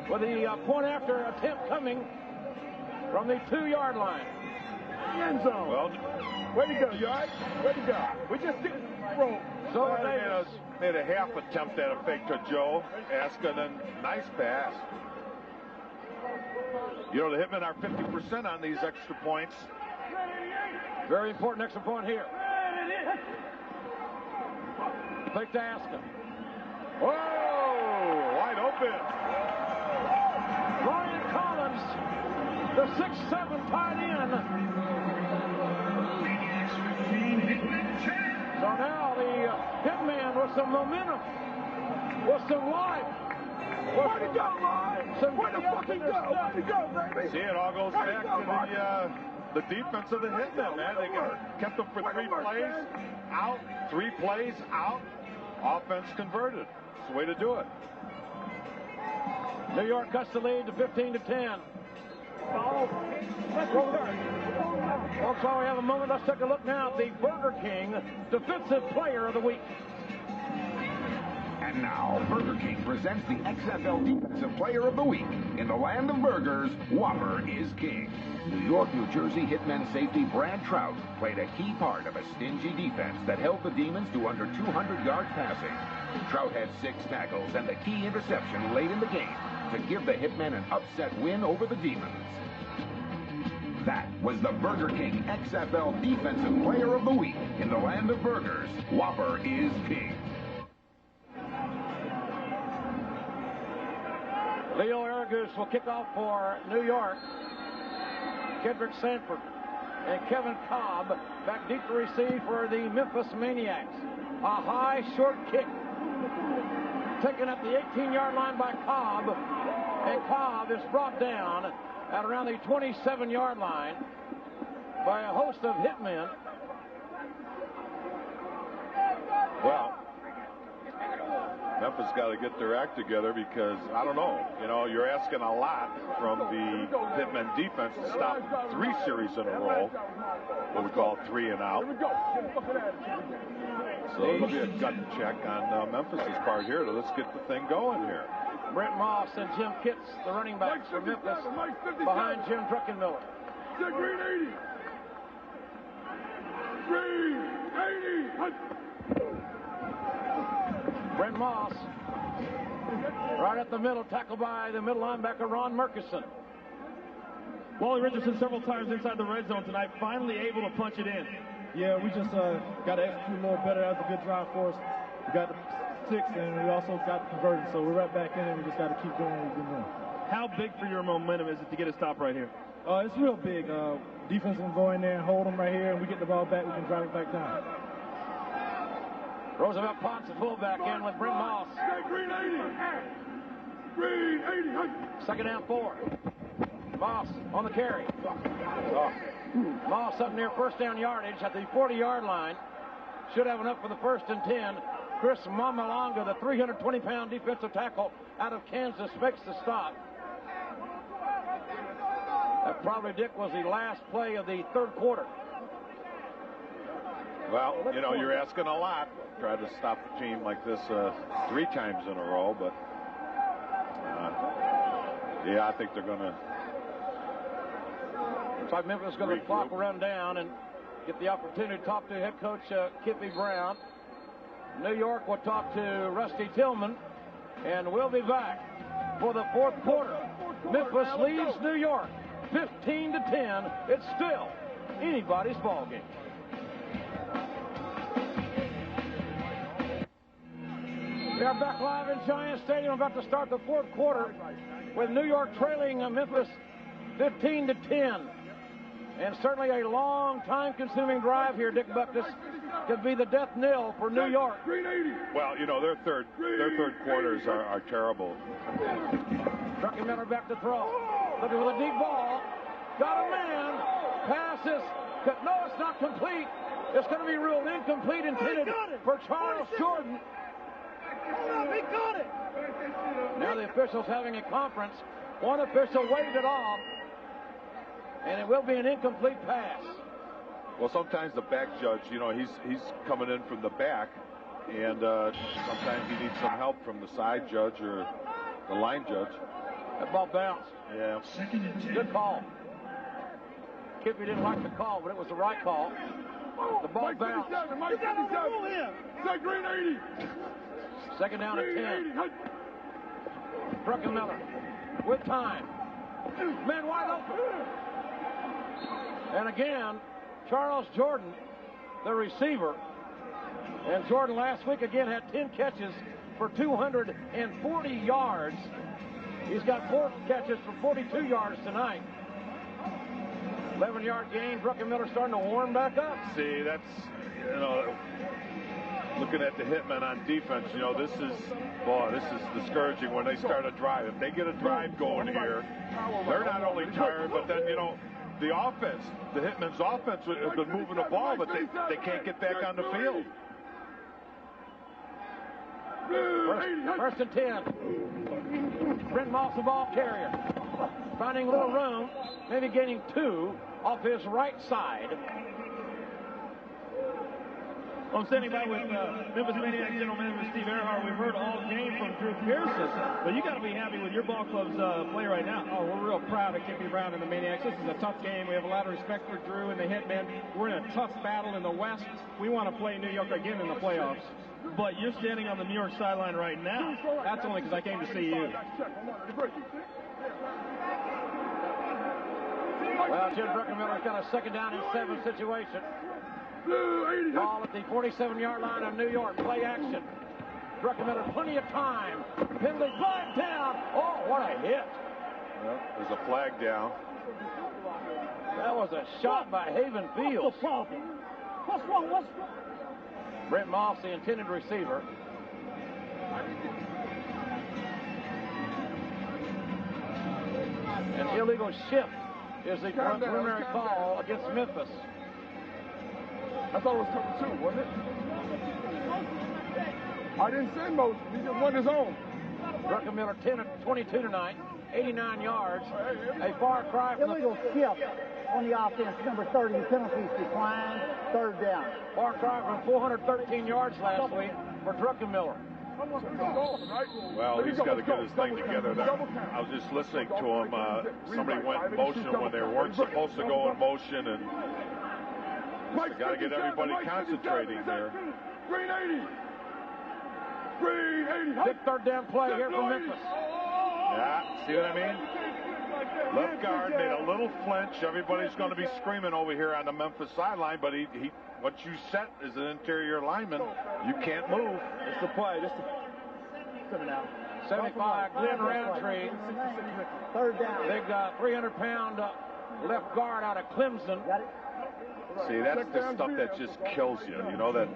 [SPEAKER 3] with the point after attempt coming from the 2-yard line.
[SPEAKER 5] End zone.
[SPEAKER 2] Well,
[SPEAKER 5] way to go, you all right? Way to go. We just didn't roll.
[SPEAKER 3] Zola Davis
[SPEAKER 2] made a half attempt at a fake to Joe Aska, then nice pass. You know, the Hitmen are 50% on these extra points.
[SPEAKER 3] Very important extra point here. Fake to Aska.
[SPEAKER 2] Whoa! Wide open.
[SPEAKER 3] Ryan Collins, the 6'7" tight end. So now the Hitman with some momentum, with some life.
[SPEAKER 5] Way to go, Ryan! Way to fucking go! Way to go, baby!
[SPEAKER 2] See, it all goes back to the defense of the Hitmen, man. They kept them for 3 plays out, 3 plays out. Offense converted. It's the way to do it.
[SPEAKER 3] New York cuts the lead to 15-10. Folks, while we have a moment, let's take a look now at the Burger King Defensive Player of the Week.
[SPEAKER 13] And now, Burger King presents the XFL Defensive Player of the Week. In the land of burgers, Whopper is king. New York, New Jersey Hitmen safety Brad Trout played a key part of a stingy defense that held the Demons to under 200 yards passing. Trout had 6 tackles and the key interception late in the game to give the Hitmen an upset win over the Demons. That was the Burger King XFL Defensive Player of the Week. In the land of burgers, Whopper is king.
[SPEAKER 3] Leo Aragus will kick off for New York. Kendrick Sanford and Kevin Cobb back deep to receive for the Memphis Maniax. A high, short kick taken at the 18-yard line by Cobb, and Cobb is brought down at around the 27-yard line by a host of Hitmen.
[SPEAKER 2] Well, Memphis got to get their act together because, I don't know, you know, you're asking a lot from the Hitmen defense to stop 3 series in a row, what we call 3 and out. So it'll be a gut check on Memphis's part here. Let's get the thing going here.
[SPEAKER 3] Brent Moss and Jim Kitts, the running backs for Memphis, behind Jim Druckenmiller.
[SPEAKER 12] Green 80.
[SPEAKER 3] Brent Moss, right at the middle, tackled by the middle linebacker, Ron Murkison.
[SPEAKER 15] Wally Richardson several times inside the red zone tonight, finally able to punch it in.
[SPEAKER 21] Yeah, we just got to execute a little better. That was a good drive for us. We got the 6, and we also got converted, so we're right back in it. We just got to keep doing what we've been doing.
[SPEAKER 15] How big for your momentum is it to get a stop right here?
[SPEAKER 21] It's real big. Defense can go in there and hold them right here, and we get the ball back, we can drive it back down.
[SPEAKER 3] Roosevelt Potts, the fullback, in with Brent Moss.
[SPEAKER 12] Green 80.
[SPEAKER 3] Second down 4. Moss on the carry. Moss up near first down yardage at the 40-yard line. Should have enough for the 1st and 10. Chris Mamalonga, the 320-pound defensive tackle out of Kansas, makes the stop. That probably, Dick, was the last play of the 3rd quarter.
[SPEAKER 2] Well, you know, you're asking a lot. Try to stop a team like this 3 times in a row, but yeah, I think they're going to.
[SPEAKER 3] Looks like Memphis is going to clock run down, and get the opportunity to talk to head coach Kippy Brown. New York will talk to Rusty Tillman, and we'll be back for the fourth quarter. Memphis leads New York 15-10. It's still anybody's ball game. We are back live in Giant Stadium, about to start the fourth quarter with New York trailing Memphis 15-10. And certainly a long, time-consuming drive here, Dick Buck. This could be the death knell for New York.
[SPEAKER 2] Well, you know, their third quarters are terrible.
[SPEAKER 3] Druckenmiller back to throw. Looking for the deep ball. Got a man. Passes. No, it's not complete. It's going to be ruled incomplete, intended for Charles Jordan.
[SPEAKER 8] He got it.
[SPEAKER 3] Now the officials having a conference. One official waved it off, and it will be an incomplete pass.
[SPEAKER 2] Well, sometimes the back judge, you know, he's coming in from the back, and sometimes he needs some help from the side judge or the line judge.
[SPEAKER 3] That ball bounced.
[SPEAKER 2] Yeah.
[SPEAKER 3] Good call. Kippy didn't like the call, but it was the right call. The ball bounced.
[SPEAKER 12] Say green 80.
[SPEAKER 3] Second down at 10. Druckenmiller with time. Man wide open. And again, Charles Jordan, the receiver. And Jordan last week again had 10 catches for 240 yards. He's got 4 catches for 42 yards tonight. 11-yard gain. Druckenmiller starting to warm back up.
[SPEAKER 2] See, that's, you know, looking at the Hitmen on defense, you know, this is discouraging when they start a drive. If they get a drive going here, they're not only tired, but then, you know, the offense, the Hitmen's offense has been moving the ball, but they can't get back on the field.
[SPEAKER 3] First and 10. Brent Moss, the ball carrier. Finding a little room, maybe gaining 2 off his right side.
[SPEAKER 15] I'm standing by with Memphis Maniax General Manager Steve Earhart. We've heard all game from Drew Pearson, but you got to be happy with your ball club's play right now.
[SPEAKER 21] Oh, we're real proud of Kippy Brown and the Maniacs. This is a tough game. We have a lot of respect for Drew and the Hitmen. We're in a tough battle in the West. We want to play New York again in the playoffs.
[SPEAKER 15] But you're standing on the New York sideline right now.
[SPEAKER 21] That's only because I came to see you.
[SPEAKER 3] Well, Jim Druckenmiller's got a second down and 7 situation. Ball at the 47-yard line of New York. Play action. Druckenmiller, plenty of time. Penalty, flag down. Oh, what a hit.
[SPEAKER 2] Well, there's a flag down.
[SPEAKER 3] That was a shot by Haven Fields.
[SPEAKER 8] What's wrong?
[SPEAKER 3] Brent Moss, the intended receiver. An illegal shift is the preliminary call against Memphis.
[SPEAKER 12] I thought it was cover 2, wasn't it? I didn't send motion. He just won his own.
[SPEAKER 3] Druckenmiller 10 of 22 tonight, 89 yards. A far cry from
[SPEAKER 4] illegal shift on the offense, number 30. Penalties declined. Third down.
[SPEAKER 3] Far cry from 413 yards last week for Druckenmiller.
[SPEAKER 2] Well, he's got to get his thing together now. I was just listening to him. Somebody went in motion when they weren't supposed to go in motion, and got to get everybody concentrating there.
[SPEAKER 12] Green 80. Green 80.
[SPEAKER 3] Big third down play here for Memphis.
[SPEAKER 2] Yeah, see what I mean? Left guard made a little flinch. Everybody's going to be screaming over here on the Memphis sideline, but he what you set as an interior lineman, you can't move.
[SPEAKER 12] It's the play. It's the
[SPEAKER 3] 75, Glenn Roundtree.
[SPEAKER 4] Third down.
[SPEAKER 3] Big 300-pound left guard out of Clemson.
[SPEAKER 4] Got it.
[SPEAKER 2] See, that's the stuff that just kills you. You know, that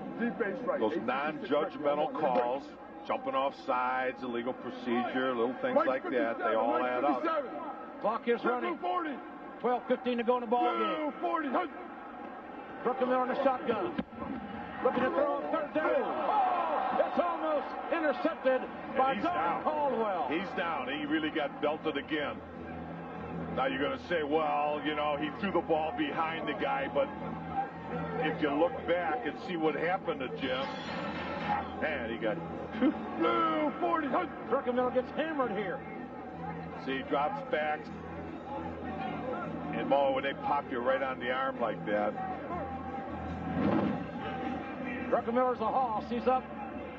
[SPEAKER 2] those non-judgmental calls, jumping off sides, illegal procedure, little things like that, they all add up.
[SPEAKER 3] Clock is running. 12:15 to go in the ball game. Druckenmiller in the shotgun. Looking to throw on third down. Oh, it's almost intercepted by Don Caldwell.
[SPEAKER 2] He's down. He really got belted again. Now you're going to say, well, you know, he threw the ball behind the guy, but if you look back and see what happened to Jim, man, he got...
[SPEAKER 12] Blue 40.
[SPEAKER 3] Druckenmiller gets hammered here.
[SPEAKER 2] See, he drops back. And, boy, when they pop you right on the arm like that,
[SPEAKER 3] Druckenmiller's a Hoss. He's up.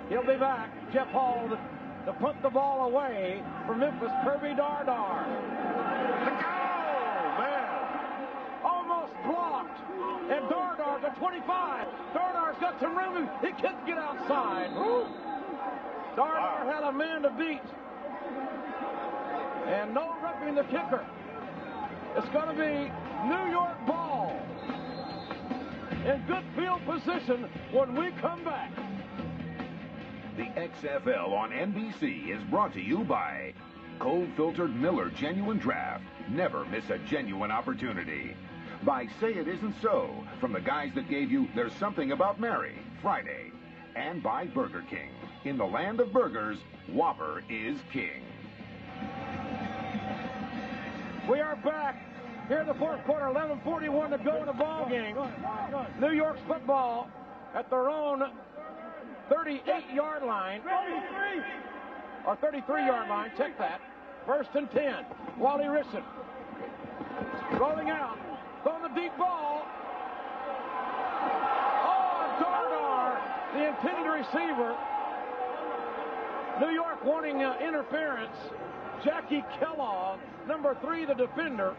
[SPEAKER 3] He'll be back. Jeff Hall to punt the ball away for Memphis. Kirby Dardar. Oh, man. Almost blocked. And Dardar to 25. Dardar's got some room. He can't get outside. Dardar had a man to beat. And no roughing the kicker. It's going to be New York ball. In good field position when we come back.
[SPEAKER 13] The XFL on NBC is brought to you by cold-filtered Miller Genuine Draft. Never miss a genuine opportunity. By Say It Isn't So, from the guys that gave you There's Something About Mary, Friday. And by Burger King. In the land of burgers, Whopper is king.
[SPEAKER 3] We are back. Here in the fourth quarter, 11:41 to go in the ball game. New York's football at their own 38-yard line. Or 33-yard line, check that. 1st and 10. Wally Richardson rolling out. Throwing the deep ball. Oh, Dardar, the intended receiver. New York wanting interference. Jackie Kellogg, number 3, the defender.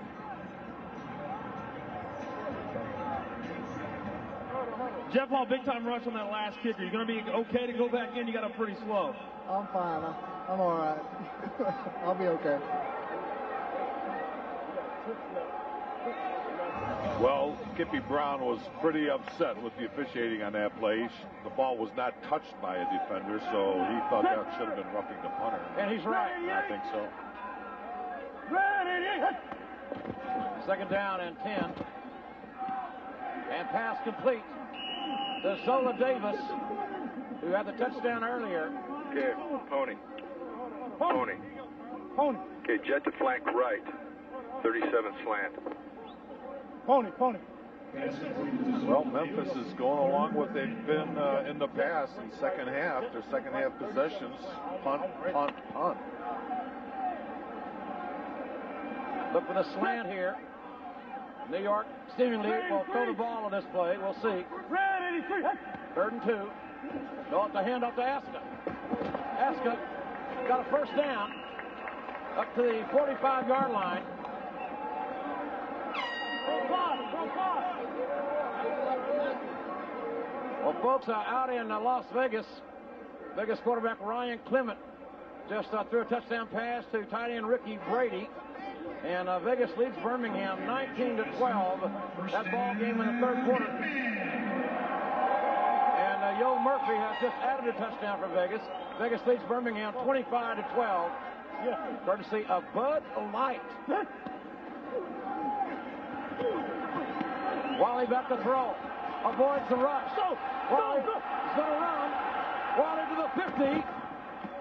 [SPEAKER 15] Jeff Hall, big-time rush on that last kicker. You're going to be okay to go back in? You got up pretty slow.
[SPEAKER 1] I'm fine. I'm all right. I'll be okay.
[SPEAKER 2] Well, Kippy Brown was pretty upset with the officiating on that play. The ball was not touched by a defender, so he thought that should have been roughing the punter.
[SPEAKER 3] And he's right.
[SPEAKER 2] I think so.
[SPEAKER 3] 2nd down and 10. And pass complete to Zola Davis, who had the touchdown earlier.
[SPEAKER 22] Okay, Pony. Okay, jet to flank right. 37 slant.
[SPEAKER 6] Pony.
[SPEAKER 2] Well, Memphis is going along what they've been in the past in second half. Their second half possessions, punt.
[SPEAKER 3] Look for the slant here. New York seemingly will throw the ball on this play. We'll see. 3rd and 2. They'll have to hand off to Aska. Aska got a 1st down up to the 45-yard line. Well, folks, out in Las Vegas, Vegas quarterback Ryan Clement just threw a touchdown pass to tight end Ricky Brady. And Vegas leads Birmingham 19-12. That ball game in the 3rd quarter. And Yo Murphy has just added a touchdown for Vegas. Vegas leads Birmingham 25-12. Courtesy of Bud Light. Wally back to throw. Avoids the rush. Wally is going to run. Wally to the 50.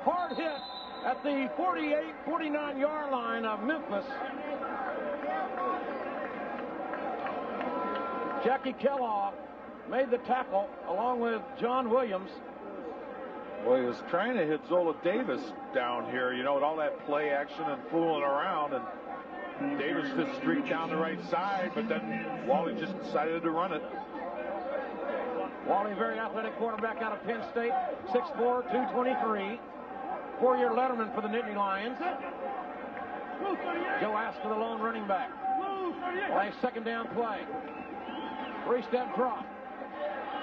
[SPEAKER 3] Hard hit at the 49-yard line of Memphis. Jackie Kellogg made the tackle along with John Williams.
[SPEAKER 2] Well, he was trying to hit Zola Davis down here, you know, with all that play action and fooling around, and Davis just streaked down the right side, but then Wally just decided to run it.
[SPEAKER 3] Wally, very athletic quarterback out of Penn State, 6'4", 223. 4-year letterman for the Nittany Lions. Joe Aska, the lone running back. Last 2nd down play. 3-step drop.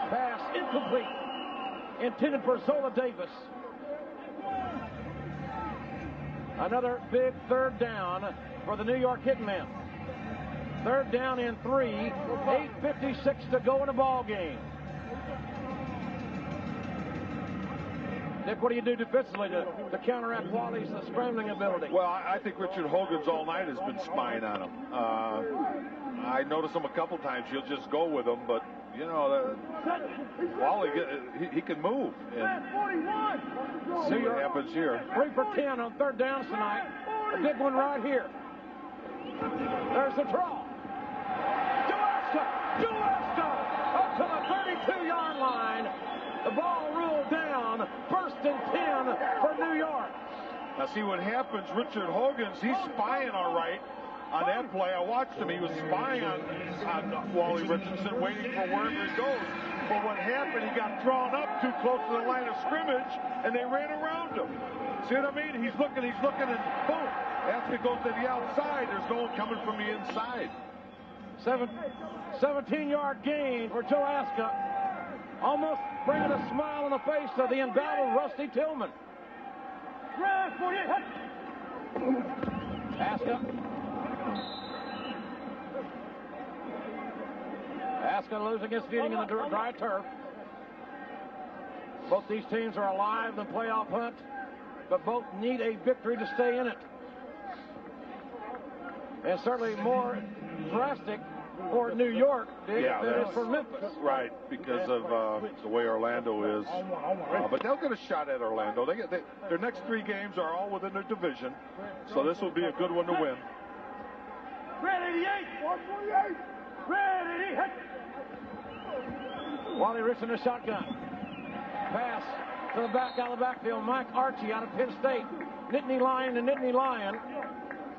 [SPEAKER 3] Pass incomplete. Intended for Zola Davis. Another big 3rd down for the New York Hitmen. 3rd down and 3. 8:56 to go in the ball game. Dick, what do you do defensively to counteract Wally's scrambling ability?
[SPEAKER 2] Well, I think Richard Hogan's all night has been spying on him. I noticed him a couple times. He'll just go with him, but, you know, Wally, he can move. And see what happens here.
[SPEAKER 3] 3 for 10 on 3rd downs tonight. A big one right here. There's the draw. Duesta up to the 32-yard line. The ball ruled down. 1st and 10 for New York.
[SPEAKER 2] Now see what happens. Richard Hogan's, he's spying all right on that play. I watched him. He was spying on Wally Richardson, waiting for wherever he goes. But what happened, he got drawn up too close to the line of scrimmage, and they ran around him. See what I mean? He's looking, and boom. Aska goes to the outside. There's no one coming from the inside.
[SPEAKER 3] 17-yard gain for Joe Aska. Almost bringing a smile on the face of the embattled Rusty Tillman. Aska losing his footing in the dry turf. Both these teams are alive in the playoff hunt, but both need a victory to stay in it. And certainly more drastic for New York than it is for Memphis.
[SPEAKER 2] Right, because of the way Orlando is. But they'll get a shot at Orlando. Their next 3 games are all within their division, so this will be a good one to win.
[SPEAKER 3] Red 88! 148! Red 88! Wally Richardson a shotgun. Pass to the back out of the backfield. Mike Archie out of Penn State. Nittany Lion to Nittany Lion.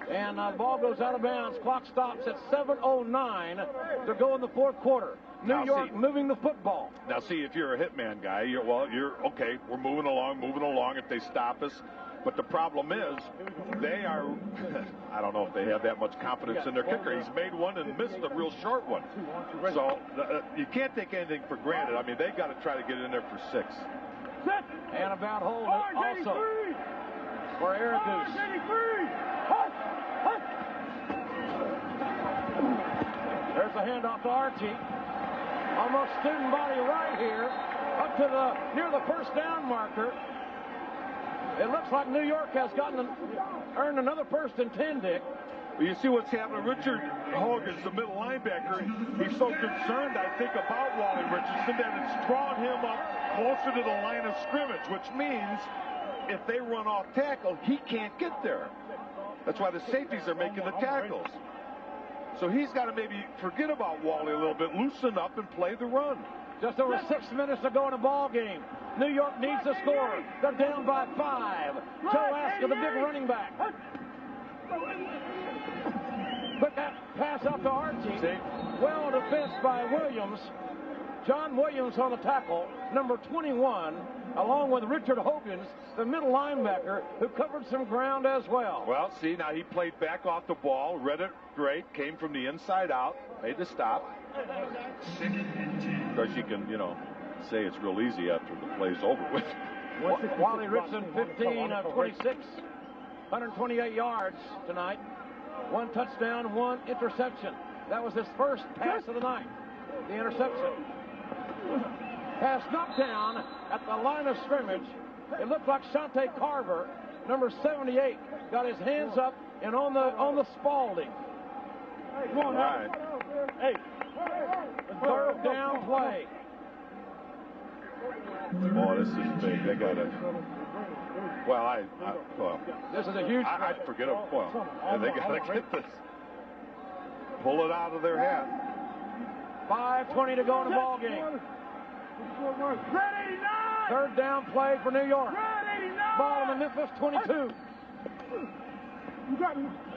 [SPEAKER 3] And the ball goes out of bounds. Clock stops at 7:09 to go in the 4th quarter. New York moving the football.
[SPEAKER 2] Now, see, if you're a hitman guy, you're okay. We're moving along if they stop us. But the problem is, they are, I don't know if they have that much confidence in their kicker. He's made one and missed a real short one. So you can't take anything for granted. I mean, they got to try to get in there for 6.
[SPEAKER 3] And a bad hold also for Eric Goose. There's a handoff to Archie. Almost student body right here, up to near the first down marker. It looks like New York has earned another 1st and 10, Dick.
[SPEAKER 2] Well, you see what's happening. Richard Hogan's the middle linebacker. He's so concerned, I think, about Wally Richardson that it's drawn him up closer to the line of scrimmage, which means if they run off tackle, he can't get there. That's why the safeties are making the tackles. So he's got to maybe forget about Wally a little bit, loosen up, and play the run.
[SPEAKER 3] Just over 6 minutes to go in the ball game. New York needs to score. They're down by 5. Joe Aska, the big running back. Put that pass out to Archie. Well defensed by Williams. John Williams on the tackle, number 21, along with Richard Hogan's, the middle linebacker, who covered some ground as well.
[SPEAKER 2] Well, see, now he played back off the ball, read it great, came from the inside out, made the stop. Of course, you can, say it's real easy after the play's over with.
[SPEAKER 3] Wally Richardson, 15 of 26, 128 yards tonight. 1 touchdown, 1 interception. That was his first pass of the night, the interception. Pass knocked down at the line of scrimmage. It looked like Shante Carver, number 78, got his hands up and on the Spalding.
[SPEAKER 2] All right.
[SPEAKER 3] Hey. 3rd down play.
[SPEAKER 2] Oh, this is big. They got it. Well,
[SPEAKER 3] this is a huge.
[SPEAKER 2] I forget it. Well, they got to get this. Pull it out of their hat.
[SPEAKER 3] 5:20 to go in the ball game. 3rd down play for New York. Ball in the Memphis 22.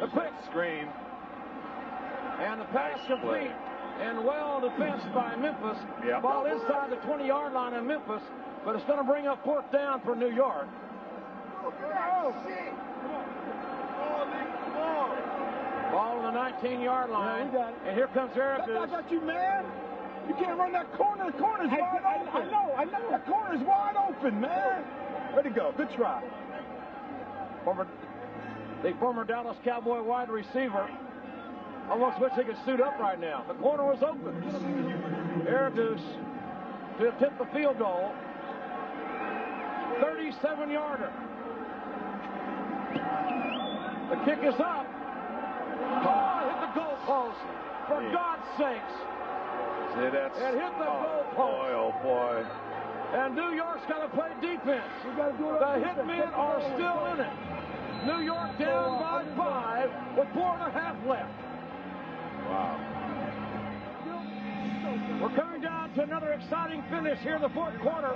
[SPEAKER 3] A quick
[SPEAKER 2] screen.
[SPEAKER 3] And the pass complete. And well defensed by Memphis.
[SPEAKER 2] Yep.
[SPEAKER 3] Ball inside the 20-yard line of Memphis, but it's going to bring up 4th down for New York. Ball on the 19-yard line. And here comes Eric.
[SPEAKER 12] I got you, man. You can't run that corner. The corner's wide open. I know. That corner's wide open, man. Way to go. Good try.
[SPEAKER 3] The former Dallas Cowboy wide receiver. Almost wish he could suit up right now. The corner was open. Eric Goose to attempt the field goal. 37-yarder. The kick is up. Oh, hit the goalpost. For God's sakes.
[SPEAKER 2] See, that's...
[SPEAKER 3] It hit the goalpost.
[SPEAKER 2] Boy, oh, boy.
[SPEAKER 3] And New York's got to play defense. The Hitmen are still in it. New York down by 5 with 4.5 left.
[SPEAKER 2] Wow.
[SPEAKER 3] We're coming down to another exciting finish here in the 4th quarter.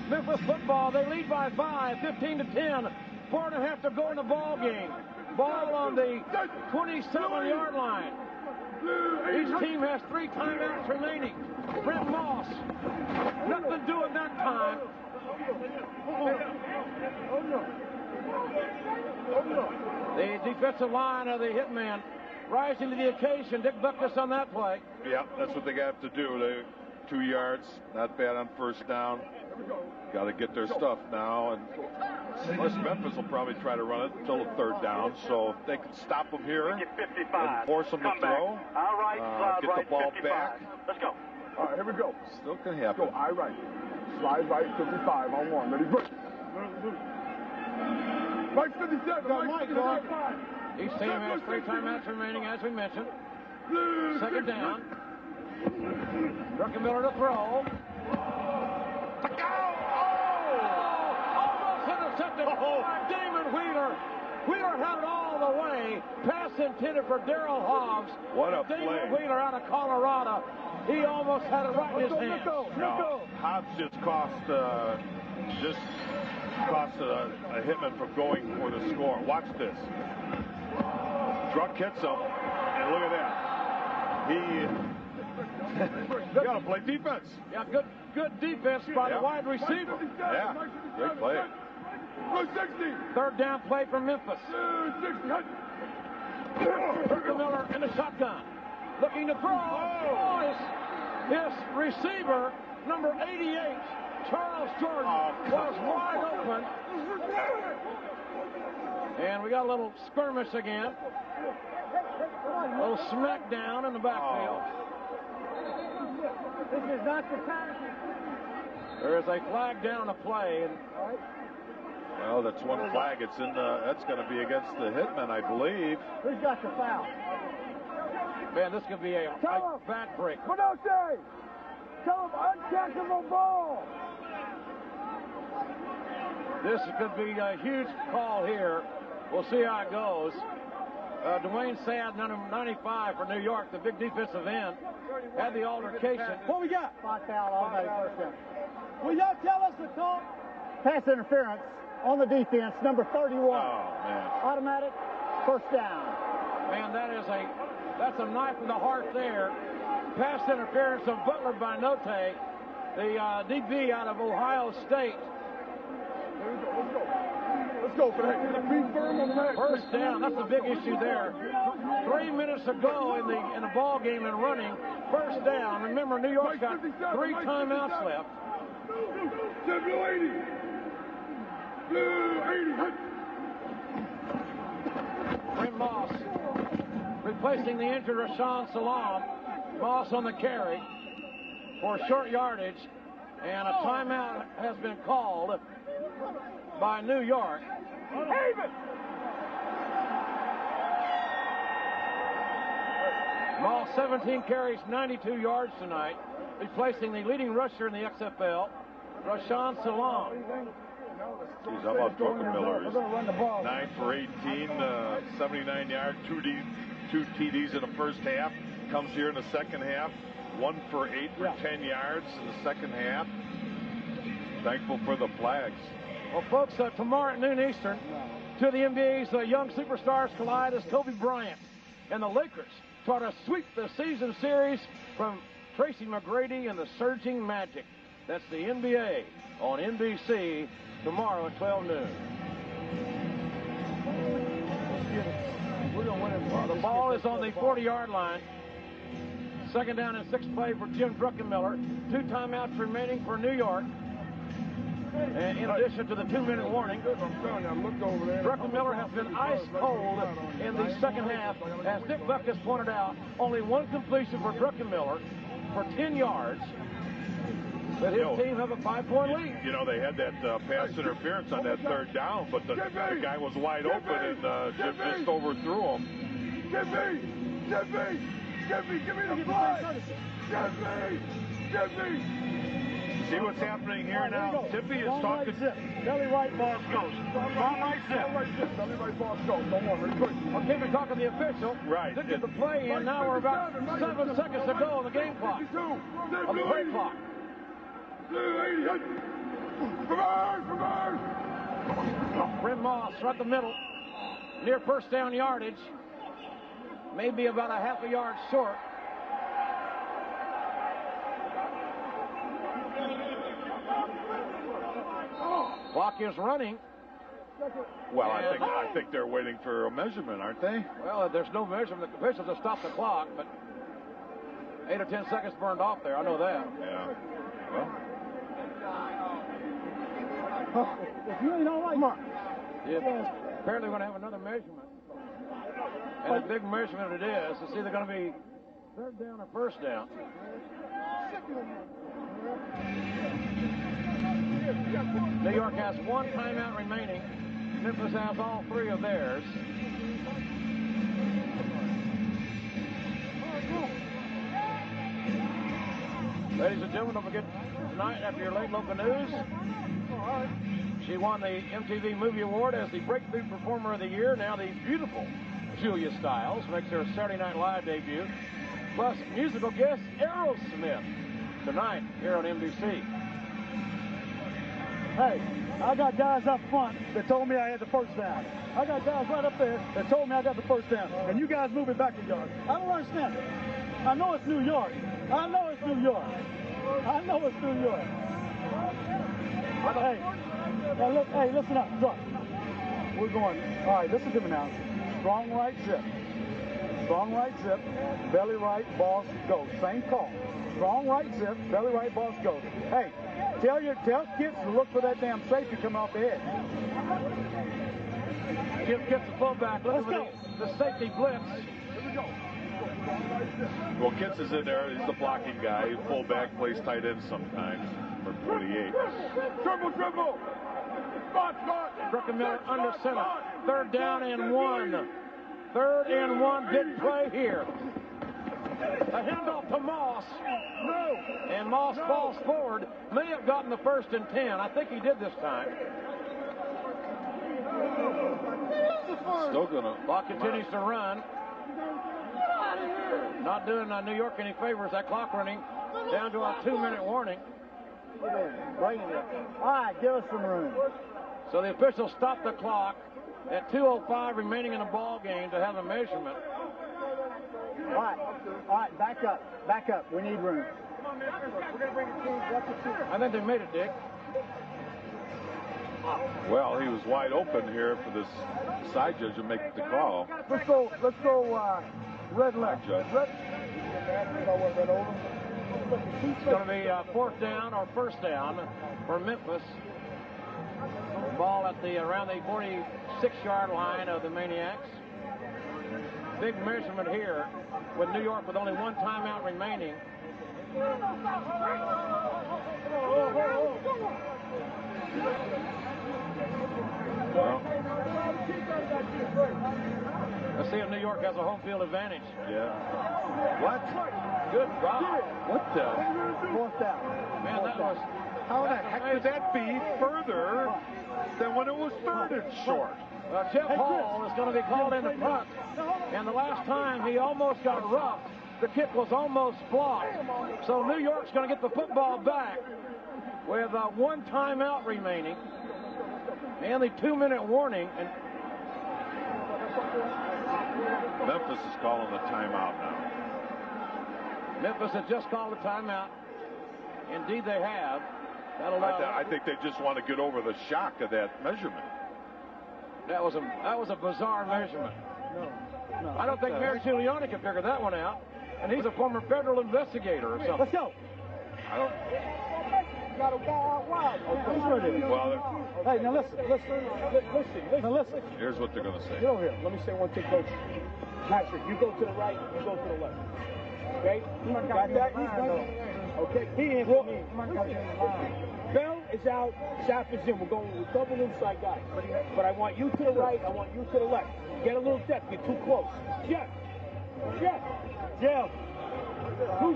[SPEAKER 3] Memphis football, they lead by 5, 15-10. 4.5 to go in the ball game. Ball on the 27-yard line. Each team has 3 timeouts remaining. Brent Moss, nothing doing that time. The defensive line of the Hitmen rising to the occasion. Dick Butkus on that play.
[SPEAKER 2] Yeah, that's what they got to do. They 2 yards, not bad on first down. Got to get their stuff now, and plus Memphis will probably try to run it until the 3rd down. So if they can stop them here and force them to throw, get the ball back.
[SPEAKER 7] Let's go.
[SPEAKER 12] All right, here we go.
[SPEAKER 2] Still can happen.
[SPEAKER 12] Go eye right. Slide right, 55 on 1. Ready, break. Mike 57. Mike 55.
[SPEAKER 3] Each team has 3 timeouts remaining, as we mentioned. 2nd down. Druckenmiller to throw. To go! Oh! Almost intercepted by Damon Wheeler. Wheeler had it all the way. Pass intended for Darrell Hobbs.
[SPEAKER 2] What a
[SPEAKER 3] Damon
[SPEAKER 2] play.
[SPEAKER 3] Wheeler out of Colorado. He almost had it right in his hands.
[SPEAKER 2] No, Hobbs just cost a Hitman from going for the score. Watch this. Druck hits him, and look at that. He got to play defense.
[SPEAKER 3] Yeah, good defense by the wide receiver.
[SPEAKER 2] Yeah, great play.
[SPEAKER 3] 3rd down play from Memphis. Druckenmiller in the shotgun. Looking to throw. Oh, his receiver, number 88, Charles Jordan, was wide open. And we got a little skirmish again. A little smackdown in the backfield.
[SPEAKER 4] This is not the time.
[SPEAKER 3] There is a flag down a play.
[SPEAKER 2] Well, that's one flag. It's in the. That's going to be against the Hitmen, I believe.
[SPEAKER 4] Who's got the foul?
[SPEAKER 3] Man, this could be a back break.
[SPEAKER 12] Manote! Tell him uncatchable ball!
[SPEAKER 3] This could be a huge call here. We'll see how it goes. Dwayne Sad, number 95 for New York, the big defensive end, had the altercation.
[SPEAKER 4] What we got? Spot foul, automatic first down. Will y'all tell us the call? Pass interference on the defense, number 31.
[SPEAKER 2] Oh, man.
[SPEAKER 4] Automatic first down.
[SPEAKER 3] Man, that's a knife in the heart there. Pass interference of Butler by Note, the DB out of Ohio State.
[SPEAKER 12] Let's go, Frank. Be firm on that.
[SPEAKER 3] First down. That's a big issue there. 3 minutes ago in the ball game and running. First down. Remember, New York's got 3 timeouts left.
[SPEAKER 12] Blue 80. Blue 80.
[SPEAKER 3] Brent Moss replacing the injured Rashawn Salam. Moss on the carry for short yardage. And a timeout has been called by New York. Moss 17 carries, 92 yards tonight, replacing the leading rusher in the XFL, Rashawn Salam.
[SPEAKER 2] Geez, how about Druckenmiller? 9 for 18, 79 yards, 2 TDs in the first half. Comes here in the second half, 1 for 8 for 10 yards in the second half. Thankful for the flags.
[SPEAKER 3] Well, folks, tomorrow at noon Eastern, two of the NBA's young superstars collide as Kobe Bryant and the Lakers try to sweep the season series from Tracy McGrady and the Surging Magic. That's the NBA on NBC tomorrow at 12 noon. The ball is on the 40-yard line. 2nd down and 6 play for Jim Druckenmiller. 2 timeouts remaining for New York. And in addition to the 2-minute warning, Druckenmiller has been ice cold in the second half. As Dick Butkus pointed out, only 1 completion for Druckenmiller for 10 yards. But his team have a 5-point lead.
[SPEAKER 2] You know, they had that pass interference on that 3rd down, but the guy was wide open and Jim just overthrew him.
[SPEAKER 12] Give me the flag! Give me!
[SPEAKER 2] See what's happening here now. Tippy is talking.
[SPEAKER 4] Belly right ball goes.
[SPEAKER 12] Long right zip. Belly right ball goes. Don't worry.
[SPEAKER 3] Okay, we're talking the official.
[SPEAKER 2] Right.
[SPEAKER 3] Did the play, and now we're about 7 seconds to go on the game clock. On the play clock. Brent Moss right the middle. Near first down yardage. maybe about a half a yard short. Clock is running.
[SPEAKER 2] Well, I think they're waiting for a measurement, aren't they?
[SPEAKER 3] Well, there's no measurement. The officials have stopped the clock, but 8 or 10 seconds burned off there. I know that.
[SPEAKER 2] Yeah. Well.
[SPEAKER 4] If you ain't all right, come on.
[SPEAKER 3] Yeah, apparently we're going to have another measurement. And a big measurement it is. It's either going to be third down or first down. New York has one timeout remaining. Memphis has all 3 of theirs. Ladies and gentlemen, don't forget tonight after your late local news, she won the MTV Movie Award as the Breakthrough Performer of the Year. Now the beautiful Julia Stiles makes her Saturday Night Live debut. Plus musical guest Aerosmith tonight here on NBC.
[SPEAKER 6] Hey, I got guys up front that told me I had the first down. I got guys right up there that told me I got the first down. And you guys moving back a yard. I don't understand it. I know it's New York. I know it's New York. I know it's New York. Hey, listen up. Look. We're going. All right, listen to me now. Strong right zip. Strong right zip. Belly right, boss, go. Same call. Strong right zip. Belly right, boss, go. Hey, tell kids to look for that damn safety coming off the edge.
[SPEAKER 3] Gets the fullback. Look for the safety blitz.
[SPEAKER 6] Here we go.
[SPEAKER 2] Well, Kitts is in there. He's the blocking guy. Fullback, plays tight end sometimes. Or 48.
[SPEAKER 12] Dribble. Spot.
[SPEAKER 3] Druckenmiller under center. Third down and 1. Third and 1. Big play here. A handoff to Moss.
[SPEAKER 12] No.
[SPEAKER 3] And Moss falls forward. May have gotten the 1st and 10. I think he did this time.
[SPEAKER 2] Still gonna.
[SPEAKER 3] Clock continues to run. Not doing New York any favors. That clock running down to a 2-minute warning.
[SPEAKER 4] Bring it in. All right, give us some room.
[SPEAKER 3] So the officials stopped the clock at 2:05 remaining in the ball game to have a measurement.
[SPEAKER 4] All right, back up. We need room.
[SPEAKER 3] I think they made it, Dick.
[SPEAKER 2] Well, he was wide open here for this side judge to make the call.
[SPEAKER 6] Let's go red left.
[SPEAKER 2] Judge.
[SPEAKER 3] It's going to be 4th down or 1st down for Memphis. Ball at around the 46-yard line of the Maniacs. Big measurement here with New York with only one timeout remaining.
[SPEAKER 2] Well,
[SPEAKER 3] let's see if New York has a home field advantage.
[SPEAKER 2] Yeah. What?
[SPEAKER 3] Good God.
[SPEAKER 2] What the?
[SPEAKER 4] 4th down.
[SPEAKER 3] Man, that was...
[SPEAKER 2] How the heck could that be further than when it was 3rd and short?
[SPEAKER 3] Jeff Hall is going to be called in the front. And the last time he almost got roughed, the kick was almost blocked. So New York's going to get the football back with one timeout remaining and the 2-minute warning. And
[SPEAKER 2] Memphis is calling the timeout now.
[SPEAKER 3] Memphis has just called a timeout. Indeed, they have.
[SPEAKER 2] I think they just want to get over the shock of that measurement.
[SPEAKER 3] That was a bizarre measurement.
[SPEAKER 6] No.
[SPEAKER 3] I don't think Mayor Giuliani can figure that one out. And he's a former federal investigator or something.
[SPEAKER 4] Let's go.
[SPEAKER 2] I don't.
[SPEAKER 6] Got a guy out wide.
[SPEAKER 2] Well,
[SPEAKER 6] Hey, now listen.
[SPEAKER 2] here's what they're going to say.
[SPEAKER 6] Get over here. Let me say one thing, Coach. Patrick, you go to the right, you go to the left. Okay? Got that? Okay. He answered me. Bell is out. Safford's in. We're double inside guys. But I want you to the right. I want you to the left. Get a little depth. You're too close. Jeff. 2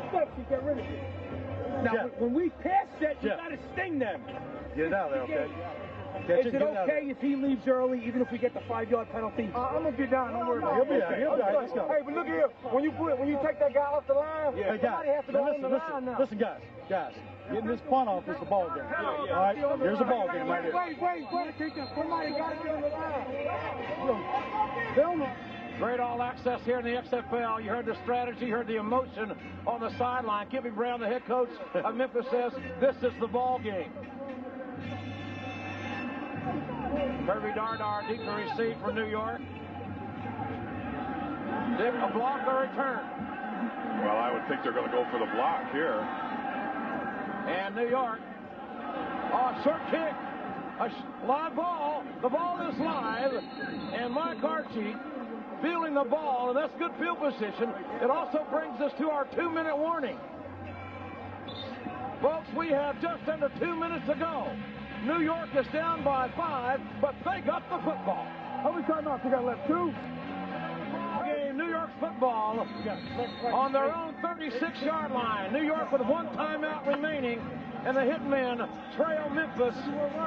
[SPEAKER 6] steps, you get rid of it. Now, when we pass that, you got to sting them.
[SPEAKER 2] Get it out there, okay?
[SPEAKER 6] Is it okay if he leaves early, even if we get the 5-yard penalty? I'm gonna get down. Don't worry about it. He'll be all right. Let's go. Hey, but look here. When you take that guy off the line, somebody has to go on the line now.
[SPEAKER 10] Listen, guys. Getting this punt off is the ball game. All right, here's a ball game right here.
[SPEAKER 6] Wait. Somebody got to get on the line.
[SPEAKER 3] Great all-access here in the XFL. You heard the strategy, you heard the emotion on the sideline. Kippy Brown, the head coach of Memphis, says this is the ball game. Kirby Dardar deep to receive for New York. Dick, a block or return?
[SPEAKER 2] Well, I would think they're going to go for the block here.
[SPEAKER 3] And New York, short kick, a live ball. The ball is live, and Mike Archie fielding the ball, and that's good field position. It also brings us to our 2-minute warning. Folks, we have just under 2 minutes to go. New York is down by 5, but they got the football.
[SPEAKER 12] How many timeouts you got left? 2?
[SPEAKER 3] Game, New York's football on their own 36-yard line. New York with 1 timeout remaining, and the Hitmen trail Memphis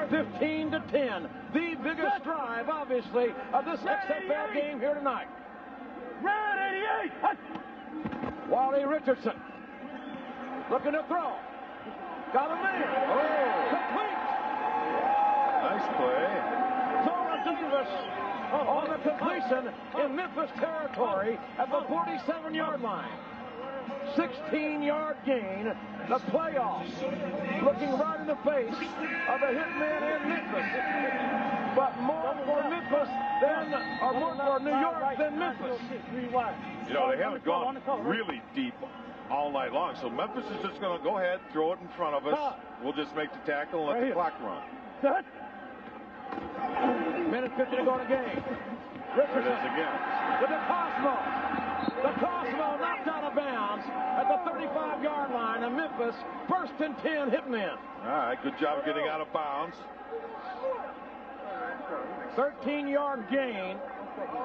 [SPEAKER 3] 15-10. The biggest drive, obviously, of this XFL game here tonight.
[SPEAKER 6] Red 88!
[SPEAKER 3] Wally Richardson looking to throw. Got a man. Complete.
[SPEAKER 2] Nice play.
[SPEAKER 3] Zola Davis on the completion in Memphis territory at the 47-yard line. 16-yard gain. The playoffs looking right in the face of the Hitmen in Memphis. But more for Memphis than, or more for New York than Memphis.
[SPEAKER 2] You know, they haven't gone really deep all night long, so Memphis is just going to go ahead, throw it in front of us. We'll just make the tackle and let the clock run.
[SPEAKER 3] Minute 50 to go in the game. Richardson
[SPEAKER 2] there it is again.
[SPEAKER 3] With the Cosmo. The Cosmo knocked out of bounds at the 35-yard line of Memphis. 1st and 10 Hitmen.
[SPEAKER 2] All right, good job getting out of bounds.
[SPEAKER 3] 13-yard gain.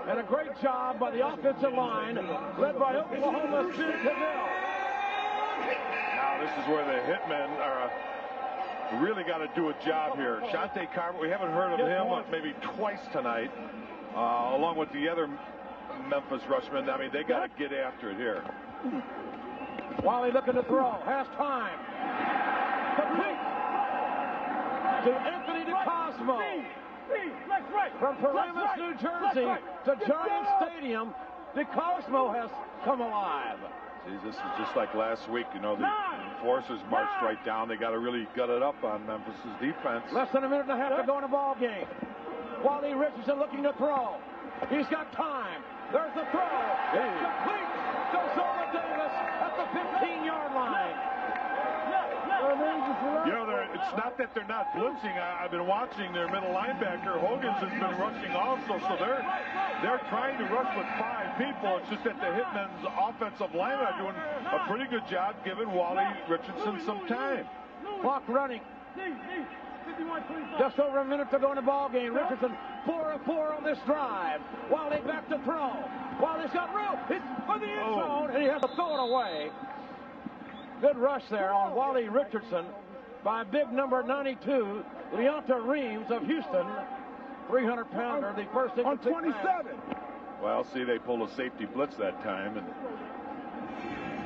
[SPEAKER 3] And a great job by the offensive line, led by Oklahoma's Ben Cavell.
[SPEAKER 2] Now this is where the Hitmen are really got to do a job here. Shante Carver, we haven't heard of him maybe twice tonight, along with the other Memphis rushmen. I mean, they got to get after it here.
[SPEAKER 3] Wally looking to throw, has time. Complete to Anthony DeCosmo. From Paramus, New Jersey to Giant Stadium, DeCosmo has come alive.
[SPEAKER 2] Geez, this is just like last week. You know, the enforcers marched right down. They got to really gut it up on Memphis's defense.
[SPEAKER 3] Less than a minute and a half to go in the ball game. Wally Richardson looking to throw. He's got time. There's the throw. It's complete to Zola Davis at the 15-yard line.
[SPEAKER 2] You know, it's not that they're not blitzing. I've been watching their middle linebacker. Hogan's has been rushing also, so they're trying to rush with 5 people. It's just that the Hitmen's offensive line are doing a pretty good job giving Wally Richardson some time.
[SPEAKER 3] Clock running. Just over a minute to go in the ball game. Richardson 4 of 4 on this drive. Wally back to throw. Wally's got room. It's for the end zone, and he has to throw it away. Good rush there on Wally Richardson by big number 92, Leonta Reams of Houston. 300-pounder, the first
[SPEAKER 12] on 27.
[SPEAKER 2] Well, see, they pulled a safety blitz that time and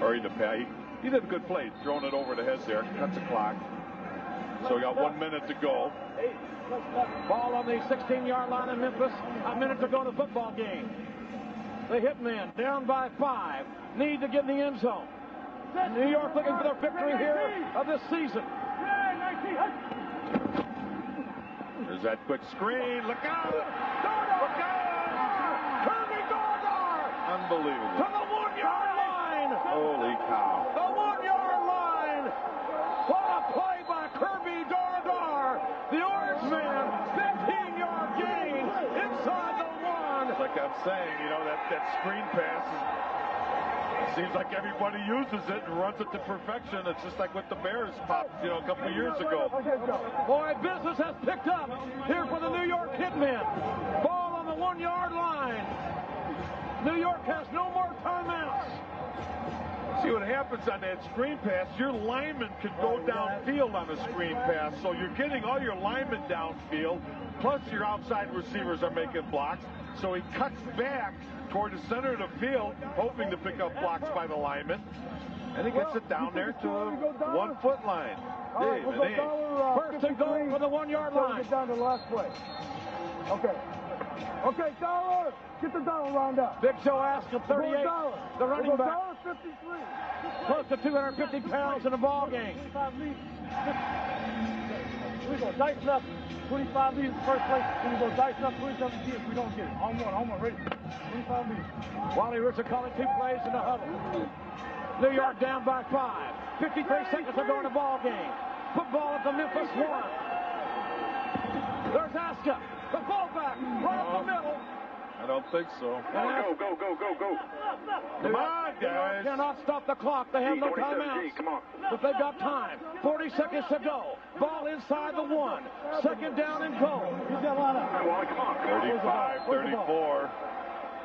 [SPEAKER 2] hurried the pass. He did a good play, throwing it over the head there. Cuts the clock. So we got 1 minute to go.
[SPEAKER 3] Ball on the 16-yard line in Memphis. A minute to go in the football game. The Hitmen down by 5. Need to get in the end zone. New York looking for their victory here of this season.
[SPEAKER 2] There's that quick screen. Look out! Look out!
[SPEAKER 3] Kirby Dardar!
[SPEAKER 2] Unbelievable.
[SPEAKER 3] To the 1-yard line!
[SPEAKER 2] Holy cow.
[SPEAKER 3] The 1-yard line! What a play by Kirby Dardar! The Orange Man, 15-yard gain inside the 1.
[SPEAKER 2] Like I'm saying, you know, that screen pass seems like everybody uses it and runs it to perfection. It's just like what the Bears popped, you know, a couple of years ago.
[SPEAKER 3] Boy, business has picked up here for the New York Hitmen. Ball on the 1-yard line. New York has no more timeouts.
[SPEAKER 2] See what happens on that screen pass, your lineman can go downfield on a screen pass, so you're getting all your linemen downfield, plus your outside receivers are making blocks, so he cuts back toward the center of the field, hoping to pick up blocks by the lineman, and he gets it down there to the 1-foot line.
[SPEAKER 3] First and goal for the 1-yard line.
[SPEAKER 12] Get down to the last play. Okay.
[SPEAKER 6] Okay, Dollar. Get the dollar round up.
[SPEAKER 3] Big Joe Aska, 38. The running back.
[SPEAKER 6] Dollar 53.
[SPEAKER 3] Close to 250 pounds in the ball game.
[SPEAKER 6] 25 leads. We're going to dice it up. 25 leads first place. Then we're going to dice it up 27 if we don't get it. On one, ready. 25 leads.
[SPEAKER 3] Wally Richardson calling 2 plays in the huddle. New York down by 5. 53 seconds to go in the ball game. Football at the Memphis 1. There's Aska, the fullback, right up the middle.
[SPEAKER 2] I don't think so.
[SPEAKER 22] Go.
[SPEAKER 2] Come on, guys.
[SPEAKER 3] Cannot stop the clock. They have no timeouts.
[SPEAKER 22] Come on.
[SPEAKER 3] But they've got time. 40 seconds to go. Ball inside the 1. Second down and goal.
[SPEAKER 22] Come on.
[SPEAKER 2] 35, 34.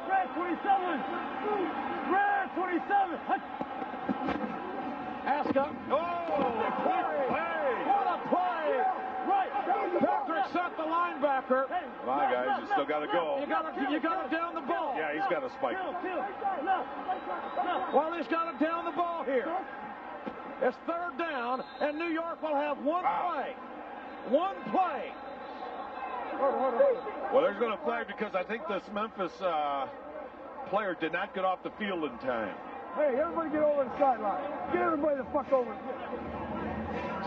[SPEAKER 6] Red 27. Red 27.
[SPEAKER 3] Aska. What a play. Right. Patrick sent the linebacker.
[SPEAKER 2] Come on, guys. You still got to go.
[SPEAKER 3] You got to down the ball.
[SPEAKER 2] Yeah, he's got to spike.
[SPEAKER 3] Well, he's got to down the ball here. It's third down, and New York will have one play. One play.
[SPEAKER 2] Well, there's going to flag because I think this Memphis player did not get off the field in time.
[SPEAKER 6] Hey, everybody get over the sideline. Get everybody the fuck over.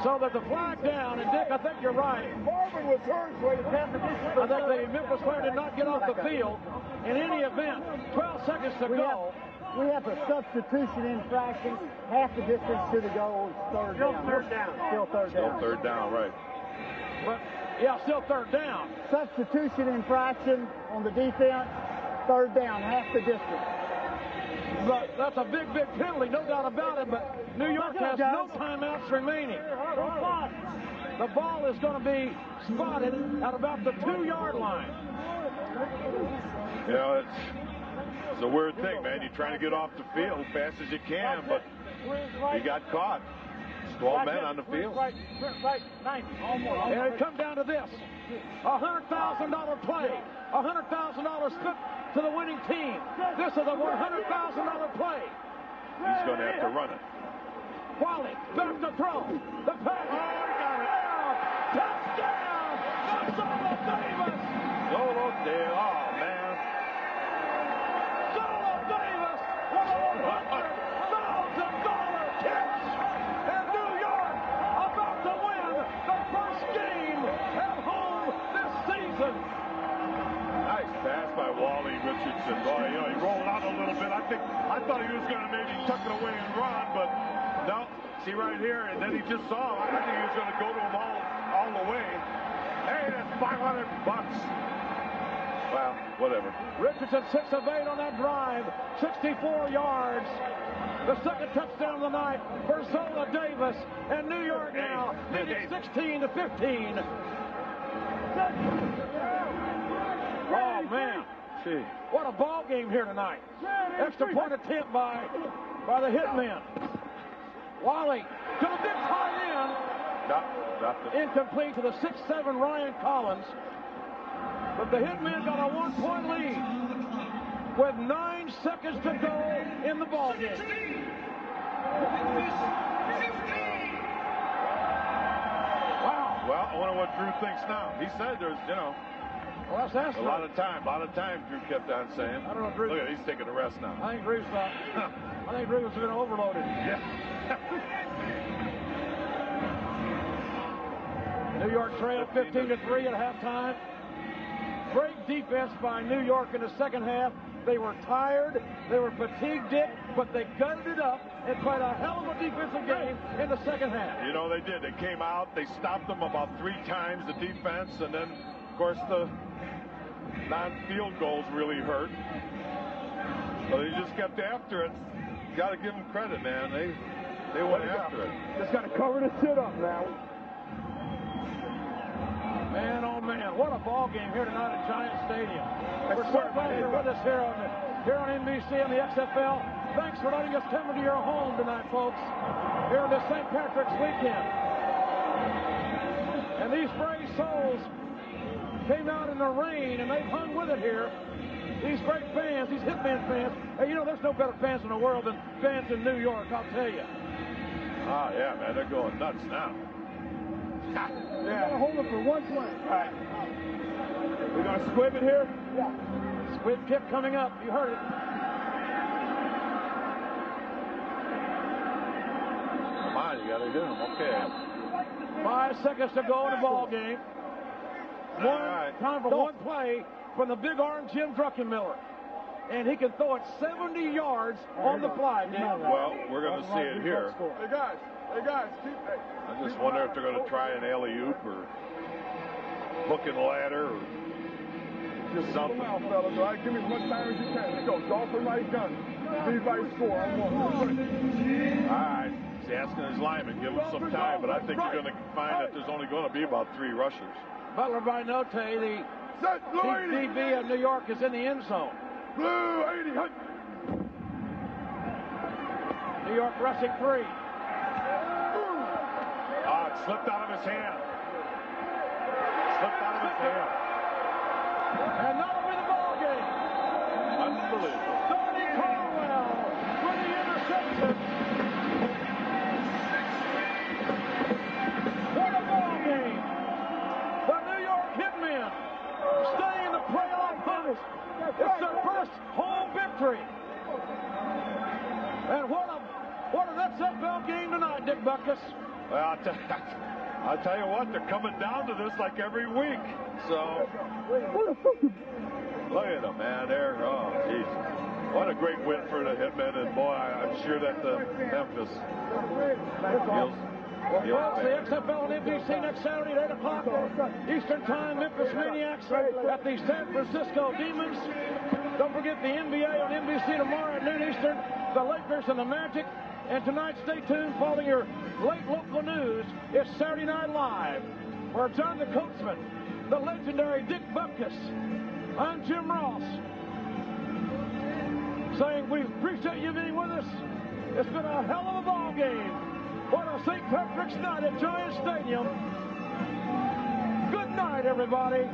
[SPEAKER 3] So there's a flag down, and Dick, I think you're right.
[SPEAKER 6] Marvin was hurt, so he passed the
[SPEAKER 3] I think the Memphis player did not get off the field. In any event, 12 seconds to go.
[SPEAKER 4] We have a substitution infraction, half the distance to the goal, third down. Still third down.
[SPEAKER 2] Still third down, right.
[SPEAKER 3] But, yeah, still third down.
[SPEAKER 4] Substitution infraction on the defense, third down, half the distance.
[SPEAKER 3] But that's a big, big penalty, no doubt about it, but New York has no timeouts remaining. The ball is going to be spotted at about the 2-yard line.
[SPEAKER 2] You know, it's a weird thing, man. You're trying to get off the field as fast as you can, but you got caught. 12 men on the field.
[SPEAKER 3] And it comes down to this. $100,000 play. $100,000 split to the winning team. This is a $100,000 play.
[SPEAKER 2] He's going to have to run it.
[SPEAKER 3] Wally, back to throw. The pass. Oh, he got it. Touchdown! Zola Davis!
[SPEAKER 2] Zola Davis. Oh, man.
[SPEAKER 3] Zola Davis with a $100,000 catch. And New York about to win the first game at home this season.
[SPEAKER 2] Nice pass by Wally Richardson. Boy, you know, he rolled out a little bit. I thought he was going to maybe tuck it away and run, but no. See right here, and then he just saw him. I think he was going to go to him all the way. Hey, that's $500. Well, whatever.
[SPEAKER 3] Richardson 6 of 8 on that drive, 64 yards. The second touchdown of the night for Zola Davis, and New York now leading 16-15. Oh, man.
[SPEAKER 2] Gee.
[SPEAKER 3] What a ball game here tonight. Extra point attempt by the Hitmen. Wally to the big tight end. Incomplete to the 6'7" Ryan Collins. But the Hitmen got a 1-point lead with 9 seconds to go in the ball game. Wow.
[SPEAKER 2] Well, I wonder what Drew thinks now. He said there's, you know,
[SPEAKER 3] well, that's
[SPEAKER 2] a lot of time, Drew kept on saying.
[SPEAKER 3] I don't know, Drew.
[SPEAKER 2] Look at, he's taking a rest now.
[SPEAKER 3] I think Drew's I think Drew was going to overload it.
[SPEAKER 2] Yeah.
[SPEAKER 3] New York trailed 15-3 at halftime. Great defense by New York in the second half. They were tired, they were fatigued, Dick, but they gutted it up and played a hell of a defensive game in the second half.
[SPEAKER 2] You know, they did. They came out, they stopped them about 3 times, the defense, and then, of course, the non-field goals really hurt. So they just kept after it. Got to give them credit, man. They went after it.
[SPEAKER 6] Just got to cover the shit up now.
[SPEAKER 3] Man, oh man, what a ball game here tonight at Giant Stadium. We're so glad you're with us here on NBC and the XFL. Thanks for letting us come into your home tonight, folks, here on this St. Patrick's weekend. And these brave souls came out in the rain, and they've hung with it here. These great fans, these Hitman fans. Hey, you know, there's no better fans in the world than fans in New York, I'll tell you.
[SPEAKER 2] Ah, yeah, man, they're going nuts now.
[SPEAKER 6] Yeah. Hold it for 1 play. All right.
[SPEAKER 5] We're going to squib it here?
[SPEAKER 6] Yeah.
[SPEAKER 3] Squib kick coming up. You heard it.
[SPEAKER 2] Come on, you got to hit him. Okay.
[SPEAKER 3] 5 seconds to go in the ball game. Time for one play from the big arm Jim Druckenmiller. And he can throw it 70 yards on the fly, Dave.
[SPEAKER 2] Well, we're going to see it here.
[SPEAKER 12] Hey, guys, keep it.
[SPEAKER 2] I just wonder if they're going to try an alley-oop or hook and ladder or
[SPEAKER 12] just something. Out, fellas, all right? Give me as much time as you can. Let's go. Golf for right gun. See if I score. I want.
[SPEAKER 2] All right. He's asking his lineman, give him some time, but I think you're going to find that there's only going to be about 3 rushers.
[SPEAKER 3] Butler by Note, the DB of New York is in the end zone.
[SPEAKER 12] Blue 80.
[SPEAKER 3] New York rushing 3.
[SPEAKER 2] It slipped out of his hand. Slipped out of his hand.
[SPEAKER 3] And that'll be the ball game.
[SPEAKER 2] Unbelievable.
[SPEAKER 3] Tony Caldwell with the interception. What a ball game. The New York Hitmen stay in the playoff hunt. It's their first home victory. And what an XFL game tonight, Dick Butkus.
[SPEAKER 2] Well, I'll tell you what, they're coming down to this like every week. So, look at them, man. Oh, geez. What a great win for the Hitmen. And, boy, I'm sure that the Memphis feels
[SPEAKER 3] Well, it's the XFL and NBC next Saturday at 8 o'clock Eastern Time. Memphis Maniax at the San Francisco Demons. Don't forget the NBA on NBC tomorrow at noon Eastern. The Lakers and the Magic. And tonight, stay tuned. Following your late local news, it's Saturday Night Live. For John the Coachman, the legendary Dick Butkus, I'm Jim Ross, saying we appreciate you being with us. It's been a hell of a ball game. What a St. Patrick's night at Giant Stadium. Good night, everybody.